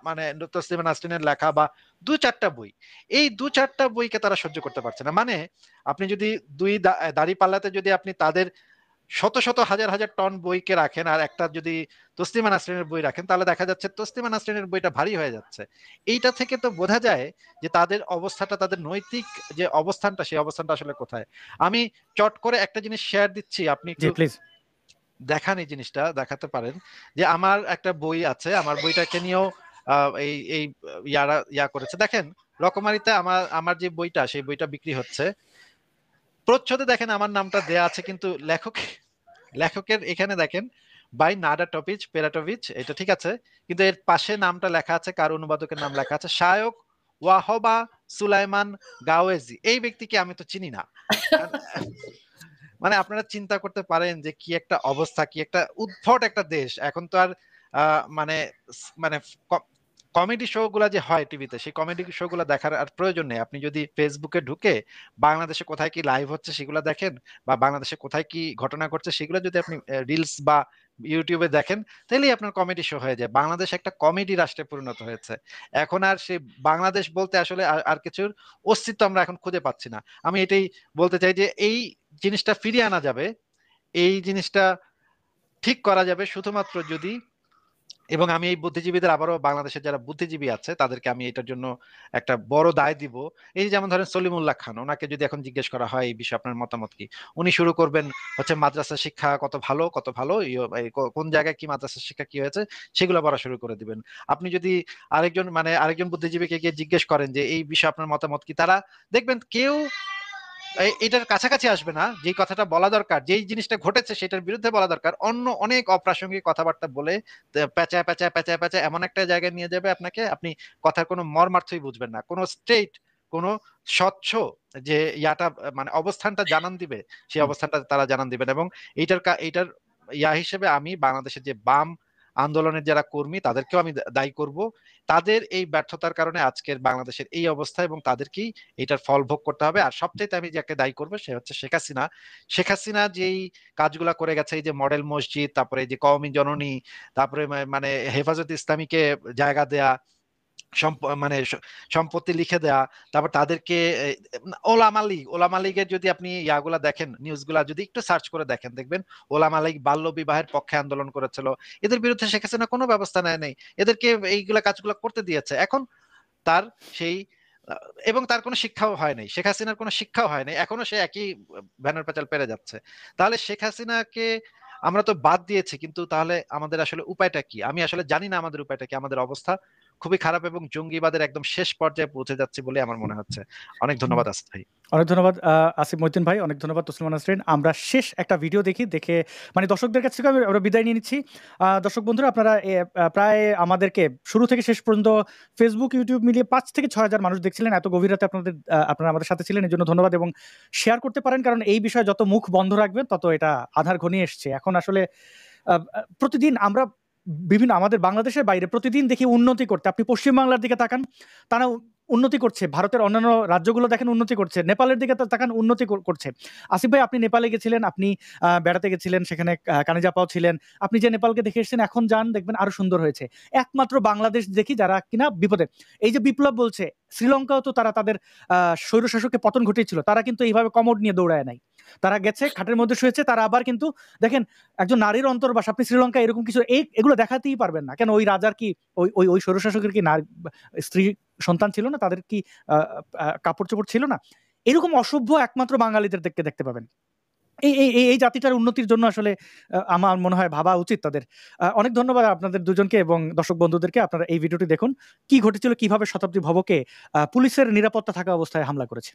মানে তসলিমা নাসরিনের লেখা, বা 2-4টা বই। এই 2-4টা বইকে তারা সহ্য করতে পারছে না। মানে আপনি যদি দাড়ি পাল্লাতে যদি আপনি তাদের শত শত হাজার হাজার টন বইকে রাখেন, আর একটা যদি তসলিমা নাসরিনের বই রাখেন, তাহলে দেখা যাচ্ছে তসলিমা নাসরিনের বইটা ভারী হয়ে যাচ্ছে। এইটা থেকে তো বোঝা যায় যে তাদের অবস্থাটা, তাদের নৈতিক যে অবস্থানটা, সেই অবস্থানটা আসলে কোথায়। আমি চট করে একটা জিনিস শেয়ার দিচ্ছি, আপনি একটু দেখান, এই জিনিসটা দেখাতে পারেন। যে আমার একটা বই আছে, আমার বইটাকে নিয়েও এই ইয়া করেছে। দেখেন রকমারিতে আমার যে বইটা, সেই বইটা বিক্রি হচ্ছে, প্রচ্ছদে দেখেন আমার নামটা দেয়া আছে, কিন্তু লেখকের এখানে দেখেন বাই নাডা টপিচ পেরাটোভিচ, এটা ঠিক আছে, কিন্তু এর পাশে নামটা লেখা আছে, কার অনুবাদকের নাম লেখা আছে, শায়ক ওয়াহবা সুলাইমান গাওয়েজি। এই ব্যক্তিকে আমি তো চিনি না। মানে আপনারা চিন্তা করতে পারেন যে কি একটা অবস্থা, কি একটা উদ্ভট একটা দেশ। এখন তো আর মানে মানে কমেডি শো গুলা যে হয় টিভিতে, সেই কমেডি শো গুলা দেখার আর প্রয়োজন নেই। আপনি যদি ফেসবুকে ঢুকে বাংলাদেশে কোথায় কি লাইভ হচ্ছে সেগুলো দেখেন, বা বাংলাদেশে কোথায় কি ঘটনা ঘটছে সেগুলো যদি আপনি রিলস বা ইউটিউবে দেখেন, তাহলেই আপনার কমেডি শো হয়ে যায়। বাংলাদেশ একটা কমেডি রাষ্ট্রে পরিণত হয়েছে। এখন আর সেই বাংলাদেশ বলতে আসলে আর কিছুর অস্তিত্ব আমরা এখন খুঁজে পাচ্ছি না। আমি এটাই বলতে চাই যে এই জিনিসটা ফিরিয়ে আনা যাবে, এই জিনিসটা ঠিক করা যাবে শুধুমাত্র যদি, এবং আমি এই বুদ্ধিজীবীদের, আবারও বাংলাদেশের যারা বুদ্ধিজীবী আছে তাদেরকে আমি এটার জন্য একটা বড় দায় দিব। এই যেমন ধরেন সলিমুল্লাহ খান, ওনাকে যদি এখন জিজ্ঞেস করা হয় এই বিষয়ে আপনার মতামত কি, উনি শুরু করবেন হচ্ছে মাদ্রাসা শিক্ষা কত ভালো কত ভালো, কোন জায়গায় কি মাদ্রাসা শিক্ষা কি হয়েছে সেগুলো বলা শুরু করে দিবেন। আপনি যদি আরেকজন বুদ্ধিজীবীকে গিয়ে জিজ্ঞেস করেন যে এই বিষয়ে আপনার মতামত কি, তারা দেখবেন কেউ এটার কাছাকাছি আসবে না। যে কথাটা বলা দরকার, যেই জিনিসটা ঘটেছে সেটার বিরুদ্ধে বলা দরকার, অন্য অনেক অপ্রাসঙ্গিক কথাবার্তা বলে পেঁচায় পেঁচায় পেঁচায় পেঁচায় এমন একটা জায়গায় নিয়ে যাবে আপনাকে, আপনি কথার কোনো মর্মার্থই বুঝবেন না। কোনো স্ট্রেট, কোনো স্বচ্ছ যে ইয়াটা অবস্থানটা জানান দিবে, সেই অবস্থানটা তারা জানান দিবেন। এবং এইটার হিসেবে আমি বাংলাদেশের যে বাম আন্দোলনের যারা কর্মী তাদেরকেও আমি দায়ী করব। তাদের এই ব্যর্থতার কারণে আজকের বাংলাদেশের এই অবস্থা, এবং তাদেরকেই এটার ফল ভোগ করতে হবে। আর সবচেয়ে আমি যাকে দায়ী করবো সে হচ্ছে শেখ হাসিনা। শেখ হাসিনা যেই কাজগুলা করে গেছে, এই যে মডেল মসজিদ, তারপরে এই যে কওমি জননী, তারপরে হেফাজত ইসলামীকে জায়গা দেয়া, সম্পত্তি লিখে দেয়া, তারপর তাদেরকে ওলামা লীগের যদি আপনি ইয়াগুলা দেখেন, নিউজগুলা যদি একটু সার্চ করে দেখেন, দেখবেন ওলামা লীগ বাল্য বিবাহের পক্ষে আন্দোলন করেছিল। এদের বিরুদ্ধে শেখ হাসিনা কোনো ব্যবস্থা নেয় নাই, এদেরকে এইগুলা কাজগুলো করতে দিয়েছে। এখন তার সেই, এবং তার কোনো শিক্ষাও হয় নাই, শেখ হাসিনার কোনো শিক্ষাও হয় নাই, এখনো সে একই ব্যানার পেঁচাল পেরে যাচ্ছে। তাহলে শেখ হাসিনাকে আমরা তো বাদ দিয়েছি, কিন্তু তাহলে আমাদের আসলে উপায়টা কি? আমি আসলে জানি না আমাদের উপায়টা কি। আমাদের অবস্থা খুবই খারাপ এবং জঙ্গিবাদের একদম শেষ পর্যায়ে পৌঁছে যাচ্ছে বলে আমার মনে হচ্ছে। অনেক ধন্যবাদ আসিফ ভাই। অনেক ধন্যবাদ আসিফ মহিউদ্দিন ভাই, অনেক ধন্যবাদ তসলিমা নাসরিন। আমরা শেষ একটা ভিডিও দেখে দর্শকদের কাছ থেকে আমরা বিদায় নিয়ে নিচ্ছি। দর্শক বন্ধুরা, আপনারা প্রায় আমাদেরকে শুরু থেকে শেষ পর্যন্ত ফেসবুক ইউটিউব মিলিয়ে 5 থেকে 6 হাজার মানুষ দেখছিলেন। এত গভীর রাতে আপনারা আমাদের সাথে ছিলেন, এর জন্য ধন্যবাদ। এবং শেয়ার করতে পারেন, কারণ এই বিষয়ে যত মুখ বন্ধ রাখবেন তত এটা আধার ঘনিয়ে এসছে। এখন আসলে প্রতিদিন আমরা আমাদের বাংলাদেশের বাইরে প্রতিদিন দেখি উন্নতি করতে। আপনি পশ্চিমবাংলার দিকে তাকান, তারা উন্নতি করছে। ভারতের অন্যান্য রাজ্যগুলো দেখেন উন্নতি করছে। নেপালের দিকে তাকান, উন্নতি করছে। আসিফ ভাই, আপনি নেপালে গেছিলেন, আপনি বেড়াতে গেছিলেন, সেখানে কানিজাপাও ছিলেন। আপনি যে নেপালকে দেখে এসেছেন, এখন যান, দেখবেন আরো সুন্দর হয়েছে। একমাত্র বাংলাদেশ দেখি যারা কিনা বিপদে। এই যে বিপ্লব বলছে, শ্রীলঙ্কাও তো তারা তাদের স্বৈরশাসককে পতন ঘটিয়েছিল, তারা কিন্তু এইভাবে কমোড নিয়ে দৌড়ায় নাই। তারা গেছে, খাটের মধ্যে শুয়েছে, তারা আবার কিন্তু দেখেন একজন নারীর অন্তর্বাস। আপনি শ্রীলঙ্কা এরকম কিছু এগুলো দেখাতেই পারবেন না কেন? ওই রাজার কি ওই স্বৈরশাসকের কি স্ত্রী সন্তান ছিল না? তাদের কি কাপড় চোপড় ছিল না? এরকম অসভ্য একমাত্র বাঙালিদের দেখতে পাবেন। এই জাতিটার উন্নতির জন্য আসলে আমার মনে হয় ভাবা উচিত তাদের। অনেক ধন্যবাদ আপনাদের দুজনকে এবং দর্শক বন্ধুদেরকে। আপনারা এই ভিডিওটি দেখুন, কি ঘটেছিল, কিভাবে শতাব্দী ভবকে পুলিশের নিরাপত্তা থাকা অবস্থায় হামলা করেছে।